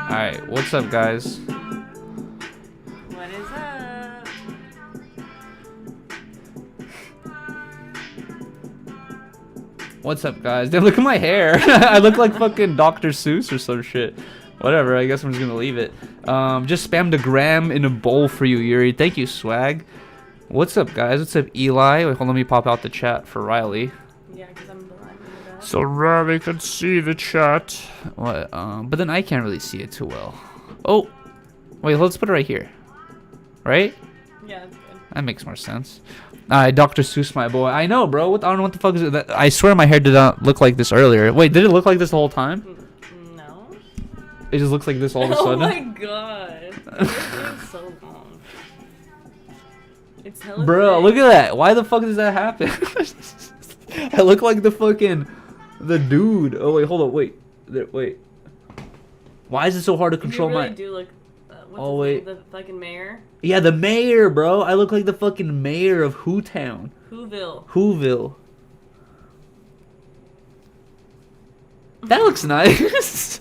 Alright, what's up, guys? What is up? What's up, guys? Dude, look at my hair. I look like fucking Dr. Seuss or some shit. Whatever, I guess I'm just gonna leave it. Just spammed a gram in a bowl for you, Yuri. Thank you, swag. What's up, guys? What's up, Eli? Wait, hold on, let me pop out the chat for Riley. Yeah, because I'm blind. So Riley can see the chat. What? But then I can't really see it too well. Oh, wait, let's put it right here. Right? Yeah, that's good. That makes more sense. Dr. Seuss, my boy. I know, bro. I don't know what the fuck is it. I swear my hair did not look like this earlier. Wait, did it look like this the whole time? No. It just looks like this all of a Oh sudden. my god. It's so long. It's hella Bro, big. look at that. Why the fuck does that happen? I look like the dude. Oh, wait, hold on. Wait. Why is it so hard to control you really my... do look, what's Oh, his wait. name? The fucking mayor? Yeah, the mayor, bro. I look like the fucking mayor of Whotown. Whoville. That looks nice.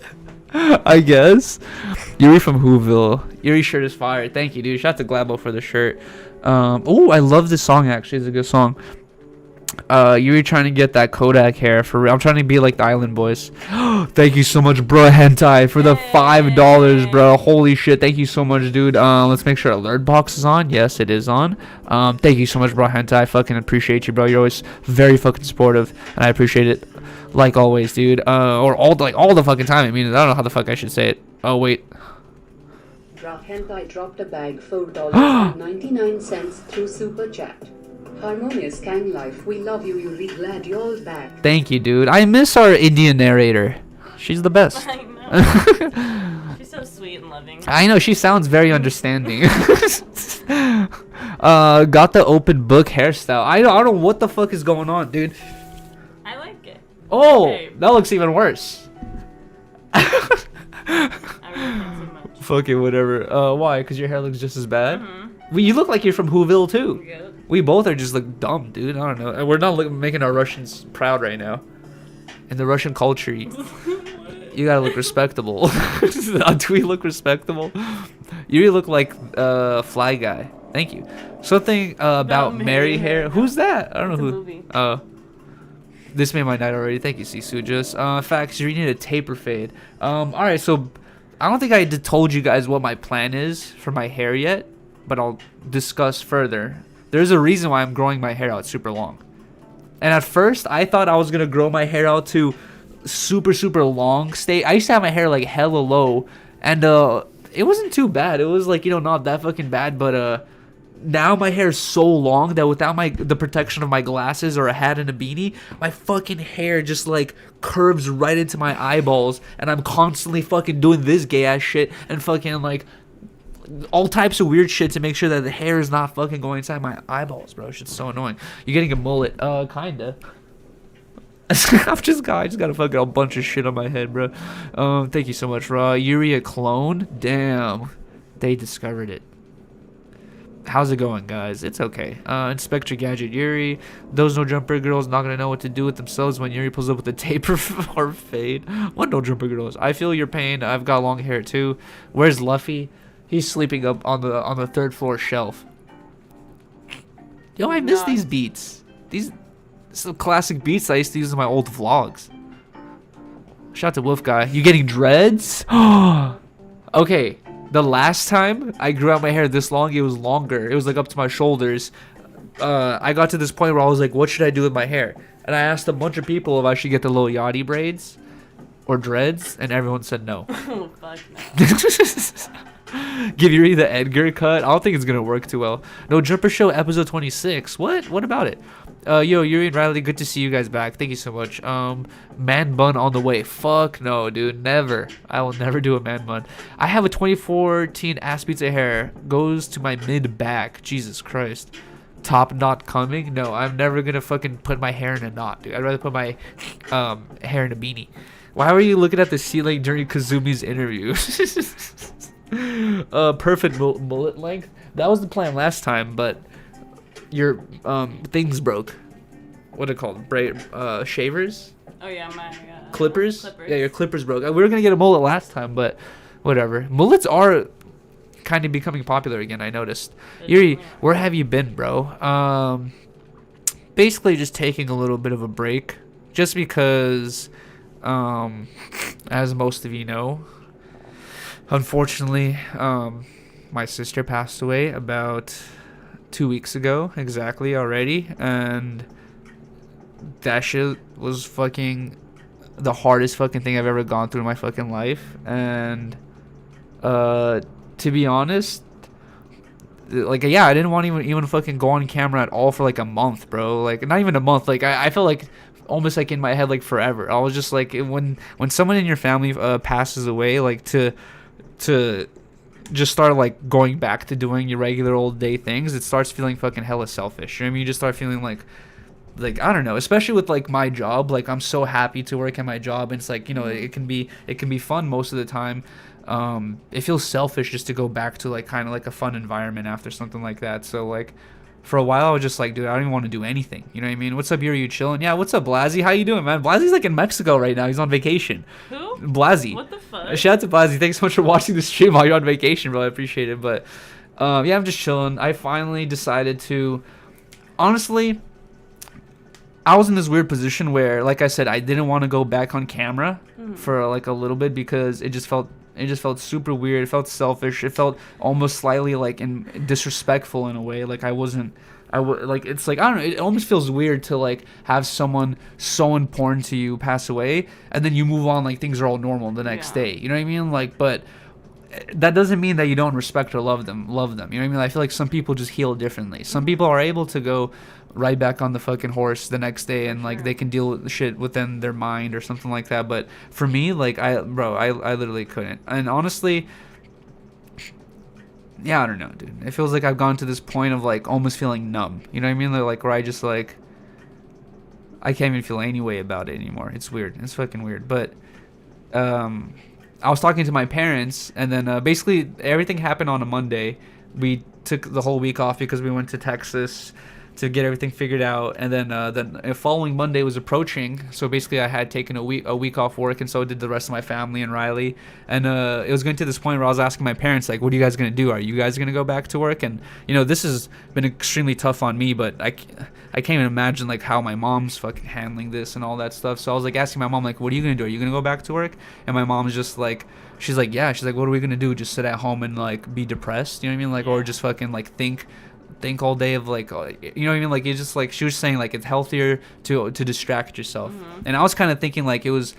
I guess. Yuri from Whoville. Yuri shirt is fire. Thank you, dude. Shout out to Glabo for the shirt. Oh, I love this song, actually. It's a good song. Yuri trying to get that Kodak hair for real. I'm trying to be like the Island Boys. Thank you so much, bro. Hentai for the $5, bro. Holy shit. Thank you so much, dude. Let's make sure alert box is on. Yes, it is on. Thank you so much, bro. Hentai. I fucking appreciate you, bro. You're always very fucking supportive, and I appreciate it like always, dude. Or all the fucking time. I mean, I don't know how the fuck I should say it. Oh wait. Hentai dropped a bag $4.99 through Super Chat. Harmonious Kang Life, we love you, Yuri. Glad you're back. Thank you, dude. I miss our Indian narrator. She's the best. I know. She's so sweet and loving. I know, she sounds very understanding. Got the open book hairstyle. I don't know what the fuck is going on, dude. I like it. Oh, Okay. that looks even worse. I really can't see much. Fuck it, whatever. Why? Because your hair looks just as bad? Mm-hmm. Well, you look like you're from Whoville, too. Good. We both are just like dumb, dude. I don't know. And we're not making our Russians proud right now. In the Russian culture, you gotta look respectable. Do we look respectable? You look like Fly Guy. Thank you. Something about Mary hair. Who's that? I don't know It's a who. movie. This made my night already. Thank you, Sisu. Just facts. You need a taper fade. All right. So I don't think I told you guys what my plan is for my hair yet, but I'll discuss further. There's a reason why I'm growing my hair out super long. And at first, I thought I was going to grow my hair out to super, super long state. I used to have my hair like hella low. And it wasn't too bad. It was like, not that fucking bad. But now my hair is so long that without the protection of my glasses or a hat and a beanie, my fucking hair just like curves right into my eyeballs. And I'm constantly fucking doing this gay ass shit and fucking like all types of weird shit to make sure that the hair is not fucking going inside my eyeballs, bro. Shit's so annoying. You're getting a mullet. Kinda. I just got a fucking a bunch of shit on my head, bro. Thank you so much, Raw. Yuri a clone? Damn. They discovered it. How's it going, guys? It's okay. Inspector Gadget Yuri. Those no jumper girls not gonna know what to do with themselves when Yuri pulls up with a taper or fade. What no jumper girls? I feel your pain. I've got long hair too. Where's Luffy? He's sleeping up on the third floor shelf. Yo, I miss these beats. These some classic beats I used to use in my old vlogs. Shout out to Wolf Guy. You getting dreads? Okay. The last time I grew out my hair this long, it was longer. It was like up to my shoulders. I got to this point where I was like, what should I do with my hair? And I asked a bunch of people if I should get the little yachty braids or dreads, and everyone said no. Oh, fuck no. Give Yuri the Edgar cut. I don't think it's gonna work too well. No Jumper Show episode 26. What about it? Yo, Yuri and Riley, good to see you guys back. Thank you so much. Man bun on the way. Fuck no, dude. Never. I will never do a man bun. I have a 2014 ass pizza hair. Goes to my mid back. Jesus Christ. Top knot coming? No, I'm never gonna fucking put my hair in a knot, dude. I'd rather put my hair in a beanie. Why were you looking at the ceiling during Kazumi's interview? Perfect mullet length. That was the plan last time, but your things broke. What are it called? Shavers? Oh yeah, my Clippers? Yeah, your clippers broke. We were gonna get a mullet last time, but whatever. Mullets are kind of becoming popular again. I noticed. Yuri, where have you been, bro? Basically just taking a little bit of a break, just because, as most of you know, unfortunately, my sister passed away about 2 weeks ago exactly already, and that shit was fucking the hardest fucking thing I've ever gone through in my fucking life. And to be honest, like, yeah, I didn't want to even fucking go on camera at all for like a month, bro. Like, not even a month. Like, I felt like almost like in my head like forever. I was just like, when someone in your family passes away, like to just start like going back to doing your regular old day things, it starts feeling fucking hella selfish. You know what I mean? You just start feeling like I don't know, especially with like my job. Like, I'm so happy to work at my job, and it's like, you know, it can be fun most of the time. It feels selfish just to go back to like kind of like a fun environment after something like that. So like for a while I was just like, dude, I don't even want to do anything. You know what I mean? What's up, Yuri? You chilling? Yeah, what's up, Blasey? How you doing, man? Blasey's like in Mexico right now. He's on vacation. Who? Blasey. What the fuck? Shout out to Blasey. Thanks so much for watching the stream while you're on vacation, bro. I appreciate it. But yeah, I'm just chilling. I finally decided to, honestly, I was in this weird position where, like I said, I didn't want to go back on camera for like a little bit because it just felt super weird. It felt selfish. It felt almost slightly like disrespectful in a way. Like like, it's like, I don't know. It almost feels weird to like have someone so important to you pass away, and then you move on like things are all normal the next day. You know what I mean? Like, but that doesn't mean that you don't respect or love them. You know what I mean? I feel like some people just heal differently. Some people are able to go right back on the fucking horse the next day, and like they can deal with the shit within their mind or something like that. But for me, like, I literally couldn't. And honestly, yeah, I don't know, dude. It feels like I've gone to this point of like almost feeling numb. You know what I mean? Like, where I just like, I can't even feel any way about it anymore. It's weird. It's fucking weird. But I was talking to my parents, and then basically everything happened on a Monday. We took the whole week off because we went to Texas to get everything figured out, and then the following Monday was approaching. So basically, I had taken a week off work, and so did the rest of my family and Riley. And it was getting to this point where I was asking my parents, like, "What are you guys gonna do? Are you guys gonna go back to work?" And you know, this has been extremely tough on me, but I can't even imagine like how my mom's fucking handling this and all that stuff. So I was like asking my mom, like, "What are you gonna do? Are you gonna go back to work?" And my mom's just like, she's like, "Yeah." She's like, "What are we gonna do? Just sit at home and like be depressed?" You know what I mean? Like, or just fucking like think all day of like, you know what I mean? Like, it's just like, she was saying like it's healthier to distract yourself. And I was kind of thinking like it was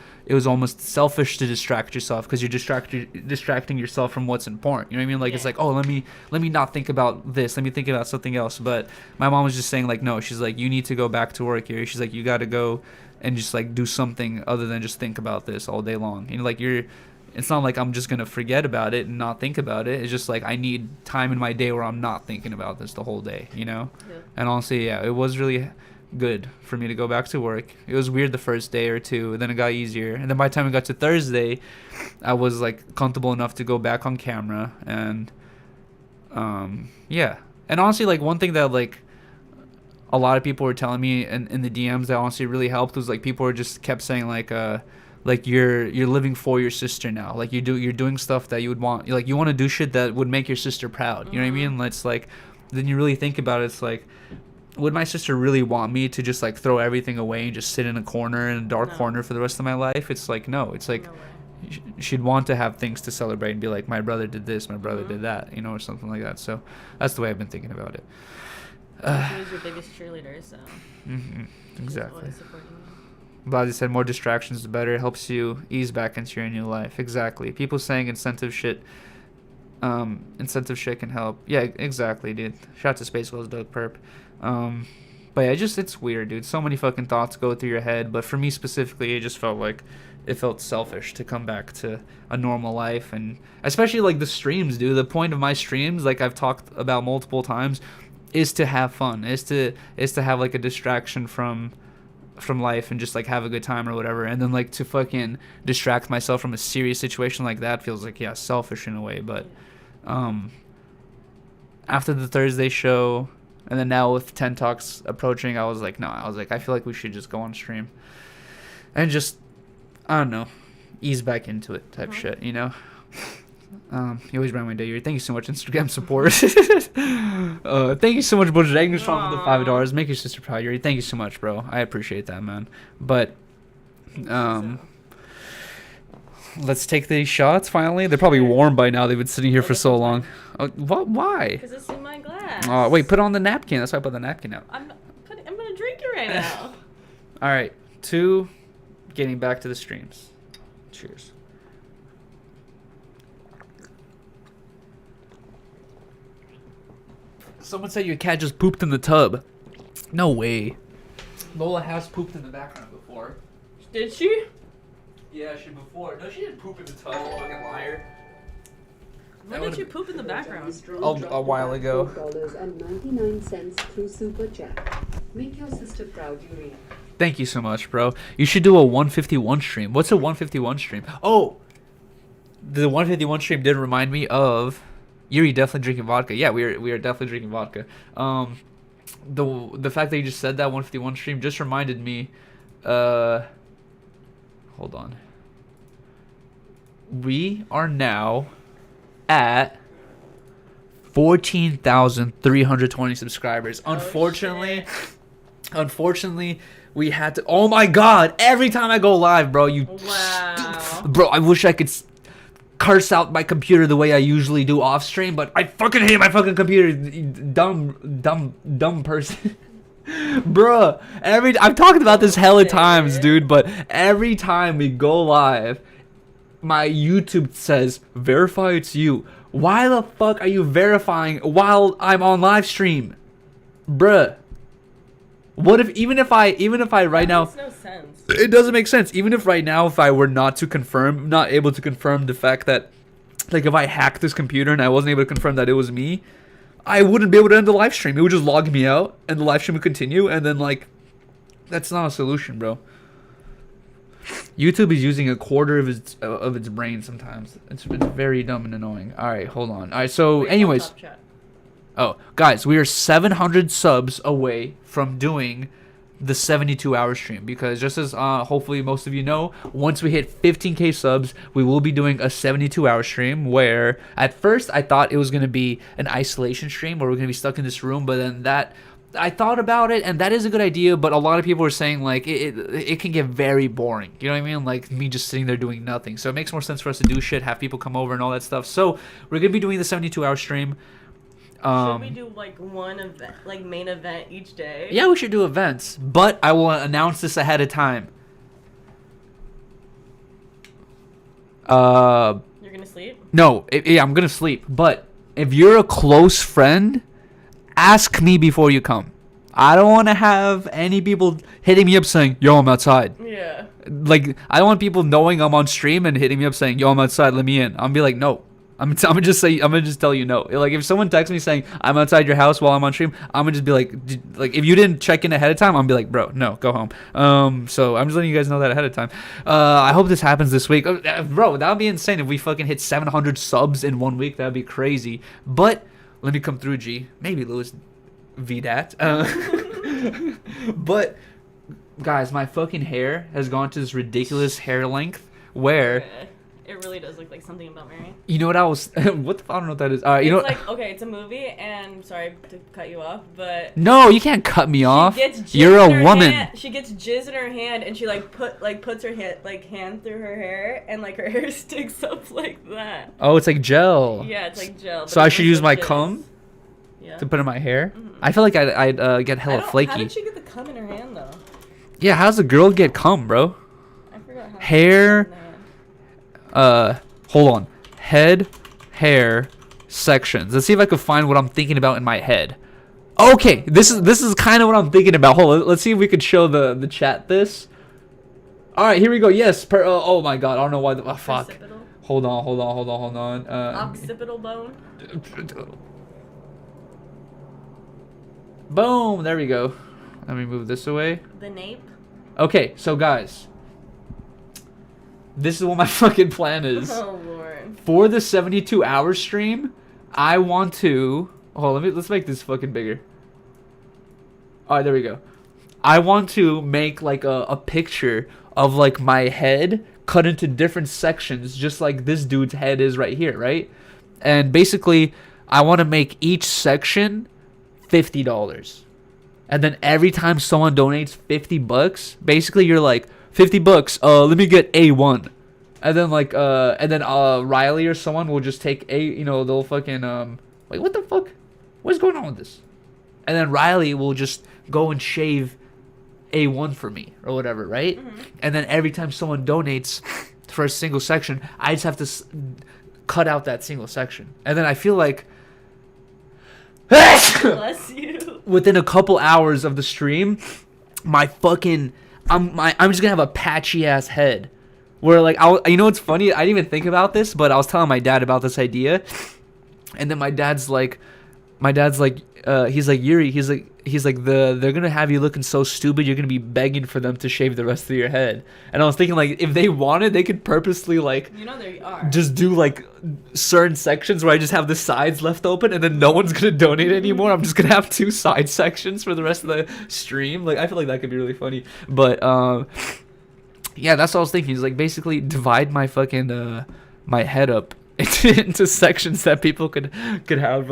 almost selfish to distract yourself, because you're distracting yourself from what's important. You know what I mean? Like, it's like, oh, let me not think about this, let me think about something else. But my mom was just saying like, no, she's like, you need to go back to work here. She's like, you got to go and just like do something other than just think about this all day long. You know, like, it's not like I'm just going to forget about it and not think about it. It's just like I need time in my day where I'm not thinking about this the whole day, you know? Yeah. And honestly, yeah, it was really good for me to go back to work. It was weird the first day or two, and then it got easier. And then by the time it got to Thursday, I was like comfortable enough to go back on camera. And yeah. And honestly, like, one thing that like a lot of people were telling me in the DMs that honestly really helped was like, people were just kept saying like you're living for your sister now. Like, you're doing stuff that you would want. Like, you want to do shit that would make your sister proud. You know what I mean? It's like, then you really think about it. It's like, would my sister really want me to just like throw everything away and just sit in a corner, in a dark corner for the rest of my life? It's like, no. It's like, she'd want to have things to celebrate and be like, my brother did this, my brother did that, you know, or something like that. So that's the way I've been thinking about it. She was your biggest cheerleader, so. Exactly. Blasey said more distractions the better. It helps you ease back into your new life. Exactly. People saying incentive shit can help. Yeah, exactly, dude. Shout out to Space Girls, Dope Perp. But yeah, it's weird, dude. So many fucking thoughts go through your head. But for me specifically, it just felt selfish to come back to a normal life. And especially like the streams, dude. The point of my streams, like I've talked about multiple times, is to have fun. Is to have like a distraction from life and just like have a good time or whatever. And then like to fucking distract myself from a serious situation like that feels like, yeah, selfish in a way. But after the Thursday show, and then now with 10 Talks approaching, I was like, I feel like we should just go on stream and just, I don't know, ease back into it type shit, you know? You always remind my day, Yuri. Thank you so much, Instagram support. Thank you so much, Bush Agnes for the $5. Make your sister proud, Yuri. Thank you so much, bro. I appreciate that, man. But, let's take these shots finally. They're probably warm by now. They've been sitting here for so long. What? Why? Because it's in my glass. Oh, wait, put on the napkin. That's why I put the napkin out. I'm gonna drink it right now. All right, 2. Getting back to the streams. Cheers. Someone said your cat just pooped in the tub. No way. Lola has pooped in the background before. Did she? Yeah, she before. No, she didn't poop in the tub, you fucking liar. When did you poop in the background? A while ago. $4.99 through Super Chat. Make your sister proud, Yuri. Thank you so much, bro. You should do a 151 stream. What's a 151 stream? Oh, the 151 stream did remind me of Yuri definitely drinking vodka. Yeah, we are definitely drinking vodka. The fact that you just said that 151 stream just reminded me. Hold on. We are now at 14,320 subscribers. Unfortunately, we had to. Oh my God! Every time I go live, bro, Wow. Bro, I wish I could curse out my computer the way I usually do off stream, but I fucking hate my fucking computer. Dumb person. Bruh, I've talked about this hella times, dude, but every time we go live, my YouTube says, verify it's you. Why the fuck are you verifying while I'm on live stream? Bruh. What if, even if I right now... That makes no sense. It doesn't make sense. Even if right now, if I were not able to confirm the fact that, like, if I hacked this computer and I wasn't able to confirm that it was me, I wouldn't be able to end the live stream. It would just log me out and the live stream would continue, and then, like, that's not a solution, bro. YouTube is using a quarter of its brain sometimes. It's very dumb and annoying. All right, hold on. All right, so anyways, oh guys, we are 700 subs away from doing the 72-hour stream, because just as hopefully most of you know, once we hit 15k subs, we will be doing a 72-hour stream, where at first I thought it was going to be an isolation stream where we're going to be stuck in this room, but then that I thought about it, and that is a good idea, but a lot of people are saying, like, it can get very boring. You know what I mean? Like, me just sitting there doing nothing. So it makes more sense for us to do shit, have people come over and all that stuff. So we're going to be doing the 72-hour stream. Should we do, like, one event, like, main event each day? Yeah, we should do events, but I will announce this ahead of time. You're going to sleep? No, yeah, I'm going to sleep. But if you're a close friend, ask me before you come. I don't want to have any people hitting me up saying, yo, I'm outside. Yeah. Like, I don't want people knowing I'm on stream and hitting me up saying, yo, I'm outside, let me in. I'm gonna be like, no. I'm gonna just tell you no. Like, if someone texts me saying I'm outside your house while I'm on stream, I'm gonna just be like, if you didn't check in ahead of time, I'm gonna be like, bro, no, go home. So I'm just letting you guys know that ahead of time. I hope this happens this week. Bro, that would be insane if we fucking hit 700 subs in 1 week. That would be crazy. But let me come through, G. Maybe Lewis V that. But guys, my fucking hair has gone to this ridiculous hair length where it really does look like Something About Mary. You know what I was what the I don't know what that is. You know, like, okay, it's a movie, and sorry to cut you off, but no, you can't cut me off. You're a woman. She gets jizz in her hand, and she puts her hand through her hair, and like her hair sticks up like that. Oh, it's like gel. Yeah, it's like gel. So I should use my comb to put in my hair. Mm-hmm. I feel like I'd get hella flaky. How did she get the cum in her hand though? Yeah, how's a girl get cum, bro? I forgot how. Hair. Hold on. Head, hair, sections. Let's see if I can find what I'm thinking about in my head. Okay, this is kind of what I'm thinking about. Hold on, let's see if we could show the chat this. All right, here we go. Yes. Oh my God, I don't know why. Fuck. Occipital? Hold on. Occipital bone. Boom. There we go. Let me move this away. The nape. Okay, so guys. This is what my fucking plan is. Oh Lord. For the 72-hour stream, I want to. Oh, let's make this fucking bigger. All right, there we go. I want to make like a picture of like my head cut into different sections, just like this dude's head is right here, right? And basically, I want to make each section $50. And then every time someone donates $50, basically you're like, $50, let me get A1. And then Riley or someone will just take they'll fucking wait, what the fuck? What's going on with this? And then Riley will just go and shave A1 for me or whatever, right? Mm-hmm. And then every time someone donates for a single section, I just have to cut out that single section. And then I feel like bless you. Within a couple hours of the stream, I'm just gonna have a patchy ass head. Where like it's funny, I didn't even think about this, but I was telling my dad about this idea, and then my dad's like, he's like, Yuri, he's like they're gonna have you looking so stupid, you're gonna be begging for them to shave the rest of your head. And I was thinking, like, if they wanted, they could purposely like, they are, just do like certain sections where I just have the sides left open, and then no one's gonna donate anymore. I'm just gonna have 2 side sections for the rest of the stream. Like, I feel like that could be really funny. But yeah, that's what I was thinking. Is like basically divide my fucking my head up into sections that people could have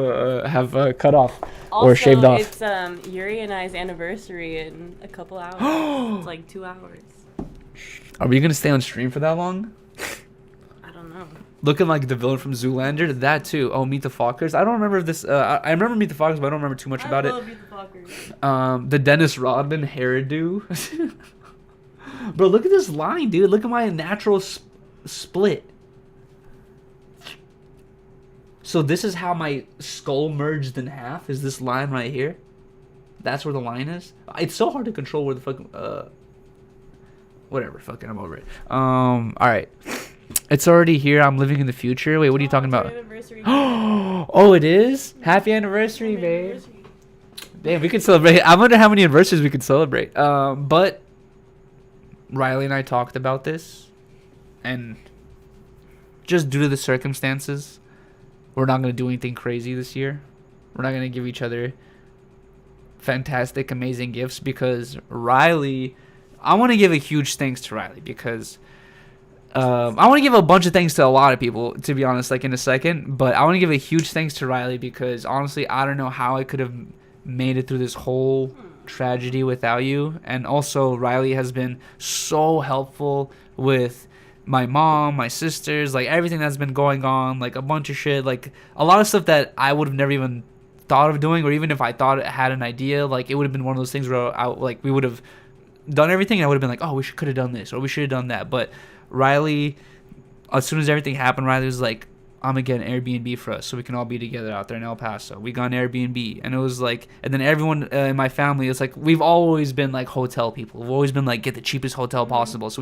cut off also, or shaved off. It's Yuri and I's anniversary in a couple hours. It's like 2 hours. Are we gonna stay on stream for that long? I don't know. Looking like the villain from Zoolander. That too. Oh, Meet the Fockers. I don't remember if this. I remember Meet the Fockers, but I don't remember too much about it. I love Meet the Fockers. The Dennis Rodman hairdo. Bro, look at this line, dude. Look at my natural split. So this is how my skull merged in half. Is this line right here? That's where the line is. It's so hard to control where the fucking whatever. Fucking, I'm over it. All right. It's already here. I'm living in the future. Wait, what are you talking about? Oh, it is. Happy anniversary, babe. Damn, we can celebrate. I wonder how many anniversaries we could celebrate. But Riley and I talked about this, and just due to the circumstances, we're not going to do anything crazy this year. We're not going to give each other fantastic, amazing gifts because Riley, I want to give a huge thanks to Riley because I want to give a bunch of thanks to a lot of people, to be honest, like in a second, but I want to give a huge thanks to Riley because honestly, I don't know how I could have made it through this whole tragedy without you. And also Riley has been so helpful with my mom, my sisters, like everything that's been going on, like a bunch of shit, like a lot of stuff that I would have never even thought of doing, or even if I thought it had an idea, like it would have been one of those things where we would have done everything and I would have been like, oh, we could have done this or we should have done that. But Riley, as soon as everything happened, Riley was like, I'm gonna get an Airbnb for us so we can all be together out there in El Paso. We got an Airbnb, and it was like, and then everyone in my family, it's like, we've always been like hotel people. We've always been like, get the cheapest hotel possible. So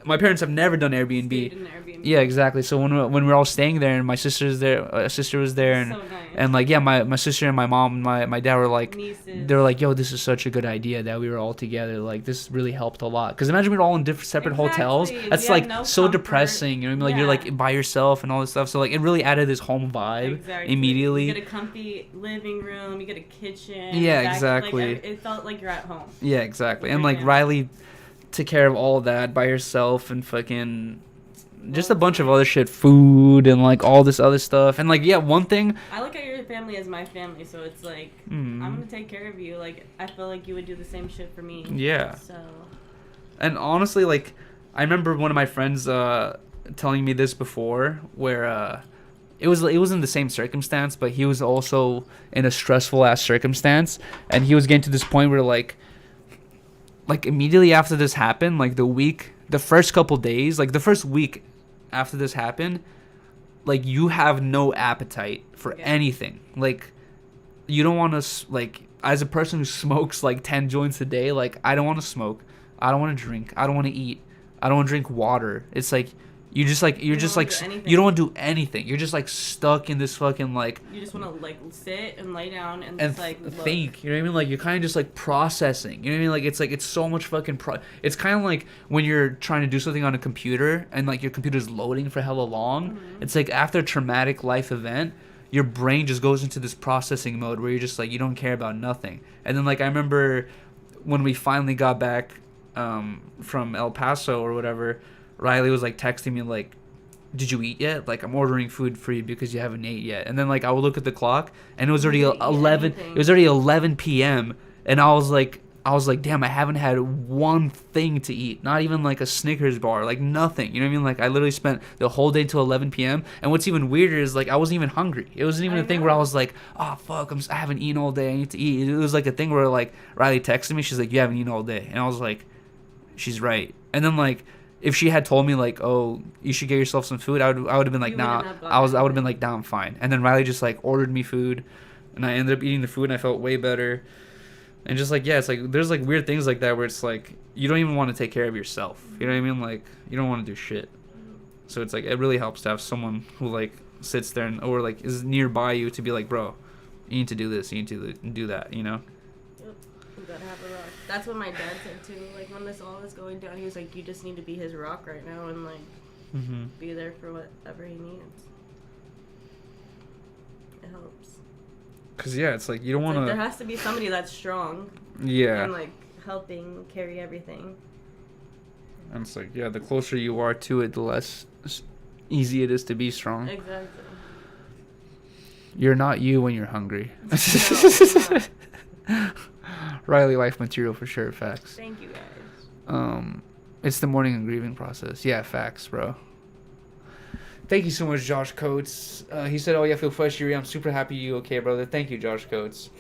my parents have never done Airbnb. Yeah, exactly. So when we were all staying there, and my sister was there, and so nice. And like, yeah, my sister and my mom and my dad were like, Nieces. they were like, yo, this is such a good idea that we were all together. Like, this really helped a lot. Because imagine we were all in different separate hotels. That's like so comfort. Depressing. You know what I mean? Like, you're like by yourself and all this stuff. So like, it really added this home vibe immediately. You get a comfy living room. You get a kitchen. Yeah, exactly. Like, it felt like you're at home. Yeah, exactly. And like Riley took care of all of that by herself and fucking just a bunch of other shit, food and like all this other stuff. And like, yeah, one thing, I look at your family as my family, so it's like I'm gonna take care of you. Like, I feel like you would do the same shit for me. Yeah. So. And honestly, like, I remember one of my friends telling me this before, where it was in the same circumstance, but he was also in a stressful ass circumstance, and he was getting to this point where like immediately after this happened, like the first couple days, like the first week after this happened, like you have no appetite for anything. Like, you don't want to, like, as a person who smokes like 10 joints a day, like, I don't want to smoke, I don't want to drink, I don't want to eat, I don't want to drink water. It's like you just like you don't want to do anything. You're just like stuck in this fucking like. You just want to like sit and lay down and just like think. You know what I mean? Like, you're kind of just like processing. You know what I mean? Like, it's so much fucking it's kind of like when you're trying to do something on a computer and like your computer's loading for hella long. Mm-hmm. It's like after a traumatic life event, your brain just goes into this processing mode where you're just like, you don't care about nothing. And then like I remember when we finally got back from El Paso or whatever. Riley was like texting me like, did you eat yet? Like, I'm ordering food for you because you haven't ate yet. And then like I would look at the clock and it was already 11. It was already 11 p.m. And I was like, damn, I haven't had one thing to eat. Not even like a Snickers bar, like nothing. You know what I mean? Like I literally spent the whole day till 11 p.m. And what's even weirder is like I wasn't even hungry. It wasn't even a thing where I was like, oh fuck, I haven't eaten all day. I need to eat. It was like a thing where like Riley texted me. She's like, you haven't eaten all day. And I was like, she's right. And then like if she had told me like, oh, you should get yourself some food, I would have been like, nah. I would have been like, nah, I'm fine. And then Riley just like ordered me food, and I ended up eating the food and I felt way better. And just like, yeah, it's like there's like weird things like that where it's like you don't even want to take care of yourself. You know what I mean? Like you don't want to do shit. So it's like it really helps to have someone who like sits there and or like is nearby you to be like, bro, you need to do this, you need to do that. You know? Yep. You gotta have a rock. That's what my dad said too. Like when this all is going down, he was like, you just need to be his rock right now and like be there for whatever he needs. It helps. Cause yeah, it's like you don't want to. Like, there has to be somebody that's strong. Yeah. And like helping carry everything. And it's like, yeah, the closer you are to it, the less easy it is to be strong. Exactly. You're not you when you're hungry. No, Riley life material for sure, facts. thank you guys. It's the mourning and grieving process. Yeah, facts, bro. Thank you so much, Josh Coates. He said, oh, yeah, I feel fresh, Yuri. I'm super happy you okay, brother. Thank you, Josh Coates.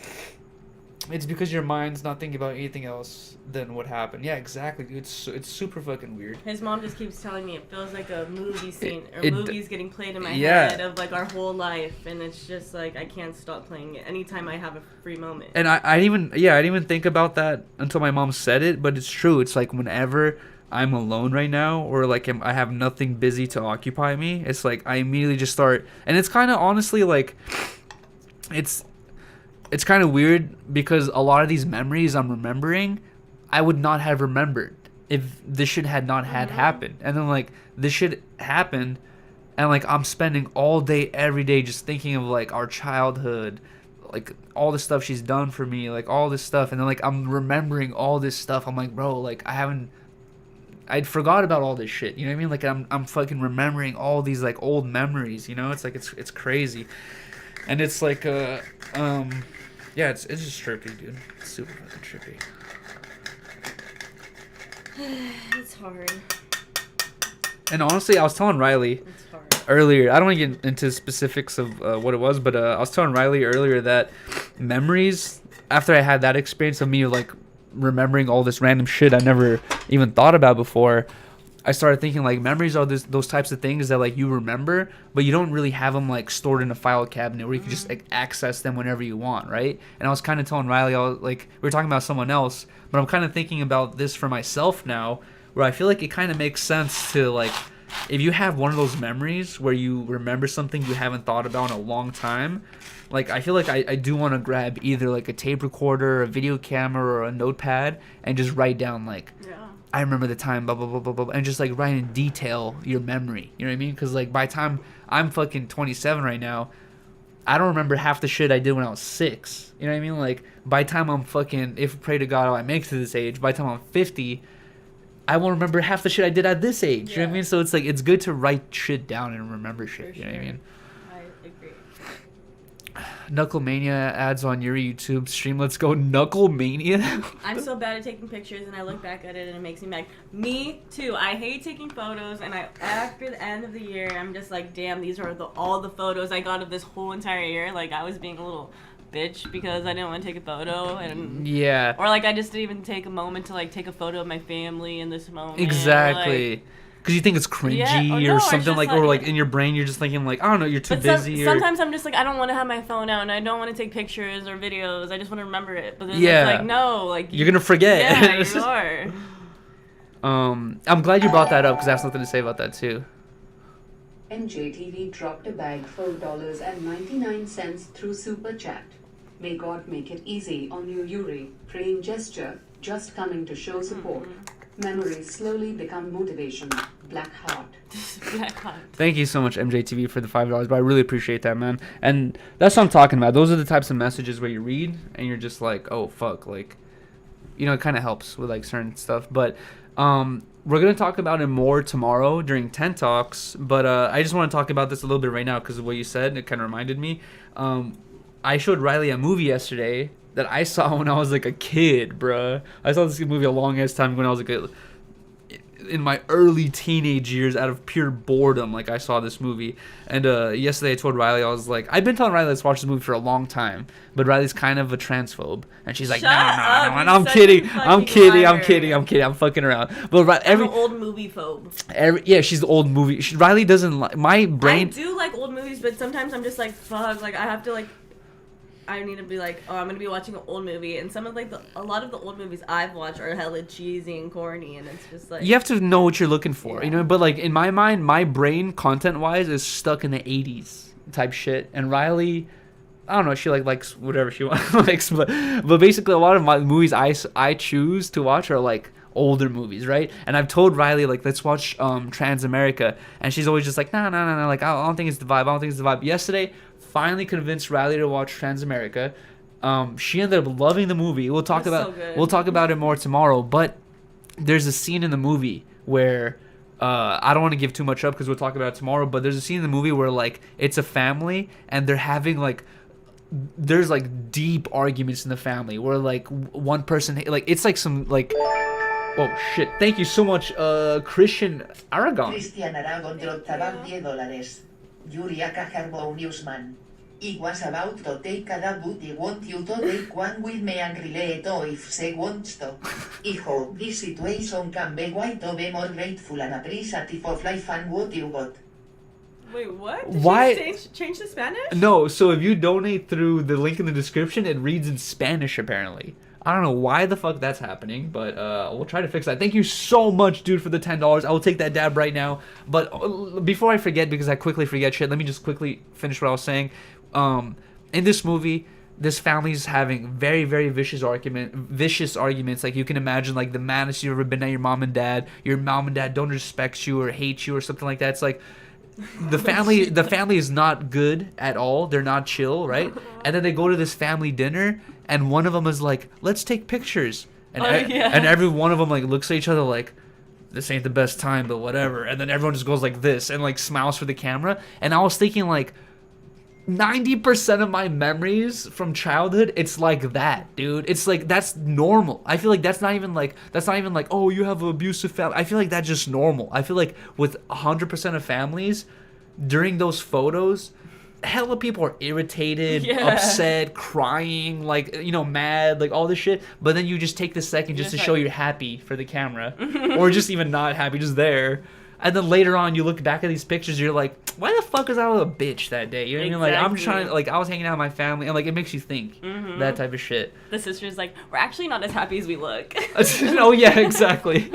It's because your mind's not thinking about anything else than what happened. Yeah, exactly, dude. It's super fucking weird. His mom just keeps telling me it feels like a movie scene or movies getting played in my Yeah. head of like our whole life, and it's just like I can't stop playing it anytime I have a free moment. And I didn't even think about that until my mom said it, but it's true. It's like whenever I'm alone right now or like I have nothing busy to occupy me, it's like I immediately just start, and it's kind of honestly like it's kind of weird because a lot of these memories I'm remembering I would not have remembered if this shit had not had happened. And then like this shit happened and like I'm spending all day every day just thinking of like our childhood, like all the stuff she's done for me, like all this stuff, and then like I'm remembering all this stuff. I'm like, bro, like I'd forgot about all this shit. You know what I mean? Like I'm fucking remembering all these like old memories, you know? It's like it's crazy. And it's like yeah, it's just trippy, dude. It's super fucking trippy. It's hard. And honestly, I was telling Riley It's hard. earlier, I don't want to get into specifics of what it was, but I was telling Riley earlier that memories, after I had that experience of me like remembering all this random shit I never even thought about before, I started thinking like memories are those types of things that like you remember, but you don't really have them like stored in a file cabinet where you can just like access them whenever you want, right? And I was kind of telling Riley, I was like, we were talking about someone else, but I'm kind of thinking about this for myself now, where I feel like it kind of makes sense to like, if you have one of those memories where you remember something you haven't thought about in a long time, like I feel like I do want to grab either like a tape recorder, a video camera, or a notepad and just write down like, I remember the time, blah, blah, blah, blah, blah, and just, like, write in detail your memory. You know what I mean? Because, like, by the time I'm fucking 27 right now, I don't remember half the shit I did when I was 6. You know what I mean? Like, by the time I'm fucking, if pray to God I make it to this age, by the time I'm 50, I won't remember half the shit I did at this age. You know what I mean? So it's, like, it's good to write shit down and remember shit. You know what I mean? I agree. Knucklemania ads on your YouTube stream. Let's go Knucklemania. I'm so bad at taking pictures, and I look back at it, and it makes me mad. Me too. I hate taking photos, and after the end of the year, I'm just like, damn, these are all the photos I got of this whole entire year. Like I was being a little bitch because I didn't want to take a photo, and Yeah. or like I just didn't even take a moment to like take a photo of my family in this moment. Exactly. Like, Because you think it's cringy no, or it's something just like, or like in your brain you're just thinking like, I don't know, you're too busy. Sometimes I'm just like, I don't want to have my phone out and I don't want to take pictures or videos. I just want to remember it. But then Yeah. it's like, no, like You're gonna forget. Yeah, you are. I'm glad you brought that up because I have something to say about that too. MJTV dropped a bag $4.99 through Super Chat. May God make it easy on you, Yuri. Praying gesture, just coming to show support. Memories slowly become motivation. Black heart. Black heart. Thank you so much, MJTV, for the $5, but I really appreciate that, man. And that's what I'm talking about. Those are the types of messages where you read and you're just like, oh fuck, like, you know, it kind of helps with like certain stuff. But we're gonna talk about it more tomorrow during 10 talks, but I just want to talk about this a little bit right now because of what you said. It kind of reminded me. I showed Riley a movie yesterday that I saw when I was like a kid, bruh. I saw this movie a long ass time when I was like in my early teenage years, out of pure boredom. Like, I saw this movie, and yesterday I told Riley, I was like, I've been telling Riley let's watch this movie for a long time, but Riley's kind of a transphobe, and she's like, no, I'm kidding, I'm fucking around. But I'm an old movie phobe. Yeah, she's the old movie. Riley doesn't like my brain. I do like old movies, but sometimes I'm just like, fuck, like I have to like. I need to be like, oh, I'm gonna be watching an old movie, and some of like a lot of the old movies I've watched are hella cheesy and corny, and it's just like you have to know what you're looking for, you know. But like in my mind, my brain content wise is stuck in the 80s type shit, and Riley, I don't know, she likes whatever she likes, but basically a lot of my movies I choose to watch are like older movies, right? And I've told Riley like let's watch Trans America, and she's always just like no, like I don't think it's the vibe. Yesterday, finally convinced Riley to watch Trans America. She ended up loving the movie. We'll talk about it more tomorrow. But there's a scene in the movie where I don't want to give too much up because we'll talk about it tomorrow. But there's a scene in the movie where like it's a family and they're having like there's like deep arguments in the family where like one person like it's like some like. Oh shit! Thank you so much, Christian Aragon. Christian Aragon dropped about $10. Yuriaka Harmonious. It was about to take a booty want you to take one with me and relate to if she wants to. I hope this situation can be white to be more grateful and appreciative of life and what you got. Wait, what? Did Why? You change to Spanish? No, so if you donate through the link in the description, it reads in Spanish apparently. I don't know why the fuck that's happening, but we'll try to fix that. Thank you so much, dude, for the $10. I will take that dab right now. But before I forget, because I quickly forget shit, let me just quickly finish what I was saying. In this movie, this family's having very, very vicious arguments. Like, you can imagine, like, the maddest you've ever been at your mom and dad. Your mom and dad don't respect you or hate you or something like that. It's like the family is not good at all. They're not chill, right? And then they go to this family dinner, and one of them is like, let's take pictures. And and every one of them like looks at each other like, this ain't the best time, but whatever. And then everyone just goes like this and like smiles for the camera. And I was thinking like 90% of my memories from childhood, it's like that, dude. It's like that's normal. I feel like that's not even like oh, you have an abusive family. I feel like that's just normal. I feel like with 100% of families during those photos, hella people are irritated, upset, crying, like, you know, mad, like all this shit. But then you just take the second just to show you're happy for the camera, or just even not happy, just there. And then later on, you look back at these pictures, you're like, why the fuck was I with a bitch that day? You know what I mean? Like, I'm trying, like, I was hanging out with my family, and like, it makes you think that type of shit. The sister's like, we're actually not as happy as we look. Oh yeah, exactly.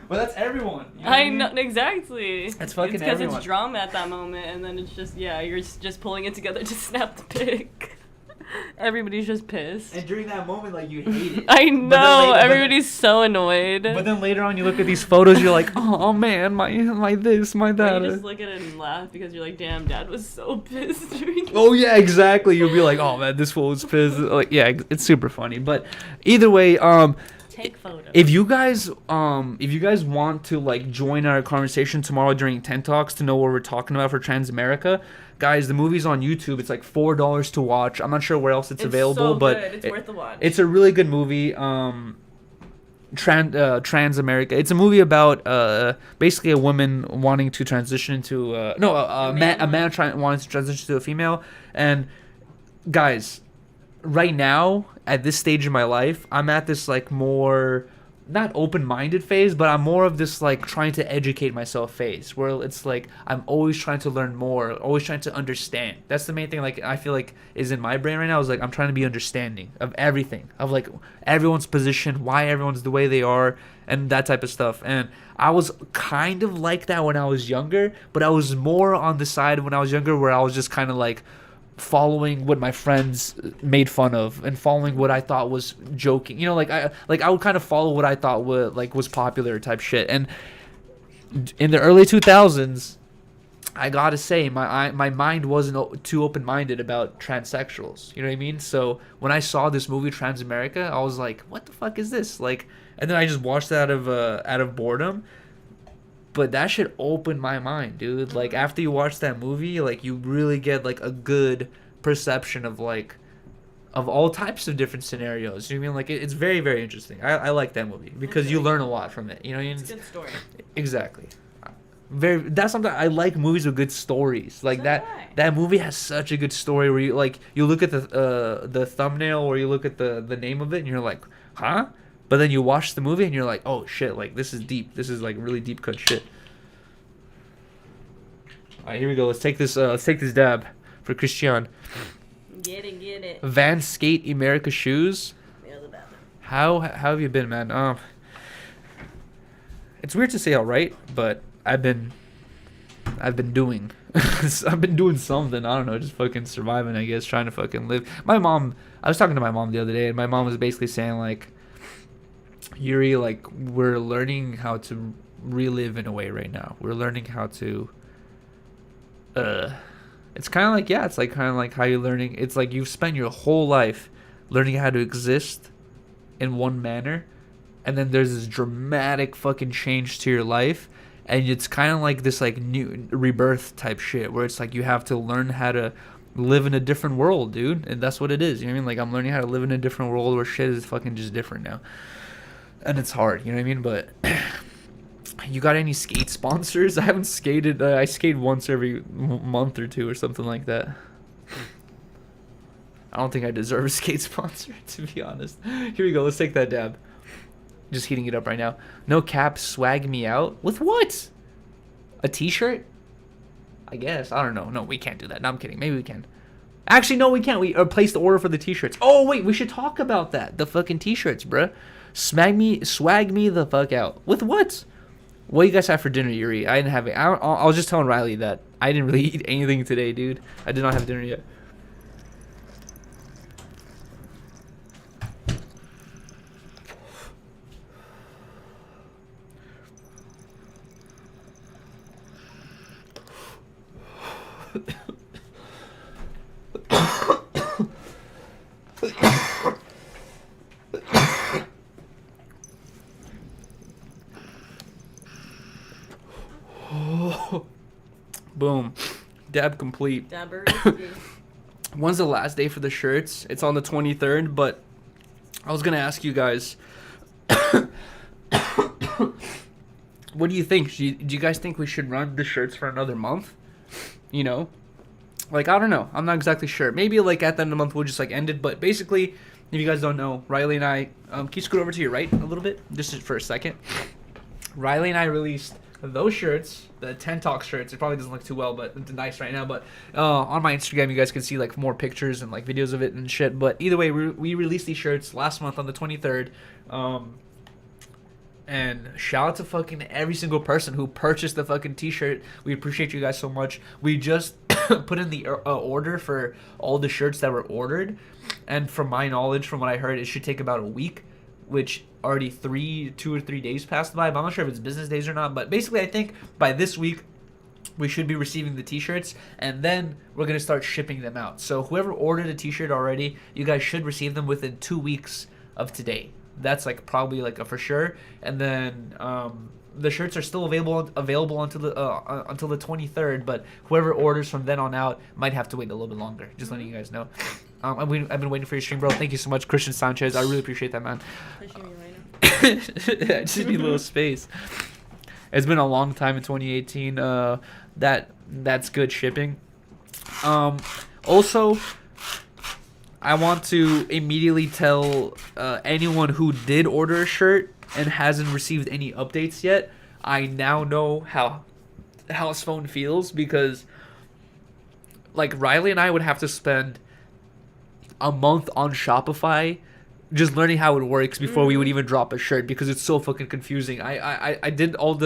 Well, that's everyone. You know I know, exactly. It's fucking because everyone. it's drama at that moment, and then it's just, you're just pulling it together to snap the pic. Everybody's just pissed. And during that moment, like, you hate it. I know, everybody's so annoyed. But then later on, you look at these photos, you're like, oh man, my this, my that. Or you just look at it and laugh because you're like, damn, Dad was so pissed during this. Oh yeah, exactly. You'll be like, oh man, this fool was pissed. Like, yeah, it's super funny. But either way, take photos. If you guys want to like join our conversation tomorrow during 10 Talks to know what we're talking about for Trans America, guys, the movie's on YouTube. It's like $4 to watch. I'm not sure where else it's available, so but good. It's worth the watch. It's a really good movie. Trans America. It's a movie about basically a woman wanting to transition into a man wanting to transition to a female. And guys, right now at this stage in my life, I'm at this like more not open-minded phase, but I'm more of this like trying to educate myself phase where it's like I'm always trying to learn more, always trying to understand. That's the main thing like I feel like is in my brain right now, is like I'm trying to be understanding of everything, of like everyone's position, why everyone's the way they are, and that type of stuff. And I was kind of like that when I was younger, but I was more on the side when I was younger where I was just kind of like following what my friends made fun of and following what I thought was joking, you know, like I would kind of follow what I thought was popular type shit. And in the early 2000s, I gotta say my mind wasn't too open-minded about transsexuals, you know what I mean? So when I saw this movie Trans America, I was like, what the fuck is this? Like, and then I just watched that out of boredom. But that shit opened my mind, dude. Like after you watch that movie, like you really get like a good perception of like of all types of different scenarios. You know what I mean? Like it's very, very interesting. I like that movie because you learn a lot from it. You know what I mean? It's a good story. Exactly. That's something I like, movies with good stories. Like So that do I. that movie has such a good story where you look at the thumbnail or you look at the name of it and you're like, huh? But then you watch the movie and you're like, oh shit, like this is deep. This is like really deep cut shit. All right, here we go. Let's take this dab for Christian. Get it. Van Skate America shoes. The other bathroom. How have you been, man? It's weird to say all right, but I've been doing I've been doing something. I don't know, just fucking surviving, I guess, trying to fucking live. I was talking to my mom the other day, and my mom was basically saying like, Yuri, like we're learning how to relive in a way right now. We're learning how to it's kind of like, yeah, it's like kind of like how you're learning. It's like you've spent your whole life learning how to exist in one manner, and then there's this dramatic fucking change to your life, and it's kind of like this like new rebirth type shit where it's like you have to learn how to live in a different world, dude. And that's what it is. You know what I mean? Like I'm learning how to live in a different world where shit is fucking just different now. And it's hard, you know what I mean? But you got any skate sponsors? I haven't skated. I skate once every month or two or something like that. I don't think I deserve a skate sponsor, to be honest. Here we go. Let's take that dab. Just heating it up right now. No cap, swag me out. With what? A t-shirt? I guess. I don't know. No, we can't do that. No, I'm kidding. Maybe we can. Actually, no, we can't. We placed the order for the t-shirts. Oh, wait. We should talk about that. The fucking t-shirts, bruh. Swag me the fuck out. With what? What you guys have for dinner, Yuri? I didn't have it. I was just telling Riley that I didn't really eat anything today, dude. I did not have dinner yet. Boom. Dab complete. Dabber. When's the last day for the shirts? It's on the 23rd, but I was going to ask you guys, what do you think? Do you guys think we should run the shirts for another month? You know? Like, I don't know. I'm not exactly sure. Maybe, like, at the end of the month, we'll just, like, end it. But basically, if you guys don't know, Riley and I... can you scoot over to your right a little bit? Just for a second. Riley and I released those shirts, the 10 Talk shirts. It probably doesn't look too well, but it's nice right now. But on my Instagram, you guys can see, like, more pictures and, like, videos of it and shit. But either way, we released these shirts last month on the 23rd. And shout out to fucking every single person who purchased the fucking t-shirt. We appreciate you guys so much. We just put in the order for all the shirts that were ordered. And from my knowledge, from what I heard, it should take about a week, which already 2 or 3 days passed by. But I'm not sure if it's business days or not. But basically, I think by this week, we should be receiving the t-shirts. And then we're going to start shipping them out. So whoever ordered a t-shirt already, you guys should receive them within 2 weeks of today. That's like probably like a for sure. And then the shirts are still available until the 23rd. But whoever orders from then on out might have to wait a little bit longer. Just letting you guys know. I've been waiting for your stream, bro. Thank you so much, Christian Sanchez. I really appreciate that, man. I just need a little space. It's been a long time in 2018. That's good shipping. Also, I want to immediately tell anyone who did order a shirt and hasn't received any updates yet, I now know how House Phone feels, because like Riley and I would have to spend a month on Shopify just learning how it works before we would even drop a shirt, because it's so fucking confusing. I did all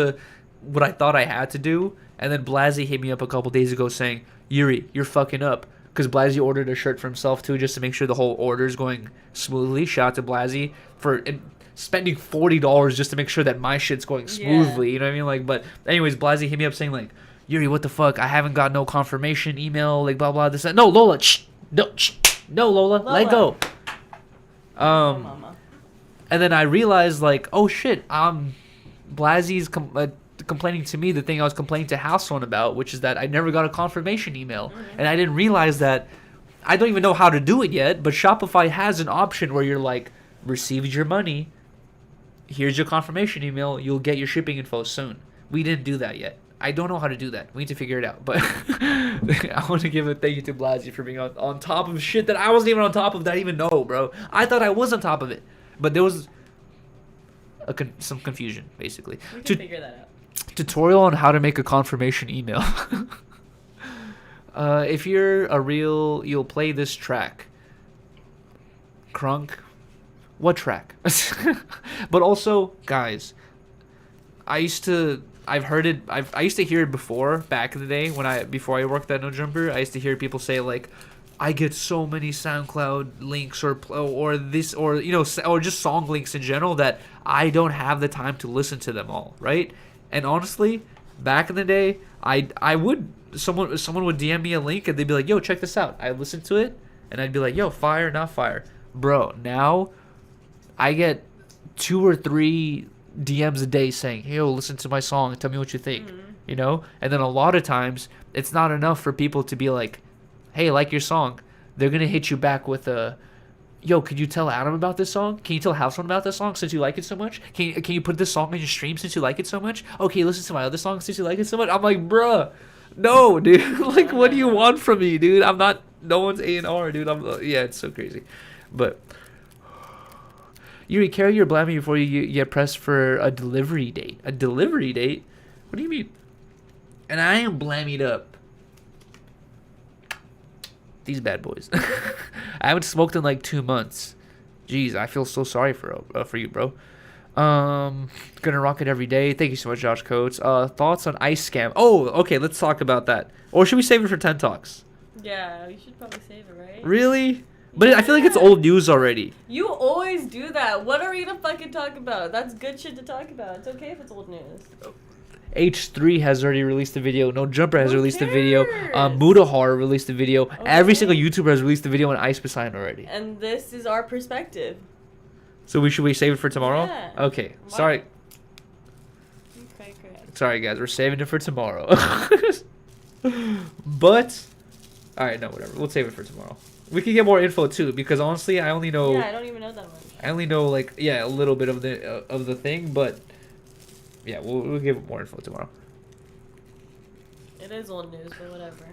what I thought I had to do, and then Blasey hit me up a couple days ago saying, Yuri, you're fucking up. Because Blasey ordered a shirt for himself too, just to make sure the whole order is going smoothly. Shout out to Blasey for spending $40 just to make sure that my shit's going smoothly. You know what I mean? Like, but anyways, Blasey hit me up saying like, Yuri, what the fuck? I haven't got no confirmation email, like blah blah this that. No, Lola, no, Lola, let go. Mama. And then I realized, like, oh shit, Blasie's complaining to me the thing I was complaining to House Phone about, which is that I never got a confirmation email. And I didn't realize that I don't even know how to do it yet, but Shopify has an option where you're like, received your money, here's your confirmation email, you'll get your shipping info soon. We didn't do that yet. I don't know how to do that. We need to figure it out. But I want to give a thank you to Blasie for being on top of shit that I wasn't even on top of that I even know, bro. I thought I was on top of it. But there was some confusion, basically. We can figure that out. Tutorial on how to make a confirmation email. If you're a real, you'll play this track. Crunk. What track? But also, guys, I used to hear it before, back in the day before I worked at No Jumper. I used to hear people say like, I get so many SoundCloud links or this or you know or just song links in general that I don't have the time to listen to them all, right? And honestly, back in the day, I would someone would DM me a link and they'd be like, yo, check this out. I'd listen to it and I'd be like, yo, fire, not fire. Bro, now I get 2 or 3 DMs a day saying, hey, yo, listen to my song and tell me what you think, you know? And then a lot of times, it's not enough for people to be like, hey, I like your song. They're going to hit you back with a, yo, could you tell Adam about this song? Can you tell House One about this song since you like it so much? Can you put this song on your stream since you like it so much? Okay, listen to my other song since you like it so much. I'm like, bruh, no, dude. Like, what do you want from me, dude? I'm not, no one's A&R, dude. Yeah, it's so crazy. But Yuri, carry your blammy before you get pressed for a delivery date. A delivery date? What do you mean? And I am blammied up. These bad boys. I haven't smoked in like 2 months. Jeez, I feel so sorry for you, bro. Gonna rock it every day. Thank you so much, Josh Coates. Thoughts on Ice Scam? Oh, okay, let's talk about that. Or should we save it for 10 Talks? Yeah, we should probably save it, right? Really? But I feel like it's old news already. You always do that. What are we to fucking talk about? That's good shit to talk about. It's okay if it's old news. H3 has already released a video. No Jumper has Who released a video. cares? Mudahar released a video. Every Okay. single YouTuber has released a video on Ice Poseidon already. And this is our perspective. So should we save it for tomorrow? Yeah. Okay. Why? Sorry. Okay, correct. Sorry, guys. We're saving it for tomorrow. But, all right, no, whatever. We'll save it for tomorrow. We can get more info too, because honestly, I only know. Yeah, I don't even know that much. I only know like a little bit of the thing, but yeah, we'll give more info tomorrow. It is old news, but whatever.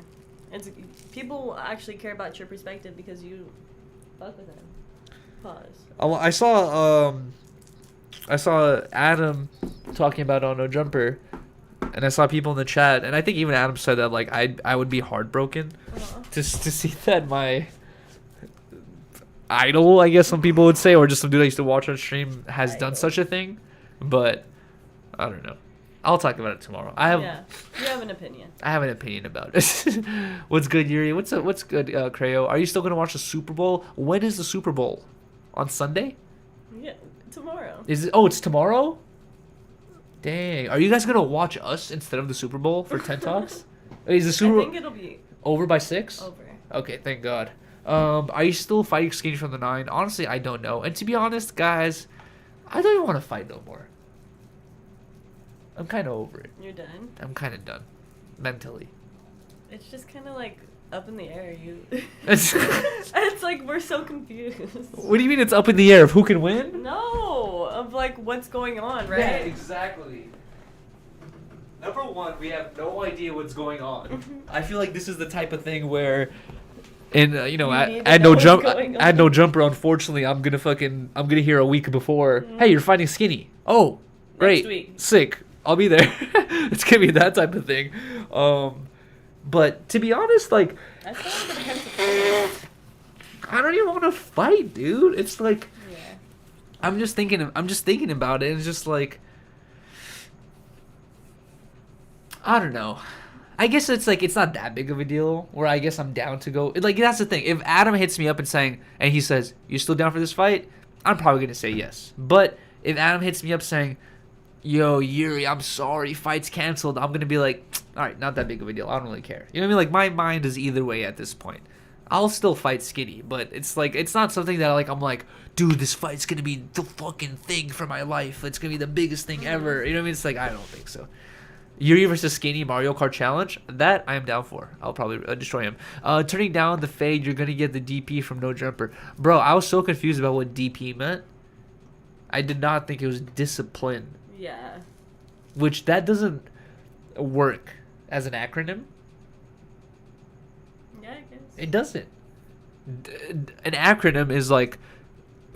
It's people actually care about your perspective because you fuck with them. Pause. I saw Adam talking about on No Jumper, and I saw people in the chat, and I think even Adam said that like I would be heartbroken to see that my idol, I guess some people would say, or just some dude I used to watch on stream has done such a thing. But I don't know. I'll talk about it tomorrow. Yeah, you have an opinion. I have an opinion about it. What's good, Yuri? What's good, Creo? Are you still gonna watch the Super Bowl? When is the Super Bowl? On Sunday? Yeah, tomorrow. Is it? Oh, it's tomorrow. Dang. Are you guys gonna watch us instead of the Super Bowl for 10 Talks? Is the Super I think it'll be over by 6? over. Okay, thank God. Are you still fighting Skinny from the 9? Honestly, I don't know. And to be honest, guys, I don't even want to fight no more. I'm kind of over it. You're done? I'm kind of done. Mentally. It's just kind of like up in the air. It's It's like we're so confused. What do you mean it's up in the air of who can win? No, of like what's going on, right? Yeah, exactly. Number one, we have no idea what's going on. I feel like this is the type of thing where, in You need to at know no what's jump, going at on. no jumper. Unfortunately, I'm gonna hear a week before. Hey, you're fighting Skinny. Oh, great, week. sick. I'll be there. It's gonna be that type of thing. But to be honest, like, I still want to have I don't even want to fight, dude. It's like, yeah. I'm just thinking about it, and it's just like, I don't know. I guess it's like it's not that big of a deal. Where I guess I'm down to go. Like that's the thing. If Adam hits me up and he says, "You still down for this fight?" I'm probably gonna say yes. But if Adam hits me up saying, "Yo, Yuri, I'm sorry, fight's canceled," I'm gonna be like, "All right, not that big of a deal. I don't really care." You know what I mean? Like my mind is either way at this point. I'll still fight skinny, but it's like it's not something that like I'm like, dude, this fight's gonna be the fucking thing for my life. It's gonna be the biggest thing ever. You know what I mean? It's like I don't think so. Yuri versus Skinny Mario Kart Challenge, that I am down for. I'll probably destroy him. Turning down the fade, you're gonna get the DP from No Jumper. Bro, I was so confused about what DP meant. I did not think it was discipline. Yeah. Which that doesn't work as an acronym. Yeah, I guess. It doesn't. An acronym is like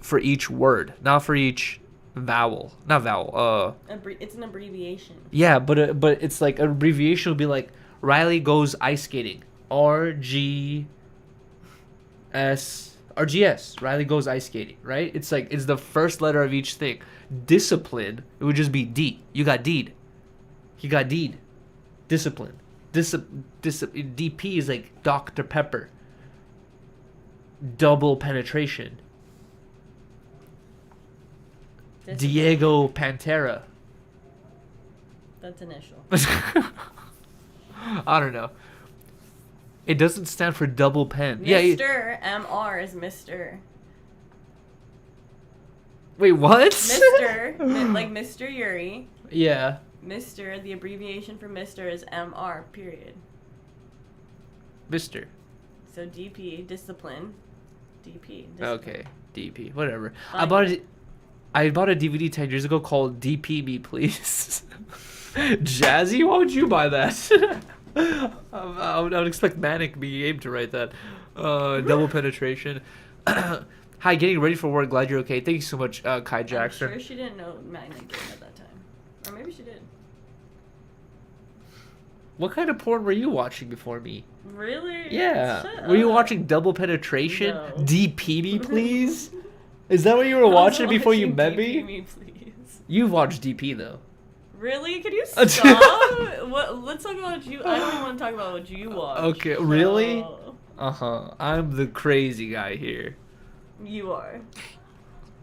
for each word, not for each vowel. Not vowel. It's an abbreviation. Yeah, but it's like an abbreviation would be like Riley goes ice skating. RGS. Riley goes ice skating, right? It's like it's the first letter of each thing. Discipline, it would just be D. You got D'd. He got D'd. Discipline. DP is like Dr. Pepper. Double penetration. Discipline. Diego Pantera. That's initial. I don't know. It doesn't stand for double pen. Mr. MR is Mr. Wait, what? Mr. Like Mr. Yuri. Yeah. Mr. The abbreviation for Mr. is MR. Period. Mister. So DP discipline. DP. Discipline. Okay. DP. Whatever. Fine. I bought a DVD 10 years ago called DP Me Please. Jazzy, why would you buy that? I would expect Manic BM to write that. Double penetration. Hi, getting ready for work. Glad you're okay. Thank you so much, Kai Jackson. I'm sure she didn't know Magnet Game at that time. Or maybe she did. What kind of porn were you watching before me? Really? Yeah. Shut Were you up. watching Double Penetration? No. DP Me Please? Is that what you were I was watching before you watching met DP me? Please. You've watched DP though. Really? Could you stop? Let's talk about what you. I don't even want to talk about what you watch. Okay, really? No. I'm the crazy guy here. You are.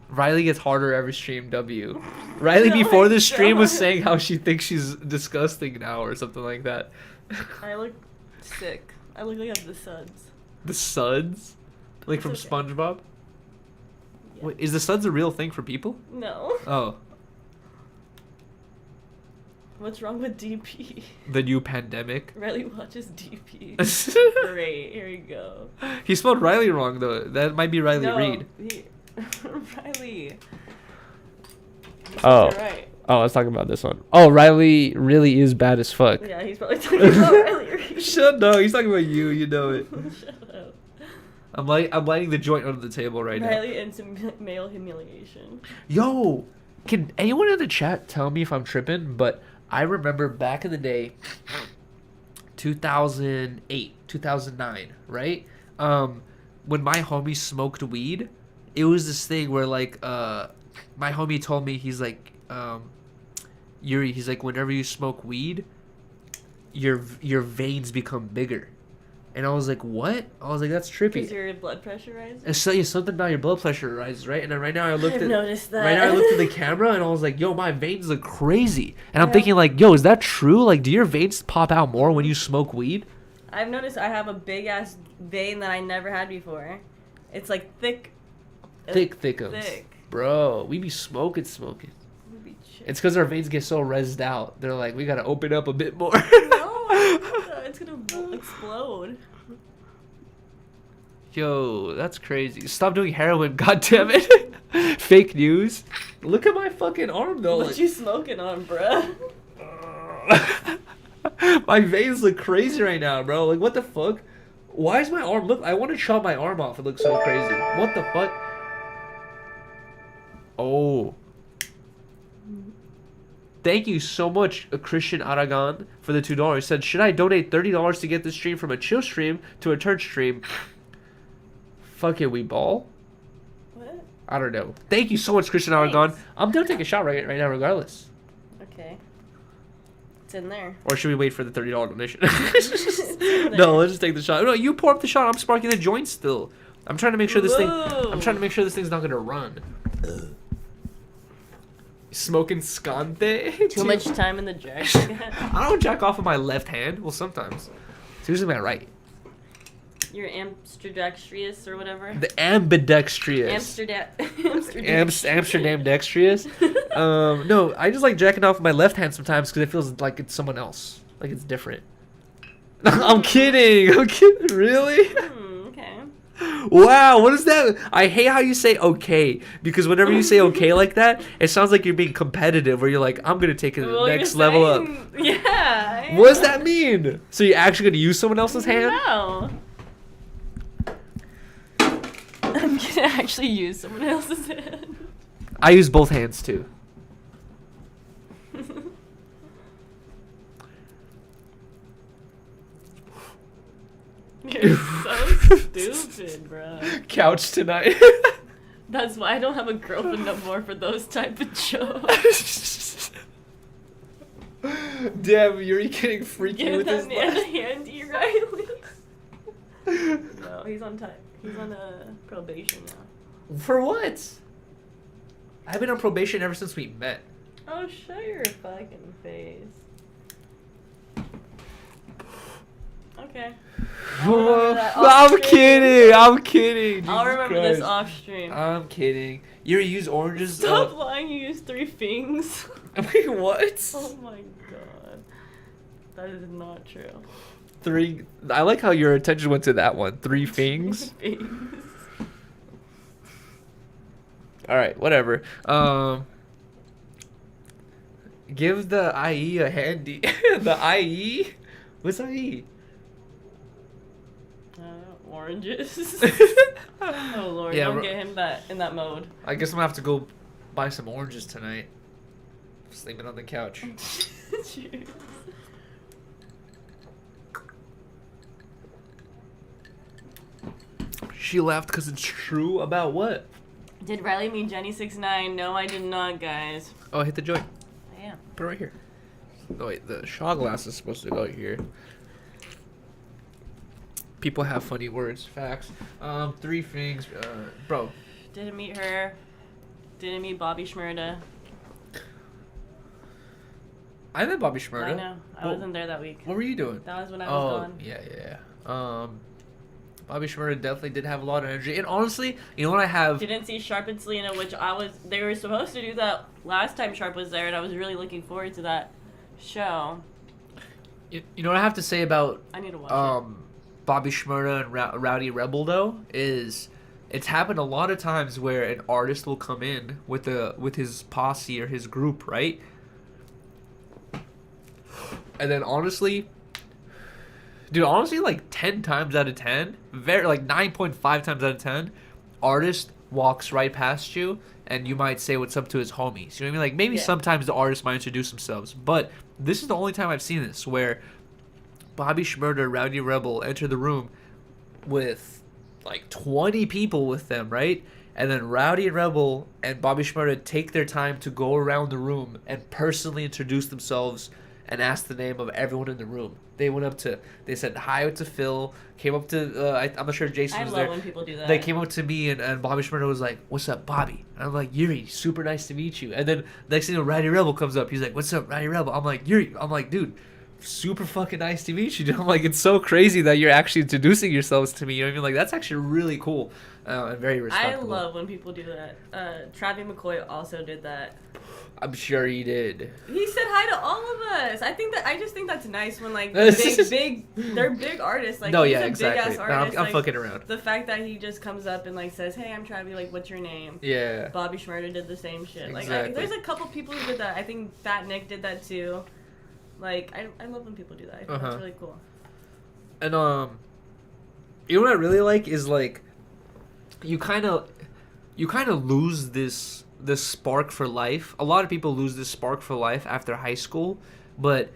Riley gets harder every stream, W. Riley No, before I the stream was don't. saying how she thinks she's disgusting now or something like that. I look sick. I look like I have the suds. The suds? Like from It's okay. SpongeBob? Yeah. Wait, is the suds a real thing for people? No. Oh, What's wrong with DP? the new pandemic. Riley watches DP. Great. Here we go. He spelled Riley wrong though. That might be Riley No, Reed. Riley. Oh. You're right. Oh, let's talk about this one. Oh, Riley really is bad as fuck. Yeah, he's probably talking about Riley Reed. Shut up. He's talking about you. You know it. Shut up. I'm lighting the joint under the table right now. Riley into male humiliation. Yo, can anyone in the chat tell me if I'm tripping? But I remember back in the day, 2008, 2009, right? When my homie smoked weed, it was this thing where like my homie told me, he's like, Yuri, he's like, whenever you smoke weed, your veins become bigger. And I was like, what? I was like, that's trippy. Because your blood pressure rises? And so yeah, something about your blood pressure rises, right? And then right now I looked I've at noticed that. right now I looked at the camera and I was like, yo, my veins look crazy. And I'm Yeah. thinking like, yo, is that true? Like, do your veins pop out more when you smoke weed? I've noticed I have a big ass vein that I never had before. It's like thick. Thickums. Thick. Bro, we be smoking. Would be chill. It's because our veins get so rezzed out. They're like, we gotta open up a bit more. No, it's gonna explode. Yo, that's crazy. Stop doing heroin, goddammit. Fake news. Look at my fucking arm though. What you smoking on, bruh? My veins look crazy right now, bro. Like, what the fuck? Why is my arm look? I want to chop my arm off. It looks so crazy. What the fuck? Oh. Thank you so much, Christian Aragon, for the $2. Said, should I donate $30 to get this stream from a chill stream to a turn stream? Fuck it, we ball. What? I don't know. Thank you so much, Christian Aragon. Thanks. I'm gonna take a shot right now, regardless. Okay. It's in there. Or should we wait for the $30 donation? there. No, let's just take the shot. No, you pour up the shot. I'm sparking the joint still. I'm trying to make sure this thing. Whoa. I'm trying to make sure this thing's not gonna run. Smoking scante. Too much time in the jack. I don't jack off with my left hand. Well, sometimes. It's usually my right. You're ambidextrous or whatever. The ambidextrous. Amsterdam dextrous. No, I just like jacking off with my left hand sometimes because it feels like it's someone else. Like it's different. I'm kidding. Really? Okay. Wow, what is that? I hate how you say okay, because whenever you say okay like that, it sounds like you're being competitive, where you're like, I'm gonna take it to the next level up. Yeah. What does that mean? So you're actually gonna use someone else's hand? No. I'm gonna actually use someone else's hand. I use both hands too. You're so stupid, bro. Couch tonight. That's why I don't have a girlfriend no more for those type of jokes. Damn, you're getting freaky Give with that this. man a handy, Riley. No, he's on time. He's on probation now. For what? I've been on probation ever since we met. Oh, show your fucking face. Okay. I'm kidding. I'll Jesus remember Christ. this off stream. I'm kidding. You use oranges? Stop lying, you use 3 things. Wait, what? Oh my god. That is not true. 3. I like how your attention went to that one. 3 things. Things. All right, whatever. Give the IE a handy. The IE? What's IE? Oranges. Oh lord, Yeah, don't get him in that mode. I guess I'm gonna have to go buy some oranges tonight. Sleeping on the couch. Cheers. She laughed because it's true. About what? Did Riley mean Jenny69? No, I did not, guys. Oh, hit the joint. I am. Put it right here. Oh wait, the shot glass is supposed to go here. People have funny words. Facts. 3 things. Bro. Didn't meet her. Didn't meet Bobby Shmurda. I met Bobby Shmurda. I know. I wasn't there that week. What were you doing? That was when I was gone. Yeah. Bobby Shmurda definitely did have a lot of energy. And honestly, you know what I have? Didn't see Sharp and Selena, which they were supposed to do that last time Sharp was there, and I was really looking forward to that show. You know what I have to say about I need to watch it. Bobby Shmurda and Rowdy Rebel though is it's happened a lot of times where an artist will come in with his posse or his group, right? And then honestly, like 10 times out of 10, like 9.5 times out of 10, artist walks right past you and you might say what's up to his homies. You know what I mean? Like maybe sometimes the artist might introduce themselves, but this is the only time I've seen this where Bobby Shmurda, Rowdy Rebel enter the room with like 20 people with them, right? And then Rowdy Rebel and Bobby Shmurda take their time to go around the room and personally introduce themselves and ask the name of everyone in the room. They said hi to Phil, came up to, I'm not sure if Jason was there. I love when people do that. They came up to me and Bobby Shmurda was like, "What's up, Bobby?" And I'm like, "Yuri, super nice to meet you." And then next thing you know, Rowdy Rebel comes up. He's like, "What's up, Rowdy Rebel?" I'm like, "Yuri." I'm like, "Dude, super fucking nice to meet you." Dude. I'm like, it's so crazy that you're actually introducing yourselves to me. You know what I mean? Like, that's actually really cool and very respectful. I love when people do that. Travis McCoy also did that. I'm sure he did. He said hi to all of us. I just think that's nice when like they're big artists. Like no, he's yeah, a exactly. big ass artist. I'm like, fucking around. The fact that he just comes up and like says, "Hey, I'm Travis. Like, what's your name?" Yeah. Bobby Shmurda did the same shit. Exactly. Like, there's a couple people who did that. I think Fat Nick did that too. Like, I love when people do that. I think that's really cool. And you know what I really like is like, you kind of lose this spark for life. A lot of people lose this spark for life after high school, but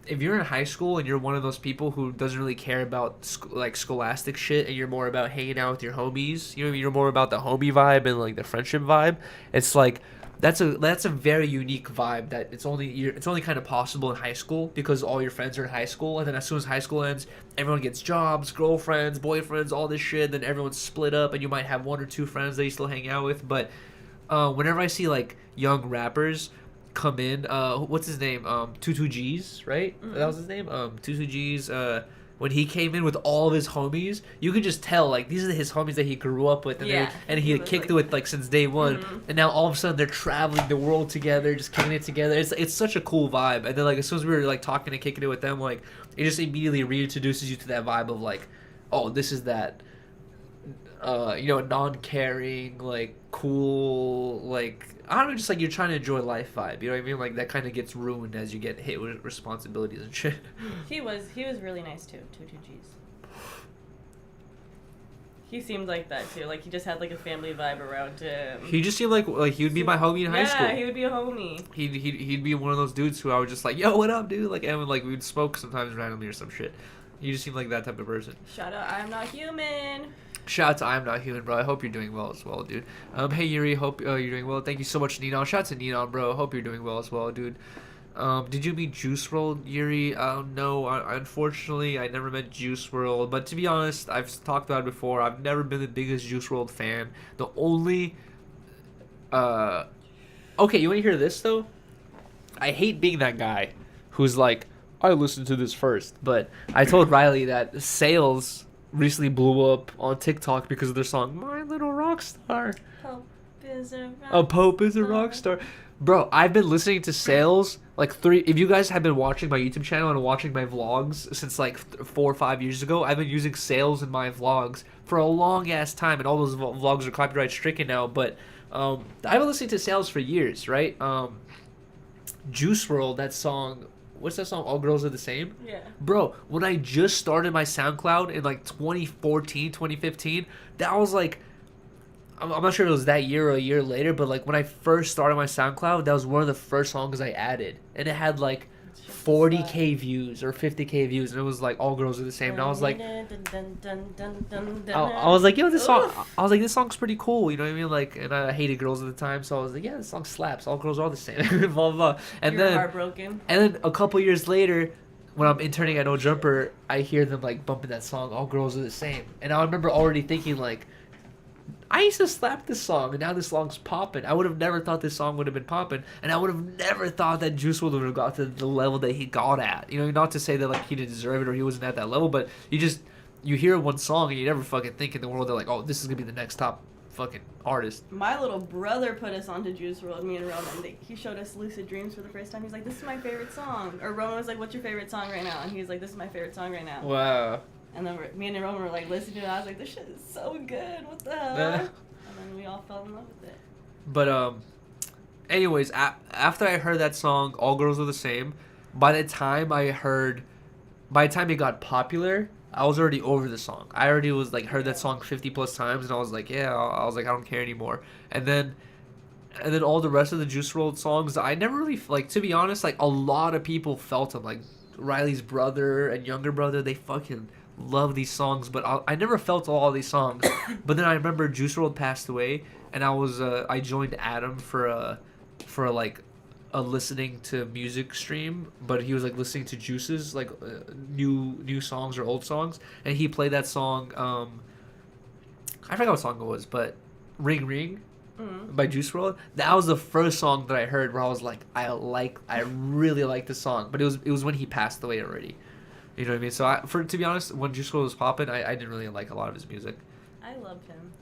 if you're in high school and you're one of those people who doesn't really care about like scholastic shit and you're more about hanging out with your homies, you know, you're more about the homie vibe and like the friendship vibe. It's like that's a very unique vibe that it's only kind of possible in high school because all your friends are in high school, and then as soon as high school ends, everyone gets jobs, girlfriends, boyfriends, all this shit. Then everyone's split up, and you might have 1 or 2 friends that you still hang out with. But whenever I see like young rappers come in, what's his name? 22 G's, right? Mm-hmm. That was his name. 22 G's. when he came in with all of his homies, you could just tell like these are his homies that he grew up with, and Yeah, and he he had was, kicked like- it with like since day one, and now all of a sudden they're traveling the world together, just kicking it together. It's such a cool vibe. And then like as soon as we were like talking and kicking it with them, like it just immediately reintroduces you to that vibe of like, oh, this is that. Non-caring, like cool, like I don't know, just like you're trying to enjoy life vibe. You know what I mean? Like that kind of gets ruined as you get hit with responsibilities and shit. He was really nice too. 2Gs. He seemed like that too. Like he just had like a family vibe around him. He just seemed like he would be my homie in high school. Yeah, he would be a homie. He'd be one of those dudes who I was just like, yo, what up, dude? Like, and like we'd smoke sometimes randomly or some shit. He just seemed like that type of person. Shout out, I'm not human. Shout out to I'm Not Human, bro. I hope you're doing well as well, dude. Hey Yuri, hope you're doing well. Thank you so much, Neon. Shout out to Neon, bro. Hope you're doing well as well, dude. Did you meet Juice WRLD, Yuri? No, unfortunately, I never met Juice WRLD. But to be honest, I've talked about it before. I've never been the biggest Juice WRLD fan. The only, okay, you want to hear this though? I hate being that guy who's like, I listened to this first. But I told Riley that Sales recently blew up on TikTok because of their song My Little Rockstar. Pope is a rock Pope is a star. rock star. Bro, I've been listening to Sales like if you guys have been watching my YouTube channel and watching my vlogs since like 4 or 5 years ago, I've been using Sales in my vlogs for a long ass time, and all those vlogs are copyright stricken now, but I've been listening to Sales for years, right? Juice WRLD, that song, what's that song? All Girls Are the Same? Yeah. Bro, when I just started my SoundCloud in like 2014, 2015, that was like, I'm not sure if it was that year or a year later, but like when I first started my SoundCloud, that was one of the first songs I added. And it had like 40K views or 50K views, and it was like All Girls Are the Same. And I was like, I was like, yo, this song, I was like, this song's pretty cool, you know what I mean? Like, and I hated girls at the time, so I was like, yeah, this song slaps. All girls are the same. Blah, blah, blah. And You were then heartbroken. and then a couple years later, when I'm interning at No Jumper, I hear them like bumping that song, All Girls Are the Same. And I remember already thinking like, I used to slap this song, and now this song's popping. I would have never thought this song would have been popping, and I would have never thought that Juice WRLD would have got to the level that he got at. You know, not to say that like he didn't deserve it or he wasn't at that level, but you hear one song and you never fucking think in the world that like, oh, this is gonna be the next top fucking artist. My little brother put us onto Juice WRLD, me and Roman. He showed us Lucid Dreams for the first time. He's like, this is my favorite song. Or Roman was like, what's your favorite song right now? And he was like, this is my favorite song right now. Wow. And then me and Roman were like listening to it. I was like, this shit is so good. What the hell? And then we all fell in love with it. But anyways, after I heard that song, All Girls Are the Same, by the time it got popular, I was already over the song. I already was like heard that song 50 plus times, and I was like, yeah, I was like, I don't care anymore. And then all the rest of the Juice WRLD songs, I never really like, to be honest, like a lot of people felt them, like Riley's brother and younger brother, they fucking love these songs, but I never felt all these songs. But then I remember Juice WRLD passed away, and I joined Adam for like a listening to music stream, but he was like listening to Juice's like new songs or old songs, and he played that song. I forgot what song it was, but Ring Ring by Juice WRLD. That was the first song that I heard where I was like, I really like this song. But it was when he passed away already. You know what I mean? So to be honest, when Juice WRLD was popping, I didn't really like a lot of his music. I loved him.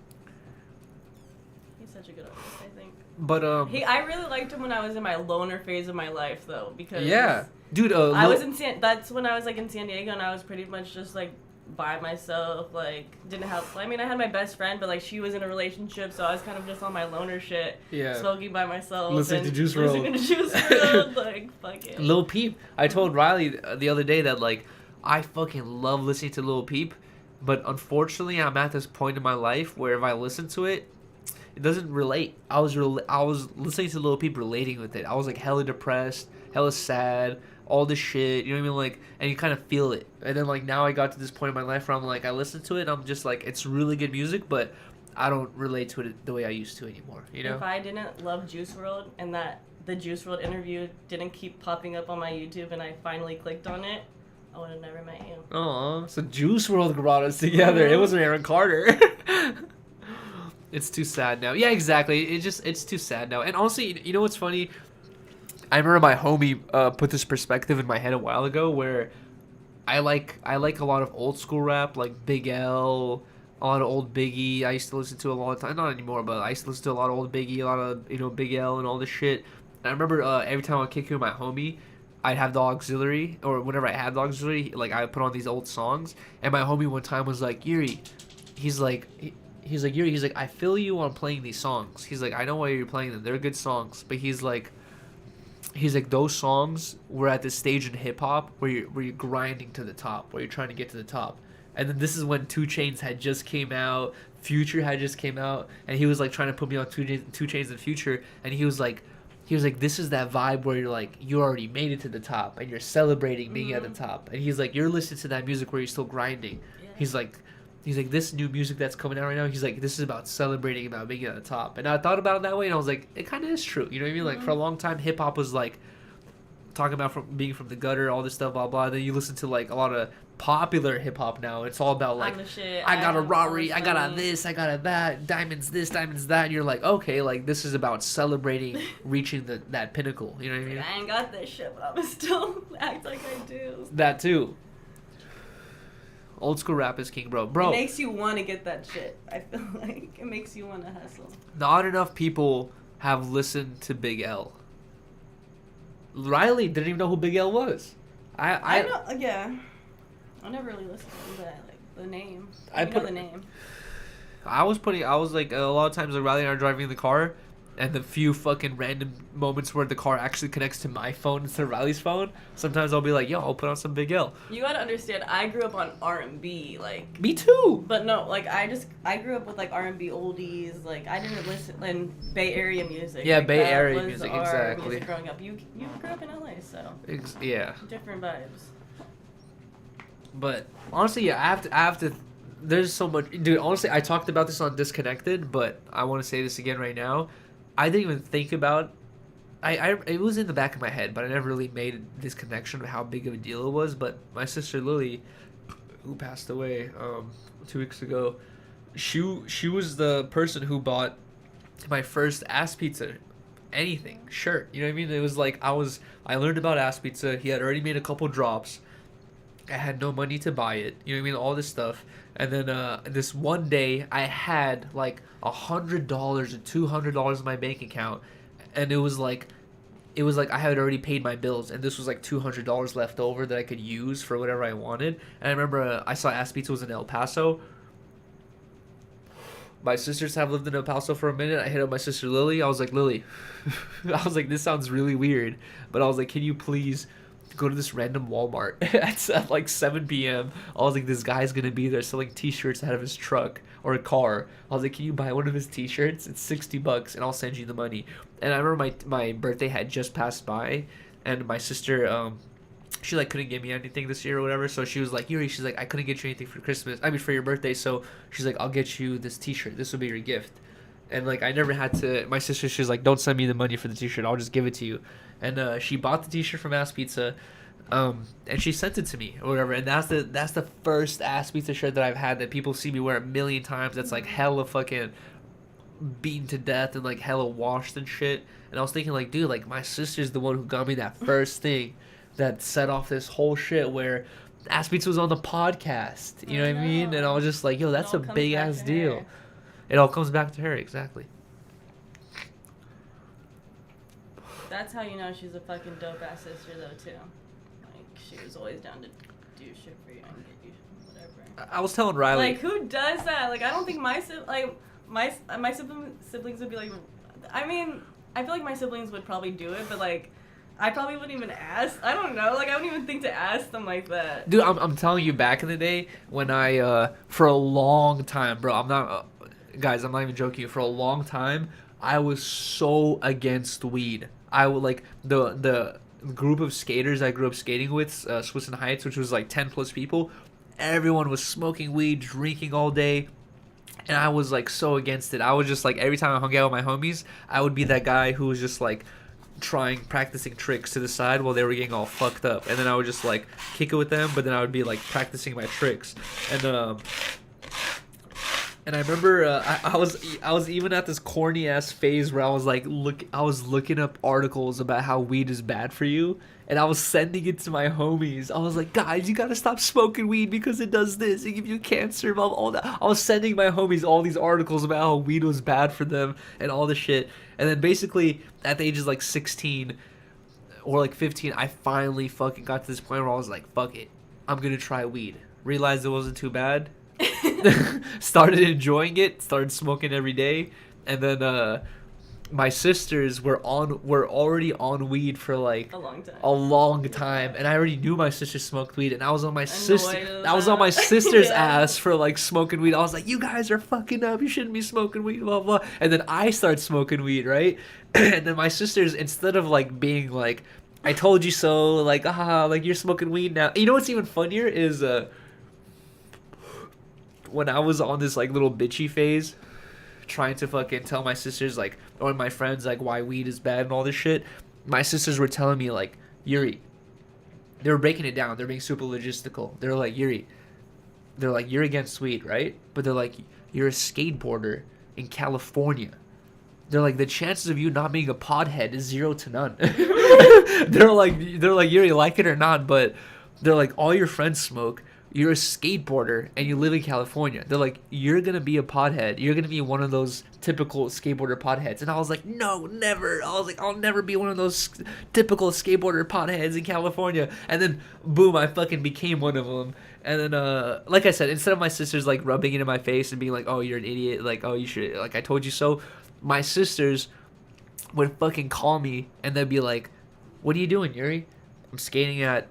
He's such a good artist, I think. But I really liked him when I was in my loner phase of my life, though, because yeah, dude. I was that's when I was like in San Diego, and I was pretty much just like by myself, like didn't have. I mean, I had my best friend, but like she was in a relationship, so I was kind of just on my loner shit, smoking by myself, listening to Juice WRLD, like fuck it. Lil Peep. I told Riley the other day that like I fucking love listening to Lil Peep, but unfortunately, I'm at this point in my life where if I listen to it, it doesn't relate. I was listening to Lil Peep relating with it. I was like hella depressed, hella sad, all this shit, you know what I mean? Like, and you kind of feel it. And then like now I got to this point in my life where I'm like, I listen to it and I'm just like, it's really good music, but I don't relate to it the way I used to anymore, you know? If I didn't love Juice WRLD and that the Juice WRLD interview didn't keep popping up on my YouTube and I finally clicked on it, I would have never met you. Oh, so Juice WRLD brought us together. It wasn't Aaron Carter. It's too sad now. Yeah, exactly. It's too sad now. And honestly, you know what's funny? I remember my homie put this perspective in my head a while ago where I like a lot of old school rap, like Big L, a lot of old Biggie. I used to listen to a lot of time, not anymore, but I used to listen to a lot of old Biggie, a lot of Big L and all this shit. And I remember every time I would kick it with my homie, I'd have the auxiliary, or whenever I had the auxiliary, like I would put on these old songs. And my homie one time was like, Yuri, he's like Yuri, he's like, I feel you on playing these songs. He's like, I know why you're playing them. They're good songs, but he's like those songs were at this stage in hip hop where you're grinding to the top, where you're trying to get to the top. And then this is when 2 Chainz had just came out, Future had just came out, and he was like trying to put me on 2 Chainz and Future, and he was like, this is that vibe where you're like, you already made it to the top and you're celebrating being at the top. And he's like, you're listening to that music where you're still grinding. Yeah. He's like, this new music that's coming out right now, he's like, this is about celebrating, about being at the top. And I thought about it that way, and I was like, it kind of is true. You know what I mean? Like, for a long time, hip hop was like talking about being from the gutter, all this stuff, blah blah. Then you listen to like a lot of popular hip hop now. It's all about like, I got a Rari, I got a this, I got a that, diamonds this, diamonds that. And you're like, okay, like this is about celebrating reaching that pinnacle. You know what I mean? I ain't got this shit, but I'm still act like I do. That too. Old school rap is king, bro. It makes you want to get that shit. I feel like it makes you want to hustle. Not enough people have listened to Big L. Riley didn't even know who Big L was. I know, yeah. I never really listened to that, like the name. I know the name. I was like a lot of times like Riley and I are driving in the car, and the few fucking random moments where the car actually connects to my phone instead of Riley's phone, sometimes I'll be like, yo, I'll put on some Big L. You gotta understand, I grew up on R&B, like... Me too! But no, like, I grew up with, like, R&B oldies, like, I didn't listen, and Bay Area music. Yeah, like, Bay Area music, exactly. Music growing up. You grew up in LA, so... Yeah. Different vibes. But, honestly, yeah, I have to... There's so much... Dude, honestly, I talked about this on Disconnected, but I want to say this again right now. I didn't even think about... it was in the back of my head, but I never really made this connection of how big of a deal it was. But my sister Lily, who passed away 2 weeks ago, she was the person who bought my first ass pizza shirt. You know what I mean? It was like I learned about ass pizza. He had already made a couple drops. I had no money to buy it. You know what I mean? All this stuff. And then this one day, I had like $100 or $200 in my bank account, and it was like I had already paid my bills, and this was like $200 left over that I could use for whatever I wanted. And I remember I saw Ass Pizza was in El Paso. My sisters have lived in El Paso for a minute. I hit up my sister Lily. I was like, Lily, I was like, this sounds really weird, but I was like, can you please go to this random Walmart at like 7 p.m. I was like, this guy's gonna be there selling t-shirts out of his truck or a car. I was like, can you buy one of his t-shirts? It's $60 and I'll send you the money. And I remember my birthday had just passed by, and my sister she like couldn't get me anything this year or whatever, so she was like, Yuri, she's like, I couldn't get you anything for Christmas, I mean for your birthday, so she's like, I'll get you this t-shirt, this will be your gift. And like I never had to, my sister, she's like, don't send me the money for the t-shirt, I'll just give it to you. And she bought the t-shirt from Ass Pizza, and she sent it to me or whatever. And that's the first Ass Pizza shirt that I've had that people see me wear a million times. That's like hella fucking beaten to death and like hella washed and shit. And I was thinking like, dude, like my sister's the one who got me that first thing that set off this whole shit where Ass Pizza was on the podcast. You know what I mean? And I was just like, yo, that's a big ass deal. It all comes back to her, exactly. That's how you know she's a fucking dope ass sister though too. Like she was always down to do shit for you and get you whatever. I was telling Riley. Like who does that? Like I don't think my siblings would be like. I mean, I feel like my siblings would probably do it, but like I probably wouldn't even ask. I don't know. Like I wouldn't even think to ask them like that. Dude, I'm telling you, back in the day when I for a long time, bro, I'm not. Guys, I'm not even joking. For a long time, I was so against weed. I would like the group of skaters I grew up skating with, Swiss and Heights, which was like 10 plus people. Everyone was smoking weed, drinking all day, and I was like so against it. I was just like, every time I hung out with my homies, I would be that guy who was just like practicing tricks to the side while they were getting all fucked up, and then I would just like kick it with them, but then I would be like practicing my tricks. And And I remember I was even at this corny ass phase where I was like I was looking up articles about how weed is bad for you, and I was sending it to my homies. I was like, guys, you gotta stop smoking weed because it does this, it gives you cancer, blah, all that. I was sending my homies all these articles about how weed was bad for them and all this shit. And then basically at the ages like 16 or like 15, I finally fucking got to this point where I was like, fuck it, I'm gonna try weed. Realized it wasn't too bad. Started enjoying it, started smoking every day, and then my sisters were already on weed for like a long time, and I already knew my sister smoked weed, and I was on my sister's ass for like smoking weed. I was like, you guys are fucking up, you shouldn't be smoking weed, blah blah. And then I start smoking weed, right? And then my sisters, instead of like being like, I told you so, like, like you're smoking weed now. You know what's even funnier is when I was on this like little bitchy phase, trying to fucking tell my sisters like, or my friends like why weed is bad and all this shit, my sisters were telling me like, Yuri, they were breaking it down, they're being super logistical. They're like, Yuri, they're like, you're against weed, right? But they're like, you're a skateboarder in California. They're like, the chances of you not being a pothead is 0 to none. they're like, Yuri, like it or not, but they're like, all your friends smoke. You're a skateboarder and you live in California. They're like, you're gonna be a pothead. You're gonna be one of those typical skateboarder potheads. And I was like, no, never. I was like, I'll never be one of those typical skateboarder potheads in California. And then boom, I fucking became one of them. And then like I said, instead of my sisters like rubbing it in my face and being like, oh, you're an idiot, like, oh, you should, like, I told you so, my sisters would fucking call me and they'd be like, what are you doing, Yuri? I'm skating at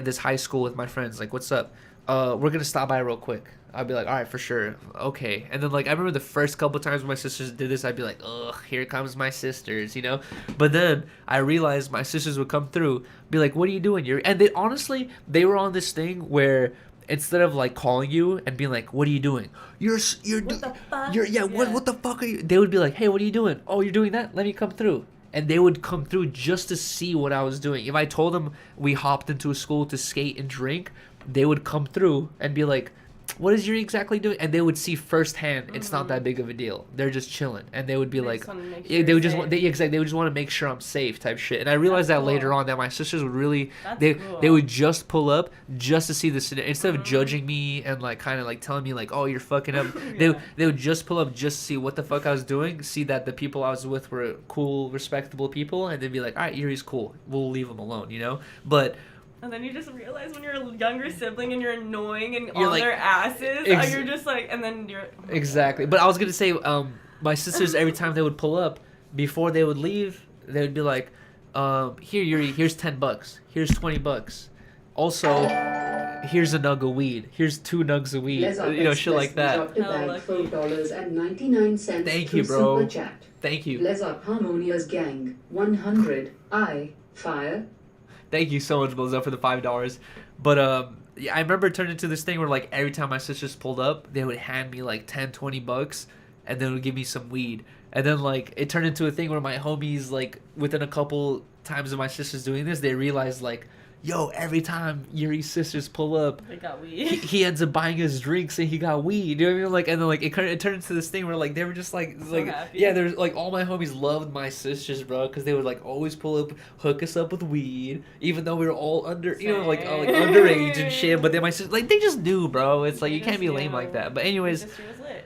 this high school with my friends. Like, what's up? We're gonna stop by real quick. I'd be like, all right, for sure, okay. And then like I remember the first couple times my sisters did this, I'd be like, ugh, here comes my sisters, you know. But then I realized my sisters would come through, be like, what are you doing, Yuri? And they honestly, they were on this thing where instead of like calling you and being like, what are you doing? What the fuck are you? They would be like, hey, what are you doing? Oh, you're doing that? Let me come through. And they would come through just to see what I was doing. If I told them we hopped into a school to skate and drink, they would come through and be like, what is Yuri exactly doing? And they would see firsthand it's not that big of a deal. They're just chilling. And they would be like, they would just want to make sure I'm safe type shit. And I realized that later on that my sisters would really, they would just pull up just to see this, instead of judging me and like kind of like telling me like, oh, you're fucking up. They would just pull up just to see what the fuck I was doing, see that the people I was with were cool, respectable people, and they'd be like, all right, Yuri's cool, we'll leave him alone, you know? But and then you just realize when you're a younger sibling and you're annoying and you're on like, their asses, you're just like, and then you're... Oh exactly. God. But I was going to say, my sisters, every time they would pull up, before they would leave, they would be like, here, Yuri, here's $10. Here's $20. Also, here's a nug of weed. Here's 2 nugs of weed. You know, shit like that. $4.99 Thank you, bro. Super chat. Thank you. Les up Harmonious gang 100 fire. Thank you so much, Bozo, for the $5. But yeah, I remember it turned into this thing where like every time my sisters pulled up, they would hand me like $10-20 and then would give me some weed. And then like it turned into a thing where my homies, like within a couple times of my sisters doing this, they realized like, yo, every time Yuri's sisters pull up, they got weed. He ends up buying us drinks and he got weed. You know what I mean? Like, and then like it turned into this thing where like they were just like happy. Yeah, there's like all my homies loved my sisters, bro, because they would like always pull up, hook us up with weed, even though we were all under, you know, like underage and shit. But then my sisters, like, they just knew, bro. It's like you can't be lame like that. But anyways,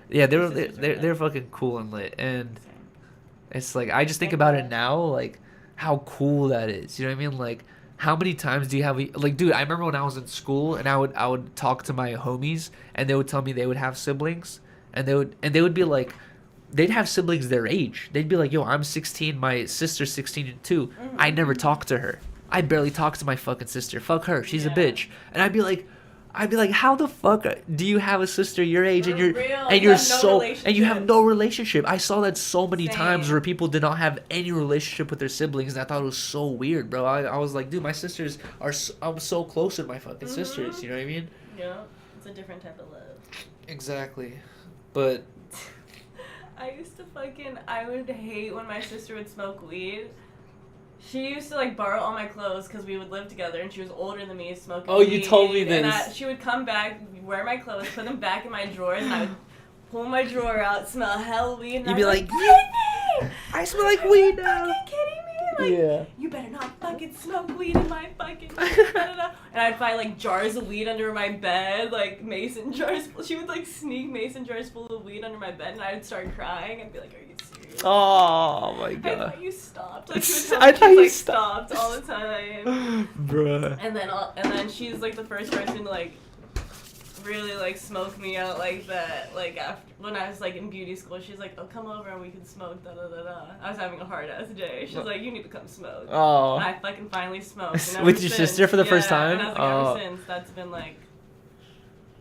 yeah, they're fucking cool and lit, and it's like I just think about it now, like how cool that is. You know what I mean? Like, how many times do you have, like, dude, I remember when I was in school and I would talk to my homies and they would tell me they would have siblings and they would be like, they'd have siblings their age. They'd be like, yo, I'm 16, my sister's 16 too. Mm-hmm. I never talk to her. I barely talk to my fucking sister. Fuck her. She's a bitch. And I'd be like, how the fuck do you have a sister your age and you have no relationship? I saw that so many times where people did not have any relationship with their siblings, and I thought it was so weird, bro. I was like, dude, my sisters I'm so close with my fucking sisters. You know what I mean? Yeah, it's a different type of love. Exactly, but I would hate when my sister would smoke weed. She used to like borrow all my clothes because we would live together, and she was older than me, smoking weed. You told me this. And she would come back, wear my clothes, put them back in my drawers, and I would pull my drawer out, smell hell weed, and You'd I'd be like, Brittany! I smell like weed Are now. you fucking kidding me? Like, Yeah. you better not fucking smoke weed in my fucking da-da-da. And I'd find like jars of weed under my bed, like mason jars. She would like sneak mason jars full of weed under my bed, and I'd start crying. I'd be like, "Are you serious?" Oh my I god. thought you stopped. Like she would tell I me thought she's, you like, stopped. stopped all the time. Bruh. And then she's like the first person to like really like smoke me out like that. Like after when I was like in beauty school, she's like, "Oh, come over and we can smoke." Da da da da. I was having a hard ass day. She's like, "You need to come smoke." Oh. And I fucking finally smoked. And ever With your since- sister for the first time? And I was like, Oh. ever since that's been like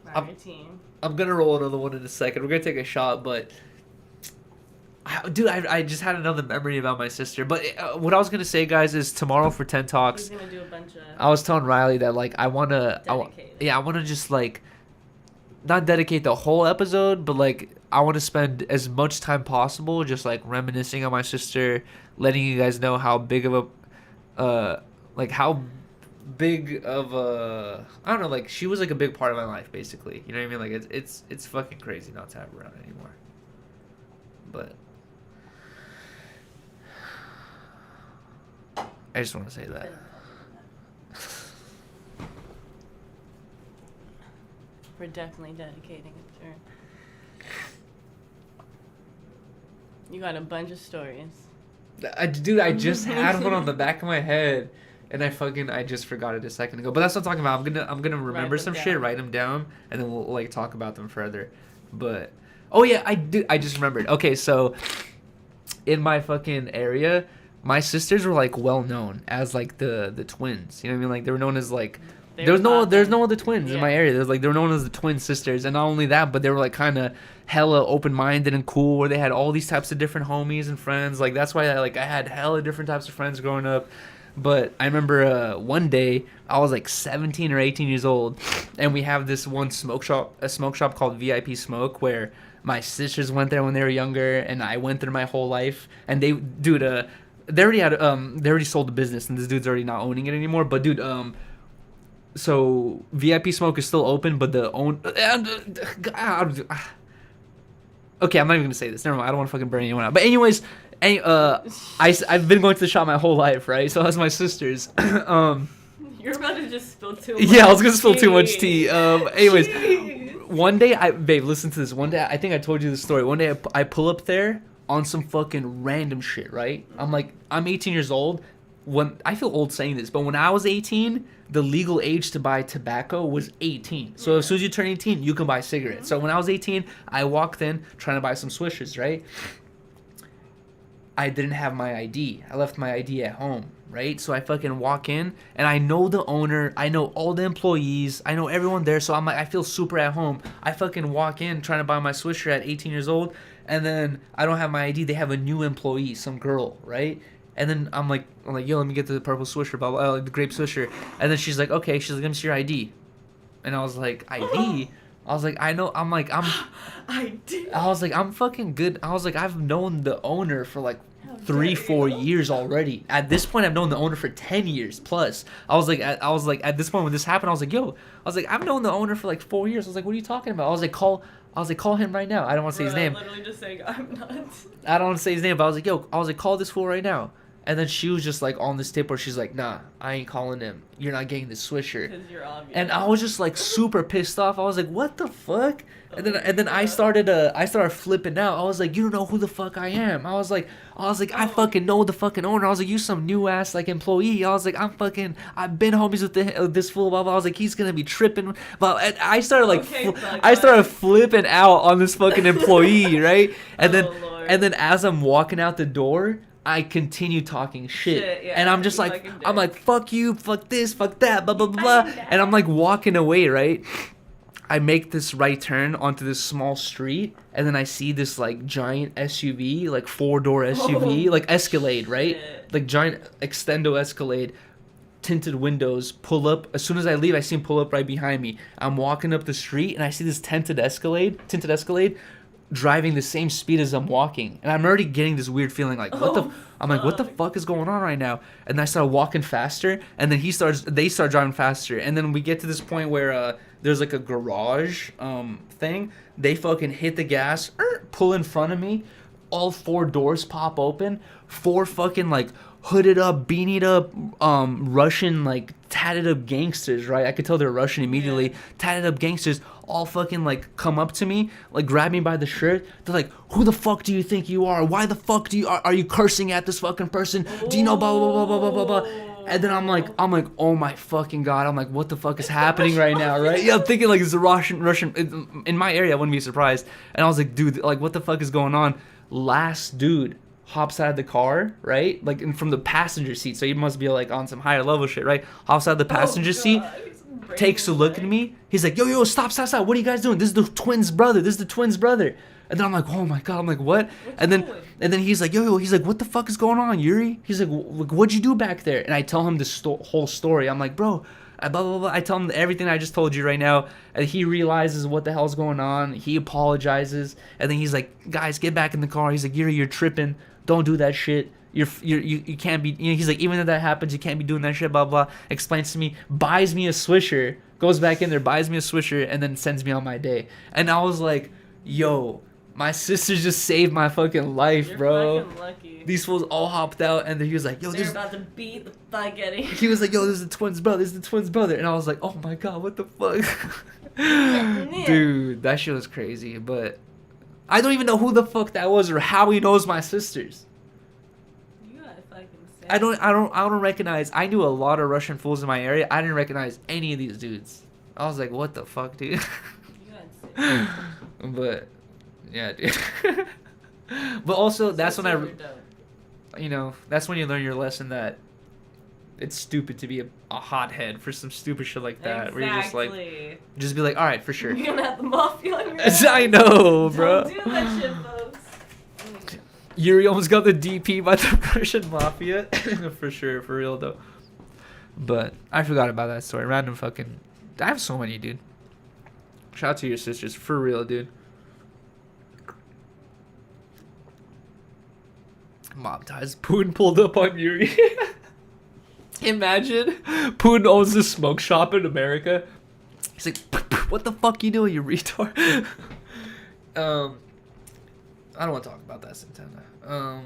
my routine. I'm gonna roll another one in a second. We're gonna take a shot, but dude, I just had another memory about my sister. But what I was gonna say, guys, is tomorrow for 10 Talks, He's gonna do a bunch of I was telling Riley that like I wanna just like not dedicate the whole episode, but like I want to spend as much time possible just like reminiscing on my sister, letting you guys know how big of a how big of a, I don't know, like she was like a big part of my life basically. You know what I mean? Like it's fucking crazy not to have her around anymore. But I just want to say that. We're definitely dedicating it to her. You got a bunch of stories. I just had one on the back of my head, and I just forgot it a second ago. But that's what I'm talking about. I'm gonna remember them some down. shit, write them down, and then we'll like talk about them further. But oh yeah, I just remembered. Okay, so in my fucking area, my sisters were like well known as like the twins. You know what I mean? Like they were known as like. There's no other twins in my area. They were known as the twin sisters, and not only that, but they were like kind of hella open-minded and cool, where they had all these types of different homies and friends. Like that's why I had hella different types of friends growing up. But I remember one day I was like 17 or 18 years old, and we have this one smoke shop called VIP Smoke, where my sisters went there when they were younger, and I went there my whole life. And they already sold the business, and this dude's already not owning it anymore. But dude, so VIP Smoke is still open, but the okay, I'm not even gonna say this. Never mind. I don't want to fucking burn anyone out. But anyways, I've been going to the shop my whole life, right? So that's my sisters. You're about to just spill too much. Yeah, I was gonna spill too much tea. Anyways, Jeez. one day babe, listen to this. One day, I think I told you the story. One day I pull up there on some fucking random shit, right? I'm 18 years old. When I feel old saying this, but when I was 18, the legal age to buy tobacco was 18. So as soon as you turn 18, you can buy cigarettes. So when I was 18, I walked in trying to buy some Swishers, right? I didn't have my ID. I left my ID at home, right? So I fucking walk in, and I know the owner, I know all the employees, I know everyone there, so I'm like, I feel super at home. I fucking walk in trying to buy my Swisher at 18 years old, and then I don't have my ID. They have a new employee, some girl, right? And then I'm like, yo, let me get the purple Swisher, blah, blah, the grape Swisher. And then she's like, okay. She's like, let me see your ID. And I was like, ID? I was like, I know. I'm like, ID. I was like, I'm fucking good. I was like, I've known the owner for like 3-4 years already. At this point, I've known the owner for 10 years plus. I was like, at this point when this happened, I was like, yo, I've known the owner for like 4 years. I was like, what are you talking about? I was like, call him right now. I don't want to say his name. Literally just saying, I'm not. I don't want to say his name, but I was like, yo, call this fool right now. And then she was just like on this tip where she's like, nah, I ain't calling him. You're not getting the Swisher. Because you're obvious. And I was just like super pissed off. I was like, what the fuck? And then I started flipping out. I was like, you don't know who the fuck I am. I was like, I fucking know the fucking owner. I was like, you some new ass like employee. I was like, I've been homies with this fool. Blah, blah. I was like, he's gonna be tripping. But I started like, I started flipping out on this fucking employee, right? And then as I'm walking out the door, I continue talking shit. Yeah, and I'm just like, I'm like, fuck you, fuck this, fuck that, blah, blah, blah, blah. And I'm like walking away, right? I make this right turn onto this small street, and then I see this like giant SUV, like 4-door SUV, like Escalade, right? Shit. Like giant extendo Escalade, tinted windows, pull up. As soon as I leave, I see him pull up right behind me. I'm walking up the street, and I see this tinted Escalade, driving the same speed as I'm walking, and I'm already getting this weird feeling like what the fuck is going on right now? And I start walking faster, and then they start driving faster, and then we get to this point where there's like a garage thing. They fucking hit the gas, pull in front of me. All 4 doors pop open. 4 fucking like hooded up, beanied up, Russian like tatted up gangsters, right? I could tell they're Russian immediately. Yeah. Tatted up gangsters all fucking like come up to me, like grab me by the shirt. They're like, "Who the fuck do you think you are? Why the fuck are you cursing at this fucking person? Do you know blah blah blah blah blah blah blah?" And then I'm like, oh my fucking god! I'm like, what the fuck is happening right now, right? Yeah, I'm thinking like it's a Russian. In my area, I wouldn't be surprised. And I was like, dude, like what the fuck is going on? Last dude hops out of the car, right? Like from the passenger seat. So he must be like on some higher level shit, right? Hops out of the passenger seat, takes a look at me. He's like, yo, stop. What are you guys doing? This is the twins' brother. And then I'm like, oh my god. I'm like, what? And then he's like, he's like, what the fuck is going on, Yuri? He's like, what'd you do back there? And I tell him the whole story. I'm like, bro, blah, blah, blah. I tell him everything I just told you right now. And he realizes what the hell's going on. He apologizes. And then he's like, guys, get back in the car. He's like, Yuri, you're tripping. Don't do that shit. You can't be, he's like, even if that happens, you can't be doing that shit, blah, blah. Explains to me, buys me a Swisher, goes back in there, buys me a Swisher, and then sends me on my day. And I was like, yo, my sister just saved my fucking life, bro. Fucking lucky. These fools all hopped out, and then he was like, yo, They're about to beat the fuck out of you. he was like, yo, this is the twins' brother. And I was like, oh my god, what the fuck? Dude, that shit was crazy, but I don't even know who the fuck that was or how he knows my sisters. You gotta fucking say. I don't recognize. I knew a lot of Russian fools in my area. I didn't recognize any of these dudes. I was like, what the fuck, dude? You gotta say. But yeah, dude. But also, that's when that's when you learn your lesson that it's stupid to be a hothead for some stupid shit like that. Exactly. Where you're just like, just be like, all right, for sure. You're gonna have the mafia on your ass. I know, bro. Don't do that shit, folks. Yuri almost got the DP by the Russian mafia. For sure, for real though. But I forgot about that story. Random fucking. I have so many, dude. Shout out to your sisters, for real, dude. Mob ties. Putin pulled up on Yuri. Imagine Putin owns a smoke shop in America. He's like, what the fuck you doing, you retard? I don't want to talk about that, Santana.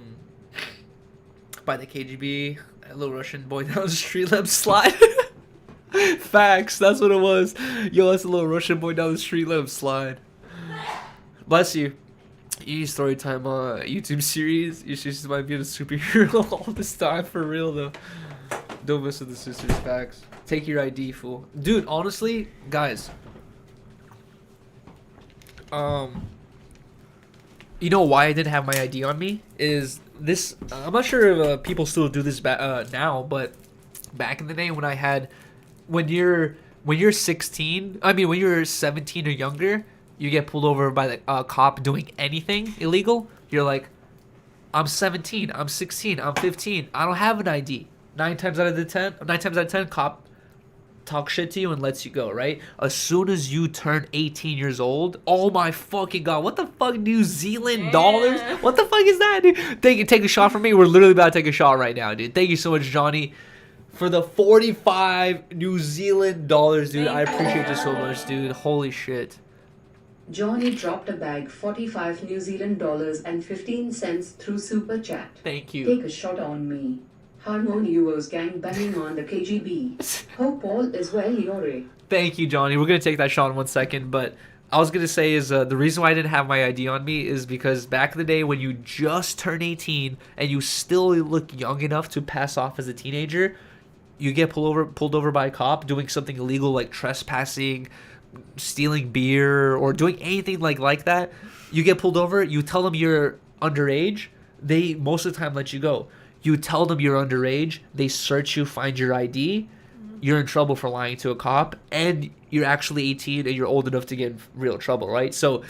By the KGB, a little Russian boy down the street let him slide. Facts, that's what it was. Yo, that's a little Russian boy down the street, let him slide. Bless you. You story time YouTube series. Your sisters might be a superhero all this time, for real though. Don't mess with the sisters. Facts. Take your ID, fool. Dude, honestly, guys. You know why I didn't have my ID on me? Is this? I'm not sure if people still do this now, but back in the day when I had, when you're 16, I mean when you're 17 or younger, you get pulled over by the cop doing anything illegal. You're like, I'm 17, I'm 16, I'm 15. I don't have an ID. 9 times out of 10, cop talks shit to you and lets you go, right? As soon as you turn 18 years old, oh my fucking god, what the fuck, New Zealand dollars? What the fuck is that, dude? Take a shot from me. We're literally about to take a shot right now, dude. Thank you so much, Johnny, for the 45 New Zealand dollars, dude. I appreciate you so much, dude. Holy shit. Johnny dropped a bag 45 New Zealand dollars and 15 cents through Super Chat. Thank you. Take a shot on me. Harmonious gang banging on the KGB. Hope all is well, Yuri. Thank you, Johnny. We're going to take that shot in 1 second, but I was going to say is the reason why I didn't have my ID on me is because back in the day when you just turn 18 and you still look young enough to pass off as a teenager, you get pulled over by a cop doing something illegal like trespassing, stealing beer, or doing anything like that. You get pulled over, you tell them you're underage, they most of the time let you go. You tell them you're underage, they search you, find your ID, you're in trouble for lying to a cop, and you're actually 18 and you're old enough to get in real trouble, right? So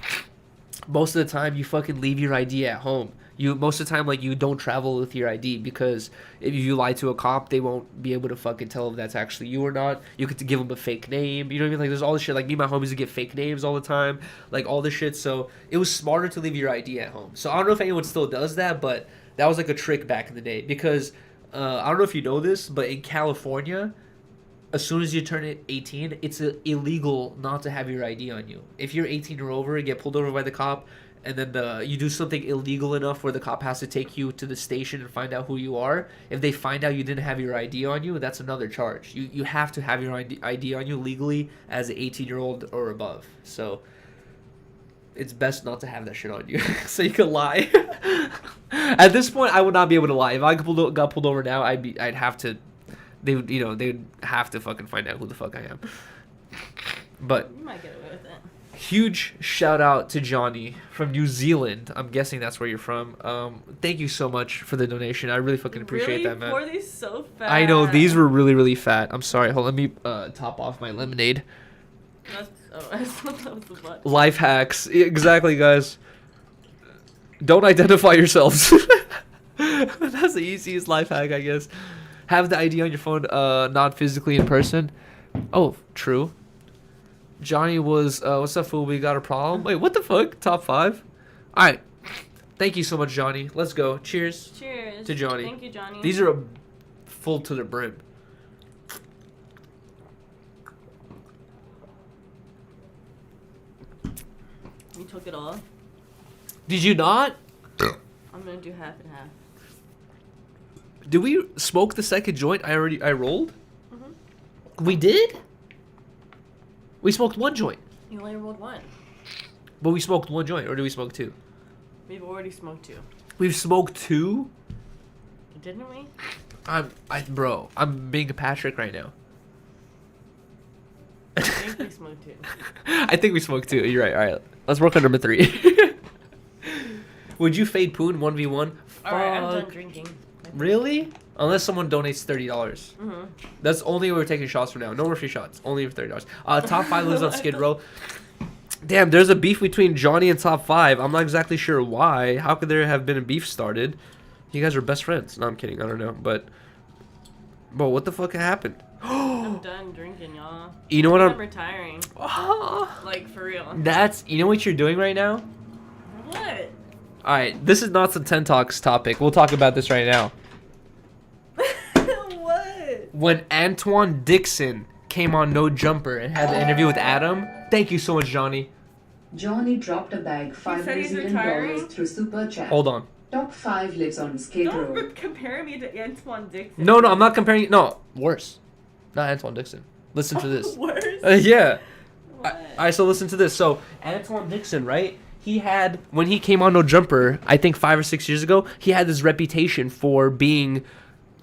most of the time you fucking leave your ID at home. Most of the time, like, you don't travel with your ID because if you lie to a cop, they won't be able to fucking tell if that's actually you or not. You could give them a fake name. You know what I mean? Like, there's all this shit. Like, me and my homies would get fake names all the time. Like, all this shit. So it was smarter to leave your ID at home. So I don't know if anyone still does that, but that was like a trick back in the day. Because I don't know if you know this, but in California, as soon as you turn 18, it's illegal not to have your ID on you. If you're 18 or over and get pulled over by the cop, and then you do something illegal enough where the cop has to take you to the station and find out who you are, if they find out you didn't have your ID on you, that's another charge. You have to have your ID on you legally as an 18-year-old or above. So it's best not to have that shit on you so you can lie. At this point, I would not be able to lie. If I got pulled over now, I'd have to. They'd have to fucking find out who the fuck I am. But You might get away with it. huge shout out to Johnny from New Zealand. I'm guessing that's where you're from. Thank you so much for the donation. I really fucking appreciate that, man. Pour these so fast. I know these were really, really fat. I'm sorry. Hold on, let me top off my lemonade. I thought that was the butt. Life hacks. Exactly, guys. Don't identify yourselves. That's the easiest life hack, I guess. Have the ID on your phone, not physically in person. Oh, true. Johnny was, what's up, fool? We got a problem? Wait, what the fuck? Top 5? Alright. Thank you so much, Johnny. Let's go. Cheers. Cheers. To Johnny. Thank you, Johnny. These are full to the brim. You took it all. Did you not? I'm gonna do half and half. Did we smoke the second joint I rolled? Mm-hmm. We did? We smoked one joint. You only rolled one. But we smoked one joint, or did we smoke two? We've already smoked 2. We've smoked 2? Didn't we? Bro, I'm being a Patrick right now. I think we smoked 2. I think we smoked 2. You're right. All right. Let's work on number 3. Would you fade Poon 1v1? Alright, I'm done drinking. Really? Unless someone donates $30. Mm-hmm. That's only when we're taking shots from now. No more free shots. Only for $30. Top 5 lives on Skid Row. Damn, there's a beef between Johnny and Top 5. I'm not exactly sure why. How could there have been a beef started? You guys are best friends. No, I'm kidding. I don't know. But what the fuck happened? I'm done drinking, y'all. You know what I'm retiring. Oh, Like, for real. you know what you're doing right now? What? Alright, this is not some 10 Talks topic. We'll talk about this right now. What? When Antoine Dixon came on No Jumper and had the interview with Adam, thank you so much, Johnny. Johnny dropped a bag said $5 he's New Zealand retiring? through Super Chat. Hold on. Top 5 lives on Skid Row. Don't compare me to Antoine Dixon. No, I'm not comparing. No, worse. Not Antoine Dixon. Listen to this. Worse? Yeah. What? Alright, so listen to this. So, Antoine Dixon, right? When he came on No Jumper, I think 5 or 6 years ago, he had this reputation for being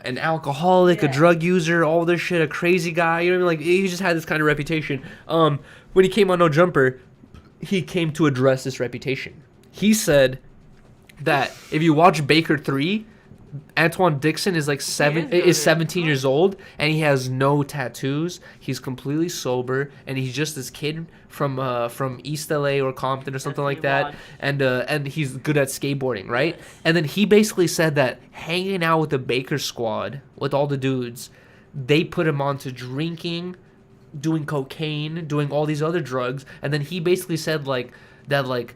an alcoholic, a drug user, all this shit, a crazy guy. You know what I mean? Like, he just had this kind of reputation. When he came on No Jumper, he came to address this reputation. He said that if you watch Baker 3, Antoine Dixon is like 17 years old, and he has no tattoos. He's completely sober, and he's just this kid from East LA or Compton or something like that, and he's good at skateboarding, right? Yes. And then he basically said that hanging out with the Baker squad with all the dudes, they put him on to drinking, doing cocaine, doing all these other drugs, and then he basically said that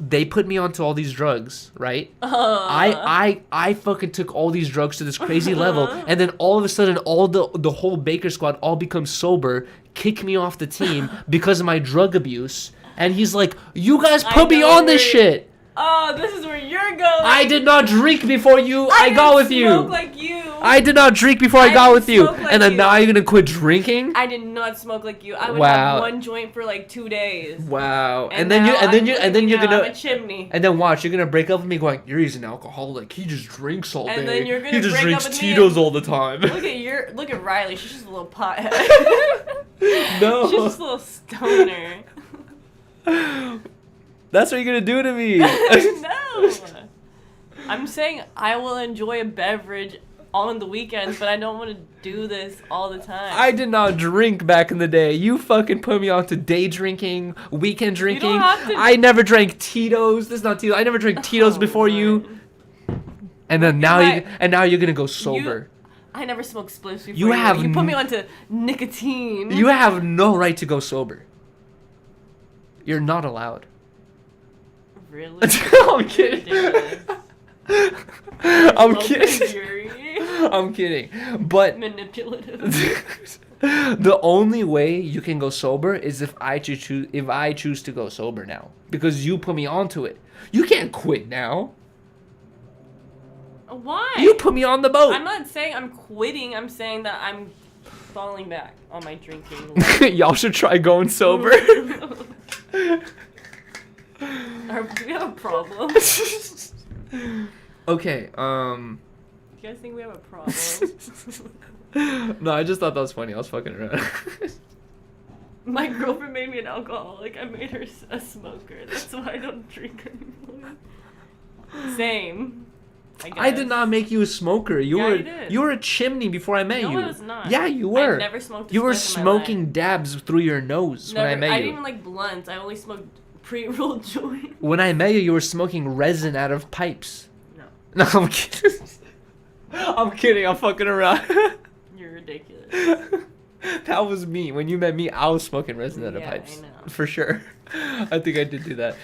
they put me onto all these drugs, right? I fucking took all these drugs to this crazy level, and then all of a sudden, all the whole Baker squad all becomes sober, kick me off the team because of my drug abuse. And he's like, "You guys put me on this shit." Oh, this is where you're going. I did not drink before you. I got with you. Smoke like you. I did not drink before I got didn't with you. smoke like And then you. now you're gonna quit drinking? I did not smoke like you. I would Wow. have one joint for like 2 days. Wow. And then now you're I'm gonna a chimney. and then watch, you're gonna break up with me going, "You're he's an alcoholic. He just drinks all day. And then you're gonna he just break drinks up with me Tito's and- all the time." Look at Riley. She's just a little pothead. No. She's just a little stoner. That's what you're gonna do to me. No. I'm saying I will enjoy a beverage on the weekends, but I don't want to do this all the time. I did not drink back in the day. You fucking put me on to day drinking, weekend drinking. have to- I never drank Tito's. This is not Tito's. I never drank Tito's Oh, before you. Lord. And then now Right. you're gonna go sober. I never smoked spliffs before. You have You put n- me onto nicotine. You have no right to go sober. You're not allowed. Really? I'm kidding. Ridiculous. I'm Smoke kidding. Fury. I'm kidding. But Manipulative. the only way you can go sober is if I choose to go sober now, because you put me onto it. You can't quit now. Why? You put me on the boat. I'm not saying I'm quitting. I'm saying that I'm falling back on my drinking. Y'all should try going sober. Do we have a problem? Okay, You guys think we have a problem? no, I just thought that was funny. I was fucking around. My girlfriend made me an alcoholic. I made her a smoker. That's why I don't drink anymore. Same. I did not make you a smoker. You were a chimney before I met you. No, I was not. Yeah, you were. I never smoked a You were spliff in my life. smoking dabs through your nose when I met you. I didn't even like blunts. I only smoked pre-rolled joints. When I met you, you were smoking resin out of pipes. No. No, I'm kidding. I'm kidding. I'm fucking around. You're ridiculous. That was me. When you met me, I was smoking resin out of Yeah, pipes. I know. For sure. I think I did do that.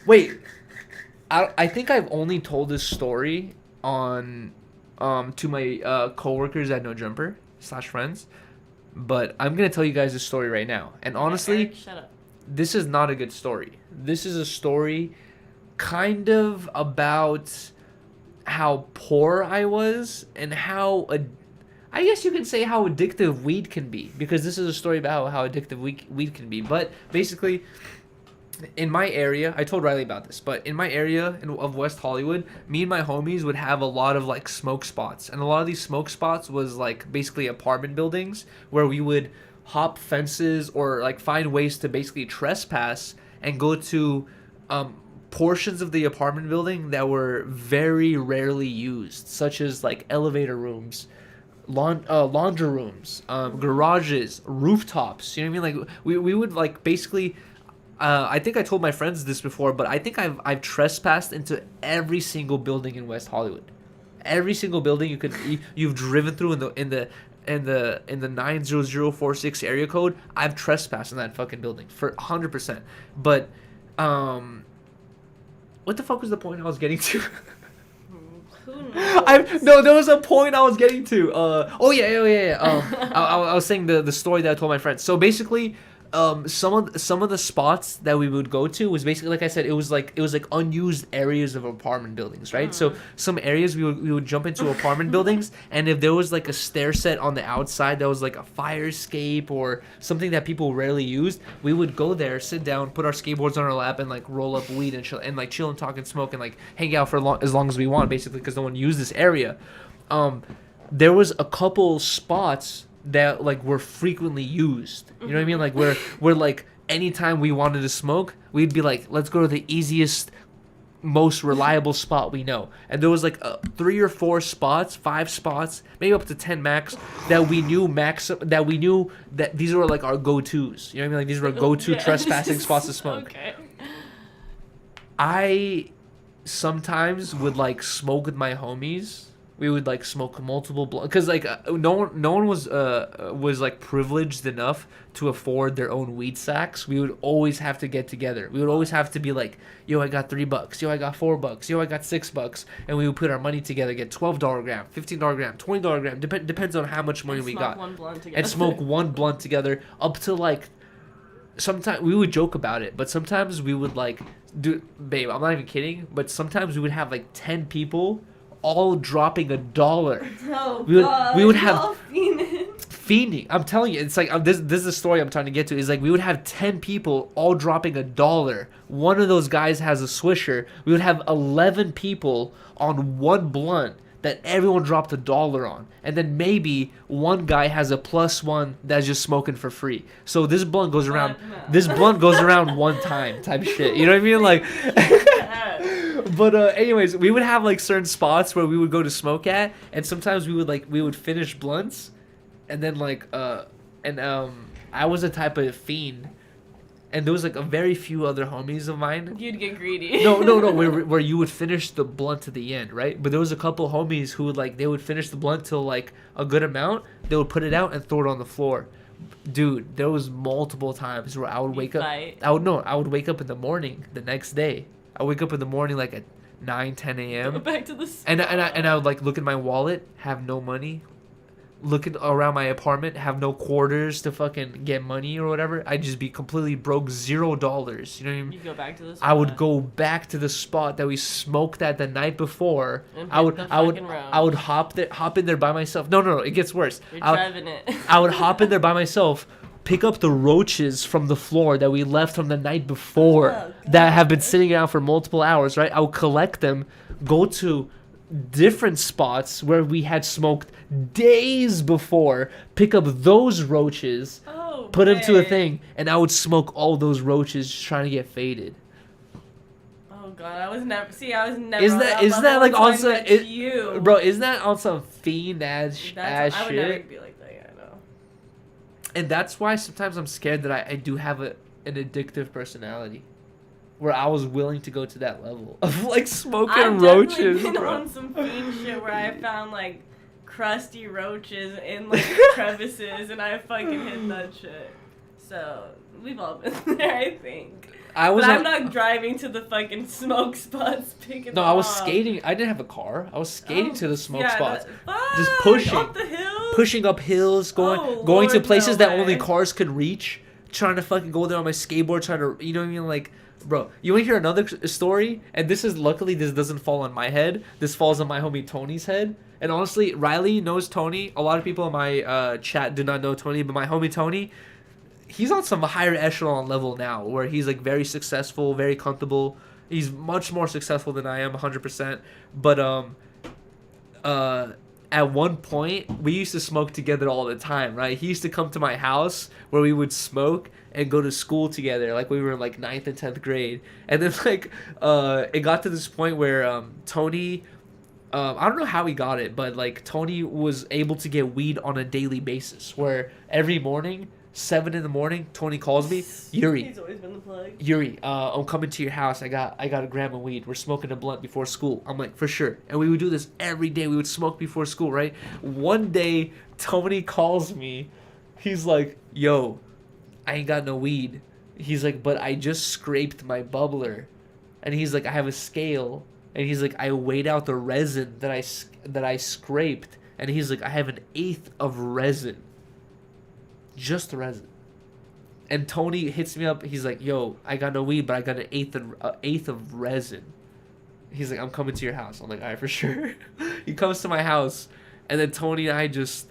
Wait. I think I've only told this story on to my coworkers at No Jumper / friends, but I'm gonna tell you guys this story right now. And honestly, Eric, shut up. this is not a good story. This is a story kind of about how poor I was and how I guess you can say how addictive weed can be, because this is a story about how addictive weed can be. But basically, in my area, I told Riley about this, but in my area of West Hollywood, me and my homies would have a lot of like smoke spots, and a lot of these smoke spots was like basically apartment buildings where we would hop fences or like find ways to basically trespass and go to portions of the apartment building that were very rarely used, such as like elevator rooms, laundry rooms, garages, rooftops. You know what I mean? Like we would like basically. I think I told my friends this before, but I think I've trespassed into every single building in West Hollywood. Every single building you've driven through in the 90046 area code, I've trespassed in that fucking building for 100%. But what the fuck was the point I was getting to? Who knows? No, there was a point I was getting to. I was saying the story that I told my friends. So basically, some of the spots that we would go to was basically, like I said, it was like unused areas of apartment buildings, right? So some areas we would jump into apartment buildings, and if there was like a stair set on the outside that was like a fire escape or something that people rarely used, we would go there, sit down, put our skateboards on our lap, and like roll up weed and chill and talk and smoke and like hang out for as long as we want, basically, because no one used this area. There was a couple spots that like were frequently used. You know what I mean? Like we're like anytime we wanted to smoke, we'd be like, let's go to the easiest, most reliable spot we know. And there was like 3 or 4 spots, 5 spots, maybe up to 10 max that we knew that these were like our go-tos. You know what I mean? Like these were go-to trespassing spots to smoke. Okay. I sometimes would like smoke with my homies. We would like smoke multiple blunts because like no one was like privileged enough to afford their own weed sacks. We would always have to get together. We would always have to be like, yo, I got $3. Yo, I got $4. Yo, I got $6. And we would put our money together, get $12 gram, $15 gram, $20 gram. Depends on how much money we got. One blunt together. And smoke one blunt together up to like. Sometimes we would joke about it, but sometimes we would like babe, I'm not even kidding, but sometimes we would have like 10 people all dropping $1. Oh, we would have fiending. I'm telling you, it's like this is the story I'm trying to get to. Is like we would have 10 people all dropping $1. One of those guys has a swisher. We would have 11 people on one blunt that everyone dropped $1 on, and then maybe one guy has a +1 that's just smoking for free. So this blunt goes around. This blunt goes around one time, type shit. You know what I mean? Like. But anyways, we would have like certain spots where we would go to smoke at, and sometimes we would finish blunts, and then like I was a type of fiend, and there was like a very few other homies of mine. You'd get greedy. No, where you would finish the blunt to the end, right? But there was a couple homies who would like they would finish the blunt till like a good amount, they would put it out and throw it on the floor. Dude, there was multiple times where I would wake up. I would wake up in the morning the next day. I wake up in the morning like at 9, 10 Go a.m. back to the spot. And I would like look at my wallet, have no money. Looking around my apartment, have no quarters to fucking get money or whatever. I'd just be completely broke, $0. You know what I mean? You go back to the spot. I would go back to the spot that we smoked at the night before. And I would hit the I would fucking road. I would hop in there by myself. No, it gets worse. You're I would, driving it. I would hop in there by myself, pick up the roaches from the floor that we left from the night before Oh, that have been sitting out for multiple hours, right? I would collect them, go to different spots where we had smoked days before, pick up those roaches, Oh, put them to a man. thing, and I would smoke all those roaches just trying to get faded. Oh god, I was never. See, I was never. Is on that level like until I on some met you, bro? Isn't that on some fiend ass I would never shit? be like that. Yeah, I know. And that's why sometimes I'm scared that I do have an addictive personality, where I was willing to go to that level of like smoking I've roaches, definitely been bro. on some fiend shit where I found like crusty roaches in like crevices, and I fucking hit that shit. So we've all been there, I think. I was But on- I'm not driving to the fucking smoke spots picking No, them I was up. skating. I didn't have a car. I was skating Oh, to the smoke yeah, spots, that- just fuck, pushing, up the hill. pushing up hills, going Oh, going to Lord, places no that only way. cars could reach. Trying to fucking go there on my skateboard, trying to, you know what I mean? Like, bro, you want to hear another story? And this is, luckily, this doesn't fall on my head. This falls on my homie Tony's head. And honestly, Riley knows Tony. A lot of people in my chat do not know Tony, but my homie Tony, he's on some higher echelon level now, where he's like very successful, very comfortable. He's much more successful than I am, 100%. But at one point, we used to smoke together all the time, right? He used to come to my house where we would smoke and go to school together, like we were in like 9th and 10th grade. And then like it got to this point where Tony, I don't know how he got it, but like Tony was able to get weed on a daily basis, where every morning, 7 in the morning, Tony calls me, Yuri, He's always been the plug. Yuri, I'm coming to your house. I got a gram of weed. We're smoking a blunt before school. I'm like, for sure. And we would do this every day. We would smoke before school, right? One day, Tony calls me. He's like, yo, I ain't got no weed. He's like, but I just scraped my bubbler. And he's like, I have a scale. And he's like, I weighed out the resin that I scraped. And he's like, I have 1/8 of resin. Just the resin. And Tony hits me up. He's like, yo, I got no weed, but I got 1/8 of resin. He's like, I'm coming to your house. I'm like, all right, for sure. He comes to my house. And then Tony and I just,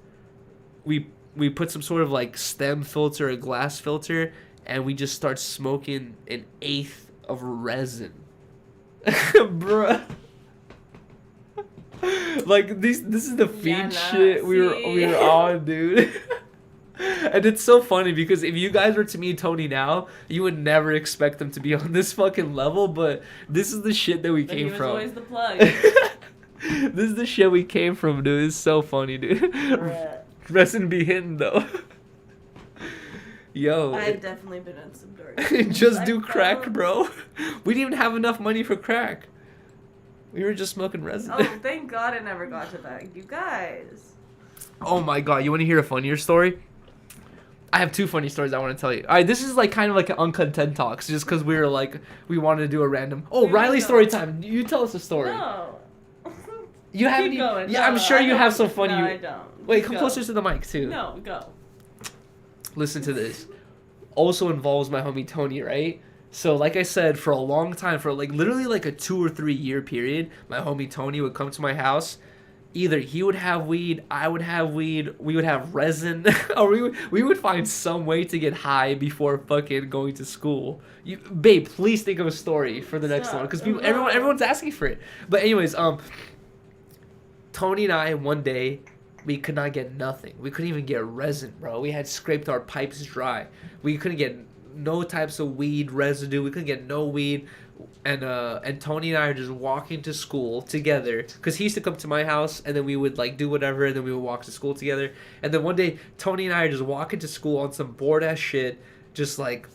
we put some sort of like stem filter, a glass filter, and we just start smoking 1/8 of resin. Bruh. Like, this is the fiend nah, shit we see? were on, dude. And it's so funny because if you guys were to meet Tony now, you would never expect him to be on this fucking level, but this is the shit that we But came he was from. always the plug. This is the shit we came from, dude. It's so funny, dude. Bruh. Resin be hitting, though. Yo. I've definitely been on some dark. Just I do crack, found- bro. We didn't even have enough money for crack. We were just smoking resin. Oh, thank God it never got to that. You guys. Oh my god, you want to hear a funnier story? I have 2 funny stories I want to tell you. All right, this is like kind of like an uncontent talks, just because we were like, we wanted to do a random. Oh, Here we Riley go. story time. You tell us a story. No. You haven't. Keep going. Yeah, No, I'm sure I you don't- have some funny. No, I don't. Wait, Just come go. closer to the mic too. No, go. Listen to this. Also involves my homie Tony, right? So like I said, for a long time, for like literally like a 2 or 3 year period, my homie Tony would come to my house. Either he would have weed, I would have weed, we would have resin, or we would find some way to get high before fucking going to school. Babe, please think of a story for the next Stop. one, because everyone's asking for it. But anyways, Tony and I one day, we could not get nothing. We couldn't even get resin, bro. We had scraped our pipes dry. We couldn't get no types of weed residue. We couldn't get no weed. And Tony and I are just walking to school together, because he used to come to my house, and then we would like do whatever, and then we would walk to school together. And then one day, Tony and I are just walking to school on some bored ass shit, just like,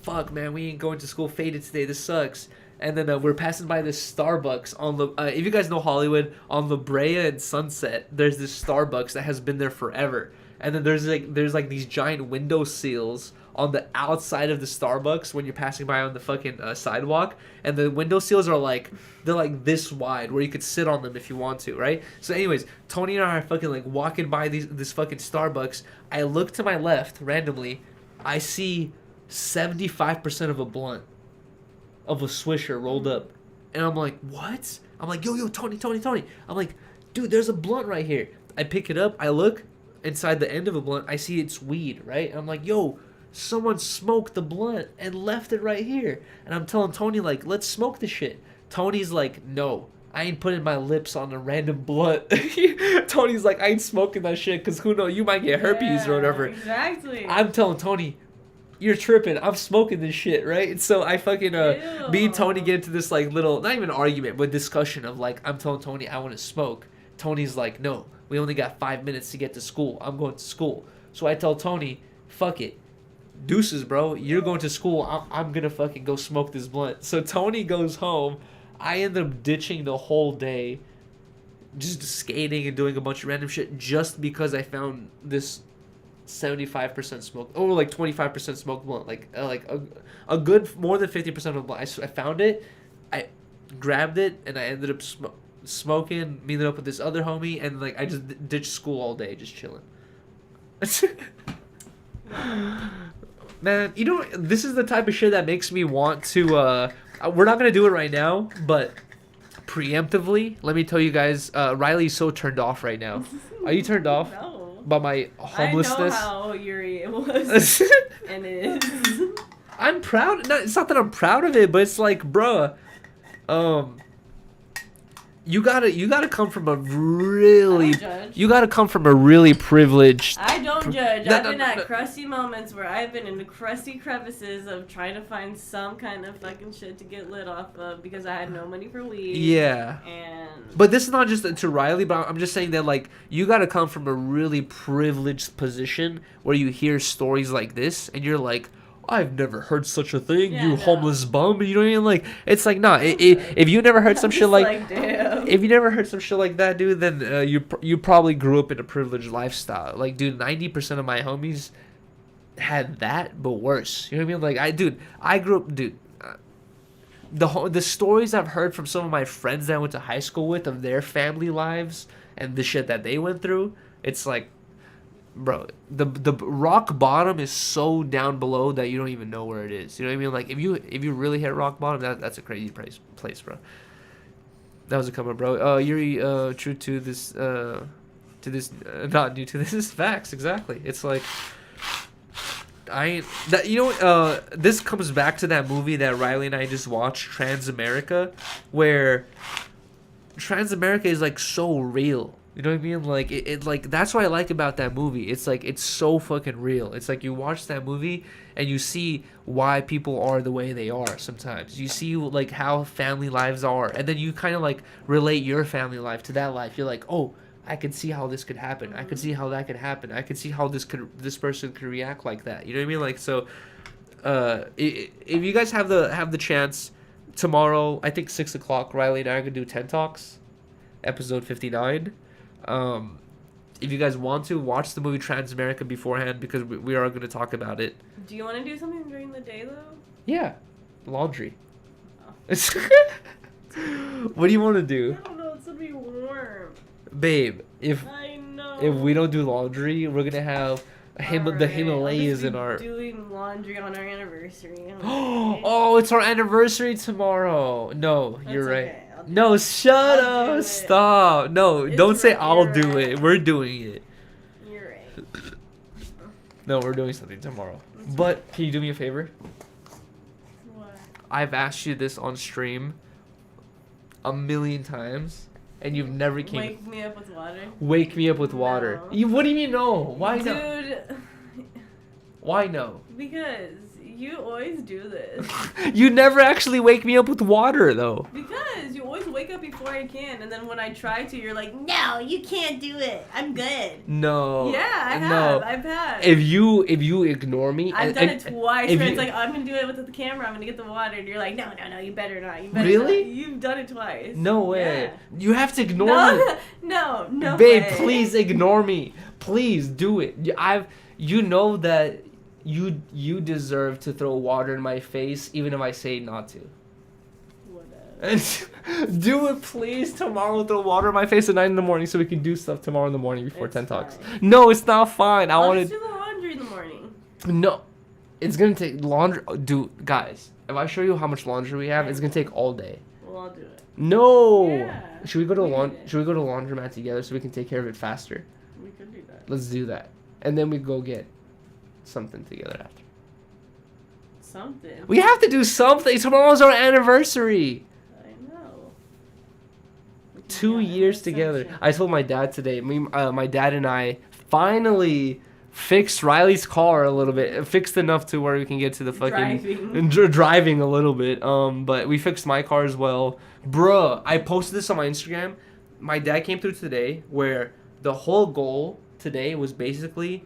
fuck man, we ain't going to school, faded today, this sucks. And then we're passing by this Starbucks on the if you guys know Hollywood, on La Brea and Sunset, there's this Starbucks that has been there forever. And then there's like these giant window sills on the outside of the Starbucks when you're passing by on the fucking sidewalk, and the window seals are like, they're like this wide where you could sit on them if you want to, right? So anyways, Tony and I are fucking like walking by this fucking Starbucks. I look to my left randomly, I see 75% of a blunt of a Swisher rolled up, and I'm like, what? I'm like, yo, Tony. I'm like, dude, there's a blunt right here. I pick it up, I look inside the end of a blunt, I see it's weed, right? And I'm like, yo, someone smoked the blunt and left it right here. And I'm telling Tony, like, let's smoke the shit. Tony's like, no, I ain't putting my lips on a random blunt. Tony's like, I ain't smoking that shit because who knows, you might get herpes or whatever. Exactly. I'm telling Tony, you're tripping. I'm smoking this shit, right? And so I fucking, me and Tony get into this, like, little, not even argument, but discussion of, like, I'm telling Tony I want to smoke. Tony's like, no, we only got 5 minutes to get to school. I'm going to school. So I tell Tony, fuck it. Deuces, bro. You're going to school. I'm going to fucking go smoke this blunt. So Tony goes home. I end up ditching the whole day, just skating and doing a bunch of random shit just because I found this 75% smoke, or like 25% smoked blunt, like a good more than 50% of a blunt. I found it, I grabbed it, and I ended up smoking, meeting up with this other homie, and like I just ditched school all day, just chilling. Man, you know, this is the type of shit that makes me want to, we're not gonna do it right now, but preemptively, let me tell you guys, Riley's so turned off right now. Are you turned off? No. By my homelessness? I know how Yuri it was and is. I'm proud. No, it's not that I'm proud of it, but it's like, bruh, you gotta come from a really, you gotta come from a really privileged. I don't judge. I've been at crusty moments where I've been in the crusty crevices of trying to find some kind of fucking shit to get lit off of because I had no money for weed. Yeah. But this is not just to Riley, but I'm just saying that, like, you gotta come from a really privileged position where you hear stories like this and you're like, I've never heard such a thing, yeah, you homeless bum. You know what I mean? Like, it's like, nah. If you never heard some shit like, if you never heard some shit like that, dude, then you probably grew up in a privileged lifestyle. Like, dude, 90% of my homies had that, but worse. You know what I mean? Like, I grew up, dude. The stories I've heard from some of my friends that I went to high school with of their family lives and the shit that they went through, it's like, bro, the rock bottom is so down below that you don't even know where it is. You know what I mean? Like, if you really hit rock bottom, that's a crazy place, bro. That was a comment, bro. Yuri, true to this, not new to this. Is facts, exactly. It's like, this comes back to that movie that Riley and I just watched, Transamerica, where Transamerica is like so real. You know what I mean? Like, it like, that's what I like about that movie. It's like, it's so fucking real. It's like, you watch that movie and you see why people are the way they are sometimes. You see, like, how family lives are. And then you kind of, like, relate your family life to that life. You're like, oh, I could see how this could happen. I could see how that could happen. I could see how this person could react like that. You know what I mean? Like, so, if you guys have the chance, tomorrow, I think 6 o'clock, Riley and I are going to do 10 Talks, episode 59. If you guys want to, watch the movie Transamerica beforehand because we are going to talk about it. Do you want to do something during the day, though? Yeah. Laundry. Oh. What do you want to do? I don't know. It's going to be warm. Babe, if we don't do laundry, we're going to have the Himalayas in our... doing laundry on our anniversary. Oh, it's our anniversary tomorrow. No, you're right. Okay. No, shut up. Stop. No, don't say I'll do it. We're doing it. You're right. No, we're doing something tomorrow. But can you do me a favor? What? I've asked you this on stream 1,000,000 times, and you've never came. Wake me up with water. Wake me up with water. No. What do you mean no? Why no? Dude. Why no? Because you always do this. You never actually wake me up with water, though. Because you always wake up before I can, and then when I try to, you're like, no, you can't do it. I'm good. No. Yeah, I have. No. I've had. If you ignore me, I've done it twice. Where it's like, I'm gonna do it with the camera. I'm gonna get the water, and you're like, no, you better not. You better really? Not. You've done it twice. No way. Yeah. You have to ignore me. No. Babe, way. please ignore me. Please do it. You know that you deserve to throw water in my face even if I say not to. Whatever. Do it, please. Tomorrow, throw water in my face at 9 in the morning so we can do stuff tomorrow in the morning before It's 10 talks. fine. No, it's not fine. I I'll want just to. do the laundry in the morning. No, it's gonna take laundry. Dude, guys, if I show you how much laundry we have, it's gonna take all day. Well, I'll do it. No. Yeah, Should we go to we laun- did it. Should we go to laundromat together so we can take care of it faster? We could do that. Let's do that, and then we go get something together after. Something. We have to do something. Tomorrow's our anniversary. I know. We can 2 get years an together. extension. I told my dad today. My dad and I finally fixed Riley's car a little bit. Fixed enough to where we can get to the fucking Driving. driving a little bit. But we fixed my car as well, bruh. I posted this on my Instagram. My dad came through today, where the whole goal today was basically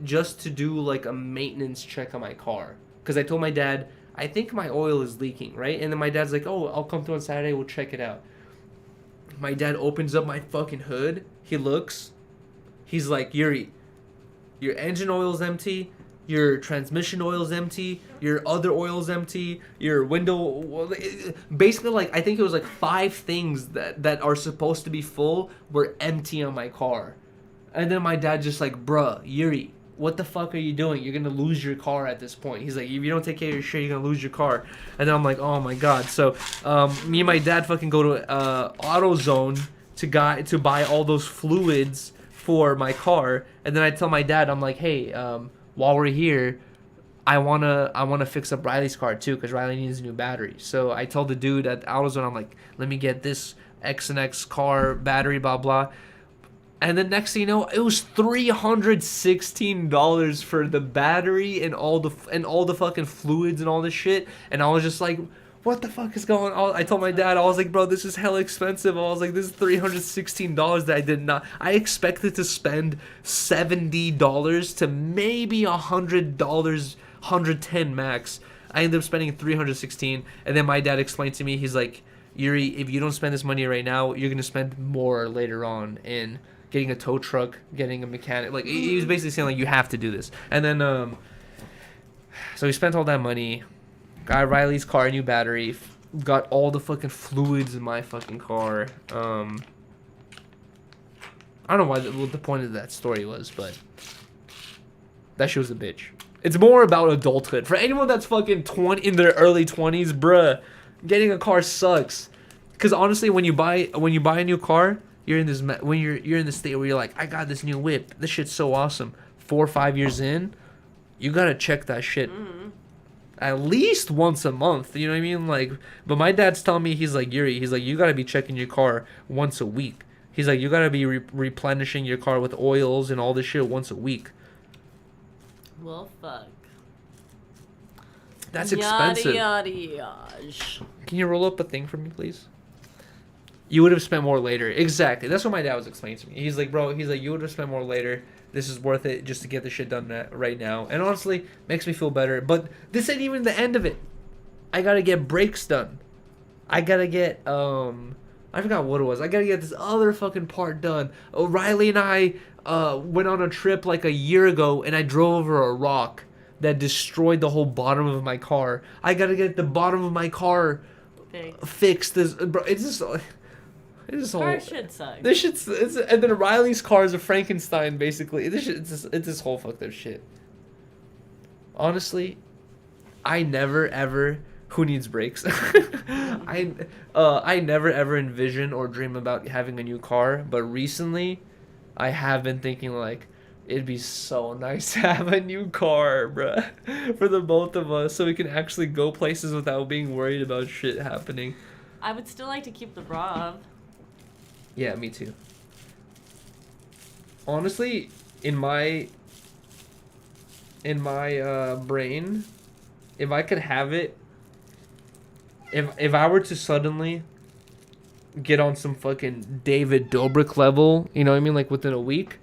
just to do like a maintenance check on my car. Because I told my dad, I think my oil is leaking, right? And then my dad's like, oh, I'll come through on Saturday, we'll check it out. My dad opens up my fucking hood. He looks. He's like, Yuri, your engine oil's empty. Your transmission oil's empty. Your other oil's empty. Your window... Basically, like, I think it was like 5 things that are supposed to be full were empty on my car. And then my dad just like, bruh, Yuri, what the fuck are you doing? You're gonna lose your car at this point. He's like, if you don't take care of your shit, you're gonna lose your car. And then I'm like, oh my god. So me and my dad fucking go to AutoZone to buy all those fluids for my car. And then I tell my dad, I'm like, hey, while we're here, I wanna fix up Riley's car too, because Riley needs a new battery. So I told the dude at AutoZone, I'm like, let me get this X and X car battery, blah blah. And then next thing you know, it was $316 for the battery and all the fucking fluids and all this shit. And I was just like, what the fuck is going on? I told my dad, I was like, bro, this is hella expensive. I was like, this is $316 that I did not. I expected to spend $70 to maybe $100, $110 max. I ended up spending $316. And then my dad explained to me, he's like, Yuri, if you don't spend this money right now, you're gonna spend more later on in getting a tow truck, getting a mechanic. Like, he was basically saying, like, you have to do this. And then, so we spent all that money, got Riley's car a new battery, got all the fucking fluids in my fucking car. I don't know what the point of that story was, but that shit was a bitch. It's more about adulthood. For anyone that's fucking in their early 20s, bruh, getting a car sucks. Because honestly, when you buy a new car, you're in this state where you're like, I got this new whip. This shit's so awesome. 4 or 5 years in, you gotta check that shit at least once a month. You know what I mean? Like, but my dad's telling me, he's like, Yuri, he's like, you gotta be checking your car once a week. He's like, you gotta be replenishing your car with oils and all this shit once a week. Well, fuck. That's expensive. Yada yada. Can you roll up a thing for me, please? You would have spent more later. Exactly. That's what my dad was explaining to me. He's like, bro, you would have spent more later. This is worth it just to get the shit done right now. And honestly, makes me feel better. But this ain't even the end of it. I gotta get brakes done. I gotta get, I forgot what it was. I gotta get this other fucking part done. O'Reilly and I went on a trip like a year ago, and I drove over a rock that destroyed the whole bottom of my car. I gotta get the bottom of my car fixed. It's just Car shit sucks. This shit's and then Riley's car is a Frankenstein basically. It's this whole fucked up shit. Honestly, I never ever who needs brakes. I never ever envision or dream about having a new car, but recently I have been thinking like it'd be so nice to have a new car, bruh, for the both of us, so we can actually go places without being worried about shit happening. I would still like to keep the Brav. Yeah, me too. Honestly, in my brain, if I could have it, if I were to suddenly get on some fucking David Dobrik level, you know what I mean, like within a week,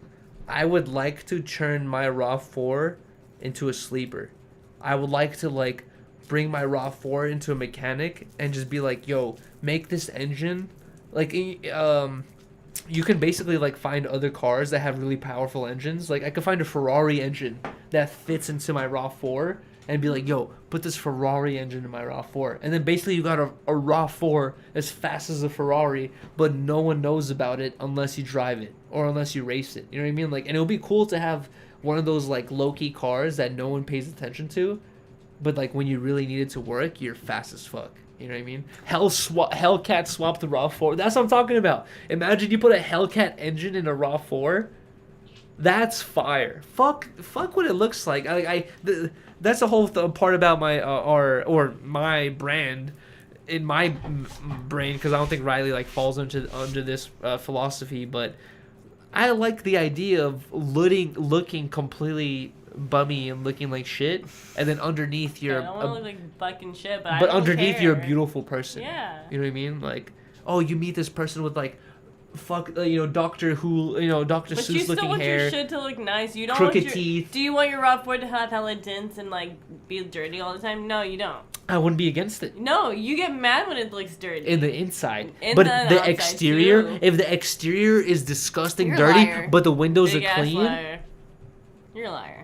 I would like to turn my RAV4 into a sleeper. I would like to like bring my RAV4 into a mechanic and just be like, yo, make this engine like you can basically like find other cars that have really powerful engines. Like I could find a Ferrari engine that fits into my RAV4 and be like, yo, put this Ferrari engine in my RAV4. And then basically you got a RAV4 as fast as a Ferrari, but no one knows about it unless you drive it or unless you race it. You know what I mean? Like, and it would be cool to have one of those like low-key cars that no one pays attention to, but like when you really need it to work, you're fast as fuck. You know what I mean? Hellcat swap the RAV4. That's what I'm talking about. Imagine you put a Hellcat engine in a RAV4. That's fire. Fuck what it looks like. That's the whole part about my or my brand in my brain, because I don't think Riley like falls under this philosophy, but I like the idea of looking completely bummy and looking like shit, and then underneath you're I don't want to look like fucking shit, but I but don't underneath care. you're a beautiful person. Yeah. You know what I mean? Like, oh, you meet this person with like Doctor Who, Dr. But you Seuss still looking want hair, your shit to look nice. You don't crooked want your, teeth. Do you want your RAV4 to have hella dents and like be dirty all the time? No, you don't. I wouldn't be against it. No, you get mad when it looks dirty. In the inside, In but the the outside, exterior, too. if the exterior is disgusting, You're a dirty, liar. but the windows Big are ass clean, liar. You're a liar.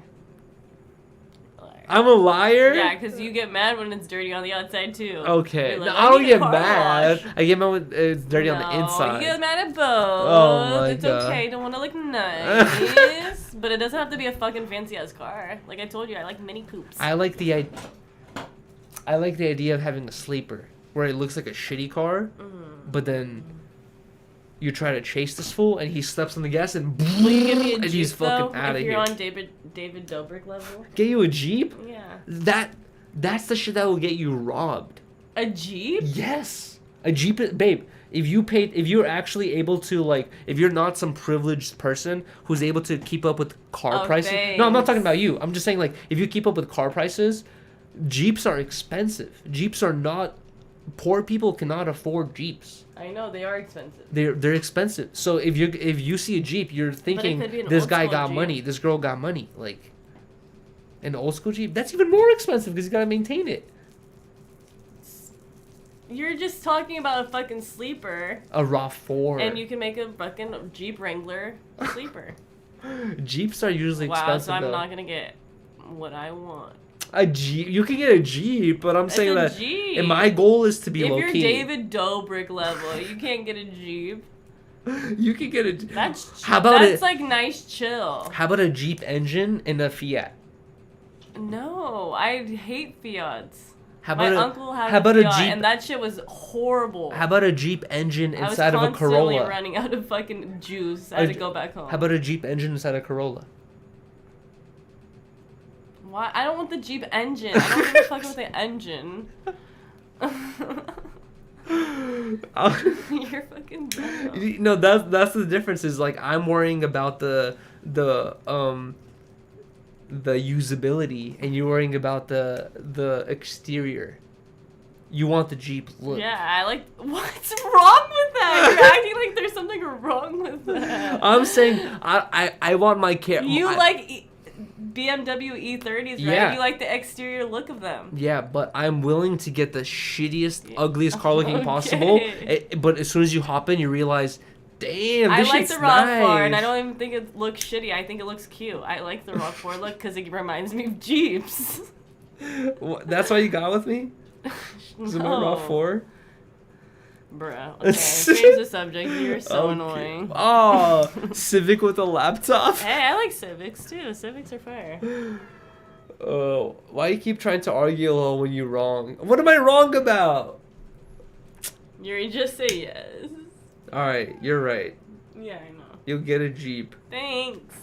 I'm a liar. Yeah, because you get mad when it's dirty on the outside too. Okay, You're like, no, I don't need a get car mad. wash. I get mad when it's dirty on the No, inside. You get mad at both. Oh my It's God. okay. Don't want to look nice, but it doesn't have to be a fucking fancy ass car. Like I told you, I like mini coupes. I like the idea of having a sleeper where it looks like a shitty car, but then you try to chase this fool and he steps on the gas and Will you give me a and Jeep he's fucking though? out of If here. you're on David Dobrik level. Get you a Jeep? Yeah. That's the shit that will get you robbed. A Jeep? Yes. A Jeep, babe. If you're actually able to, like, if you're not some privileged person who's able to keep up with car Oh, prices. No, I'm not thanks. talking about you. I'm just saying, like, if you keep up with car prices, Jeeps are expensive. Jeeps are not, poor people cannot afford Jeeps. I know they are expensive. They're expensive. So if you see a Jeep, you're thinking could be an this old guy school got Jeep. money, this girl got money. Like, an old school Jeep, that's even more expensive because you gotta maintain it. You're just talking about a fucking sleeper, A RAV4. and you can make a fucking Jeep Wrangler sleeper. Jeeps are usually Wow, expensive. so I'm though. not gonna get what I want. A Jeep, you can get a Jeep, but I'm It's saying a that Jeep. and my goal is to be If low you're key. David Dobrik level, you can't get a Jeep. You can get a. That's How about that's it? like nice chill. How about a Jeep engine and a Fiat? No, I hate Fiats. How My about uncle had how about a a Fiat, Jeep? and that shit was horrible. How about a Jeep engine I was inside of a constantly Corolla? running out of fucking juice. I had to go back home. How about a Jeep engine inside a Corolla? Why? I don't want the Jeep engine. I don't give a fuck about the engine. You're fucking dumb. No, that's the difference. Is like I'm worrying about the usability, and you're worrying about the exterior. You want the Jeep look. Yeah, I like. What's wrong with that? You're acting like there's something wrong with that. I'm saying I want my car. You like BMW E30s, right? Yeah. You like the exterior look of them. Yeah, but I'm willing to get the shittiest, ugliest car looking Okay. possible. But as soon as you hop in, you realize, damn, I this like shit's the RAV4, nice. and I don't even think it looks shitty. I think it looks cute. I like the RAV4 look because it reminds me of Jeeps. That's why you got with me? Is it my RAV4? Bruh. Okay, change the subject. You're so annoying. Oh, Civic with a laptop. Hey, I like Civics too. Civics are fire. Oh, why you keep trying to argue alone when you're wrong? What am I wrong about? You just say yes. All right, you're right. Yeah, I know. You'll get a Jeep. Thanks.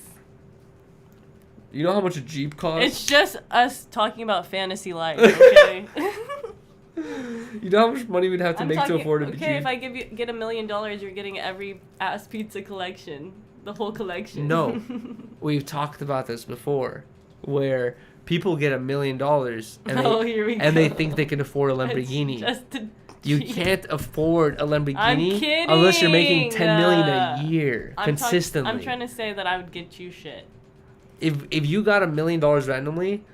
You know how much a Jeep costs? It's just us talking about fantasy life, okay? You know how much money we'd have to make to afford a Jeep? Okay, if I get $1 million, you're getting every ass pizza collection, the whole collection. No, we've talked about this before, where people get $1 million and Oh, here we they go. think they can afford a It's Lamborghini. just a You Jeep. can't afford a Lamborghini I'm unless you're making kidding. $10 million a year I'm consistently. I'm trying to say that I would get you shit. If you got $1 million randomly,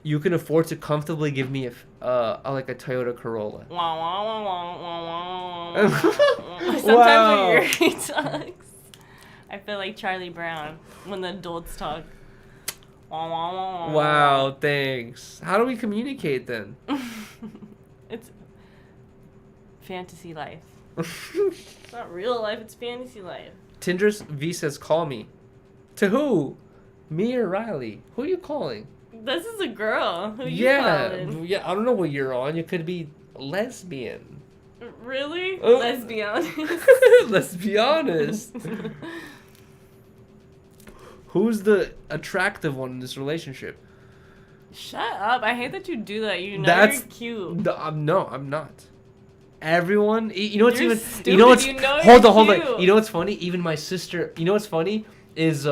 you can afford to comfortably give me like a Toyota Corolla. Wah, wah, wah, wah, wah, wah, wah. Sometimes Wow. when Yuri talks, I feel like Charlie Brown when the adults talk. Wah, wah, wah, wah, Wow, thanks. How do we communicate then? wah. It's fantasy life. It's not real life, it's fantasy life. Tinder's V says, call me. To who? Me or Riley? Who are you calling? This is a girl. Who you Yeah, calling? yeah. I don't know what you're on. You could be lesbian. Really? Oh. Let's be honest. Let's be honest. Who's the attractive one in this relationship? Shut up. I hate that you do that. You know That's- you're cute. No, I'm not. Everyone, you know what's You're even, stupid, you know what's, you know hold you're on, hold on. cute. You know what's funny? Even my sister, you know what's funny is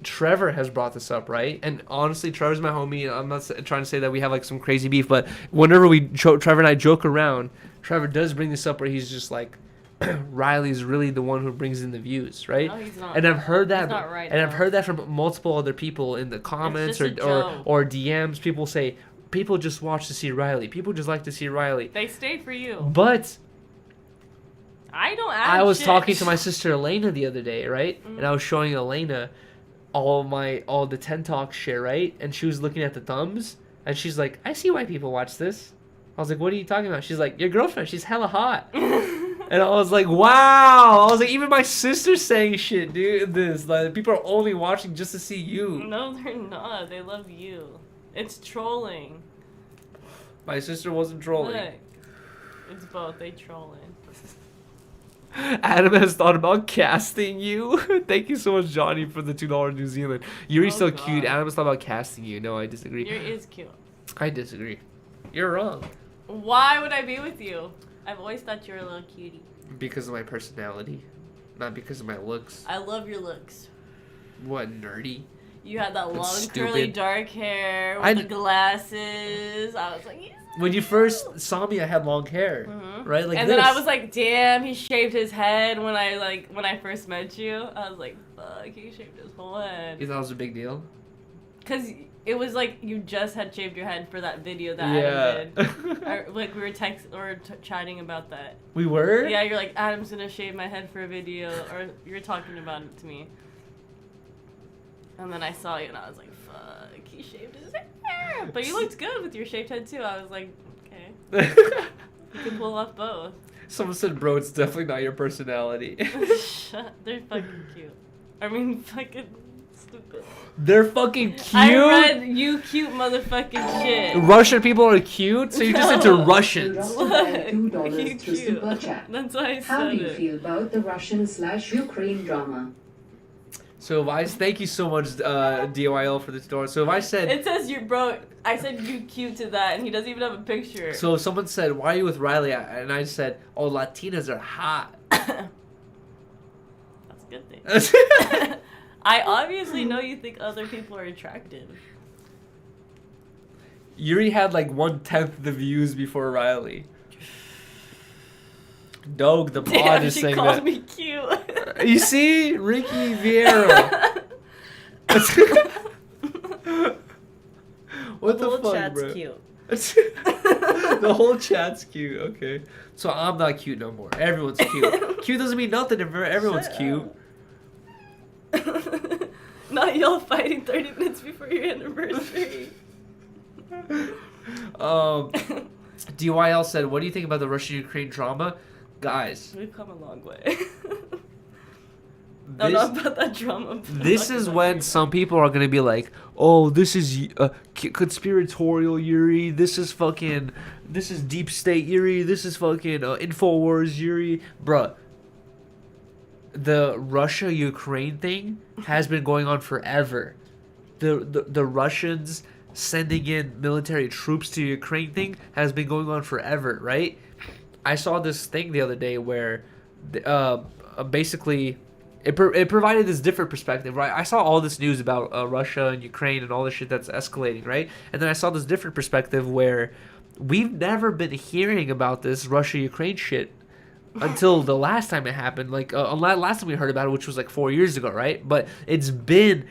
Trevor has brought this up, right? And honestly, Trevor's my homie. I'm not trying to say that we have like some crazy beef, but whenever Trevor and I joke around, Trevor does bring this up where he's just like, Riley's really the one who brings in the views, right? No, he's not. And I've heard that, He's not right, and I've though. heard that from multiple other people in the comments just a or joke. or DMs. People say people just watch to see Riley. People just like to see Riley. They stay for you. But I don't add I was shit. talking to my sister Elena the other day, right? Mm. And I was showing Elena all the Ten Talk shit, right? And she was looking at the thumbs, and she's like, "I see why people watch this." I was like, "What are you talking about?" She's like, "Your girlfriend, she's hella hot." And I was like, "Wow!" I was like, "Even my sister's saying shit, dude. This like people are only watching just to see you." No, they're not. They love you. It's trolling. My sister wasn't trolling. Look. It's both. They trolling. Adam has thought about casting you. Thank you so much, Johnny, for the $2 New Zealand. Yuri's Oh, so cute. God. Adam has thought about casting you. No, I disagree. Yours is cute. I disagree. You're wrong. Why would I be with you? I've always thought you were a little cutie. Because of my personality, not because of my looks. I love your looks. What, nerdy? You had that long, That's curly, stupid. dark hair with I- the glasses. I was like, "He's so When you first saw me, I had long hair, Mhm. right? Like and this. then I was like, damn, he shaved his head when I first met you. I was like, fuck, he shaved his whole You head. thought it was a big deal? Cause it was like you just had shaved your head for that video that Yeah. Adam did. Like we were chatting about that. We were? Yeah, you're like, Adam's gonna shave my head for a video, or you're talking about it to me. And then I saw you and I was like, fuck, he shaved his hair. But you looked good with your shaved head too. I was like, okay, you can pull off both. Someone said, bro, it's definitely not your personality. They're fucking cute. I mean, fucking stupid. They're fucking cute. I read you cute motherfucking shit. Russian people are cute, so you're just into No. Russians. Dropped a bag Look, $2 you through cute. Super Chat. That's why I How do said you it. feel about the Russian/Ukraine drama? So if I thank you so much, DOIL, for this door. So if I said, It says you, bro. I said you cute to that, and he doesn't even have a picture. so if someone said, why are you with Riley? And I said, oh, Latinas are hot. That's a good thing. I obviously know you think other people are attractive. Yuri had like 1/10 the views before Riley. Dog, the pod Damn, is she saying called that. me cute. You see, Ricky Vieira. What the whole fuck, chat's bro? cute. The whole chat's cute. Okay, so I'm not cute no more. Everyone's cute. Cute doesn't mean nothing if everyone's Shut cute. Not y'all fighting 30 minutes before your anniversary. DYL said, "What do you think about the Russia-Ukraine drama, guys?" We've come a long way. No, This, not about that drama. but this talking is about when your- some people are gonna be like, "Oh, this is conspiratorial Yuri. This is deep state Yuri. This is fucking Infowars Yuri, bruh." The Russia-Ukraine thing has been going on forever. The Russians sending in military troops to Ukraine thing has been going on forever, right? I saw this thing the other day where basically it provided this different perspective, right? I saw all this news about Russia and Ukraine and all this shit that's escalating, right? And then I saw this different perspective where we've never been hearing about this Russia-Ukraine shit until the last time it happened. Like last time we heard about it, which was like 4 years ago, right? But it's been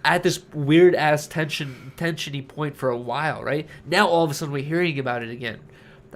at this weird ass tensiony point for a while, right? Now all of a sudden we're hearing about it again.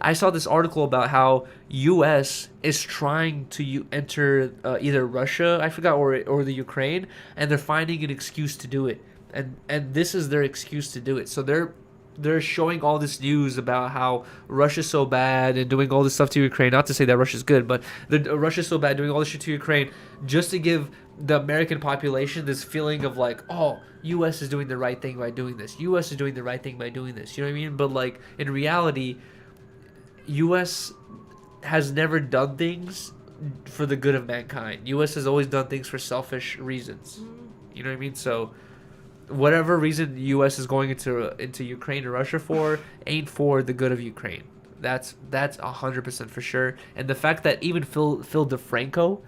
I saw this article about how U.S. is trying to enter either Russia, I forgot, or the Ukraine, and they're finding an excuse to do it, and this is their excuse to do it. So they're showing all this news about how Russia's so bad and doing all this stuff to Ukraine. Not to say that Russia's good, but Russia's so bad doing all this shit to Ukraine just to give the American population this feeling of like, oh, U.S. is doing the right thing by doing this. U.S. is doing the right thing by doing this. You know what I mean? But like in reality, U.S. has never done things for the good of mankind. U.S. has always done things for selfish reasons. You know what I mean? So whatever reason the U.S. is going into Ukraine or Russia for ain't for the good of Ukraine. That's 100% for sure. And the fact that even Phil DeFranco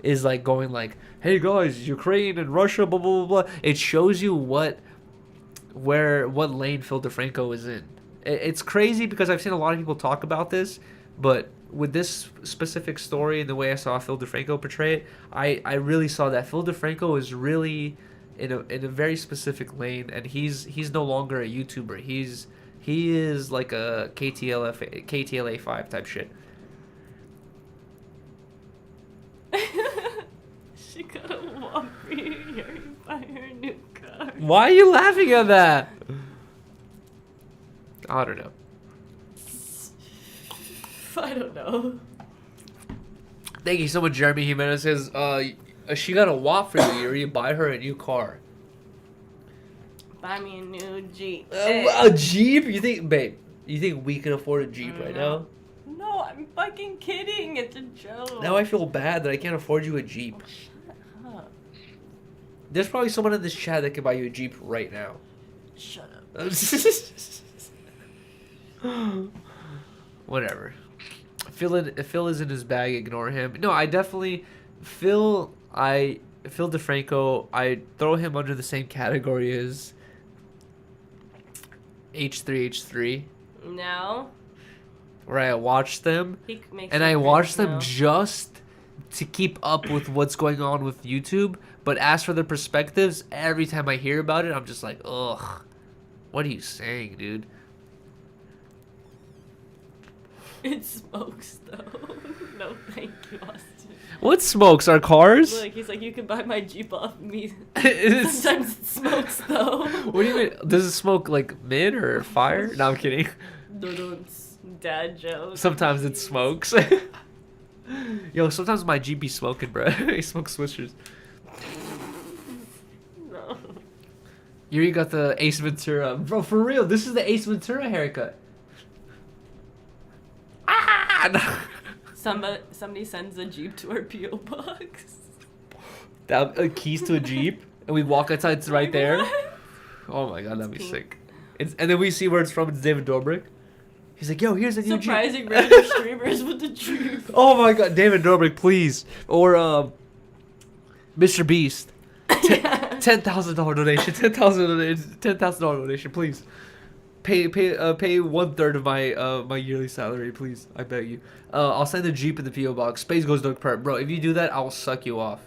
is like going like, hey guys, Ukraine and Russia, blah blah blah blah. It shows you what lane Phil DeFranco is in. It's crazy because I've seen a lot of people talk about this, but with this specific story and the way I saw Phil DeFranco portray it, I really saw that Phil DeFranco is really in a very specific lane, and he's no longer a YouTuber. He is like a KTLA 5 type shit. She got a Whopper earring by her new car. Why are you laughing at that? I don't know. I don't know. Thank you so much, Jeremy Jimenez. Says, she got a WAP for you. Or you buy her a new car. Buy me a new Jeep. A Jeep? You think, babe? You think we can afford a Jeep right now? No, I'm fucking kidding. It's a joke. Now I feel bad that I can't afford you a Jeep. Oh, shut up. There's probably someone in this chat that can buy you a Jeep right now. Shut up. Whatever. If Phil is in his bag, ignore him. No, I definitely Phil DeFranco, I throw him under the same category as H3H3. No. Where I watch them He makes and me I watch cringe them now. just to keep up with what's going on with YouTube. But as for their perspectives, every time I hear about it, I'm just like, ugh, what are you saying, dude? It smokes though. No, thank you, Austin. What smokes? Our cars? Look, he's like, you can buy my Jeep off me. It's- Sometimes it smokes though. What do you mean? Does it smoke like mid or fire? No, I'm kidding. Dad joke. Sometimes it smokes. Yo, sometimes my Jeep be smoking, bro. He smokes swishers. No. Yuri got the Ace Ventura. Bro, for real, this is the Ace Ventura haircut. Ah! Somebody sends a Jeep to our P.O. box. That keys to a Jeep, and we walk outside. It's right there. God. Oh my god, that'd be Pink. sick. And then we see where it's from. It's David Dobrik. He's like, yo, here's a new Jeep. Surprising random streamers with the Jeep. Oh my god, David Dobrik, please. Or Mr. Beast. $10,000 donation. $10,000 donation, please. Pay 1/3 of my yearly salary, please. I beg you. I'll send the Jeep in the PO box. Space Goes Dark Perp, bro. If you do that, I'll suck you off.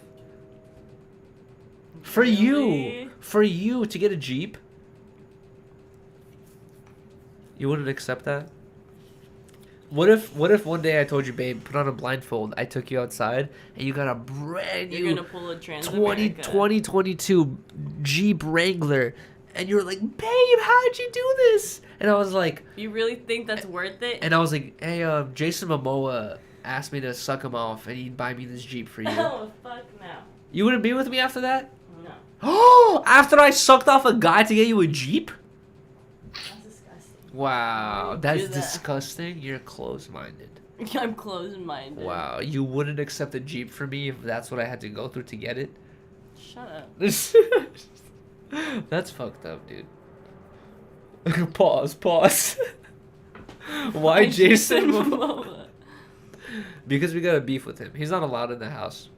For Really? you to get a Jeep, you wouldn't accept that? What if one day I told you, babe, put on a blindfold, I took you outside, and you got a brand You're new gonna pull a Trans 2022 Jeep Wrangler, and you're like, babe, how'd you do this? And I was like, You really think that's worth it? and I was like, hey, Jason Momoa asked me to suck him off, and he'd buy me this Jeep for you. Oh, fuck no. You wouldn't be with me after that? No. Oh, after I sucked off a guy to get you a Jeep? That's disgusting. Wow, do that's that? disgusting. You're close-minded. I'm closed-minded. Wow, you wouldn't accept a Jeep for me if that's what I had to go through to get it? Shut up. That's fucked up, dude. Pause. Why Jason Momoa? Because we got a beef with him. He's not allowed in the house.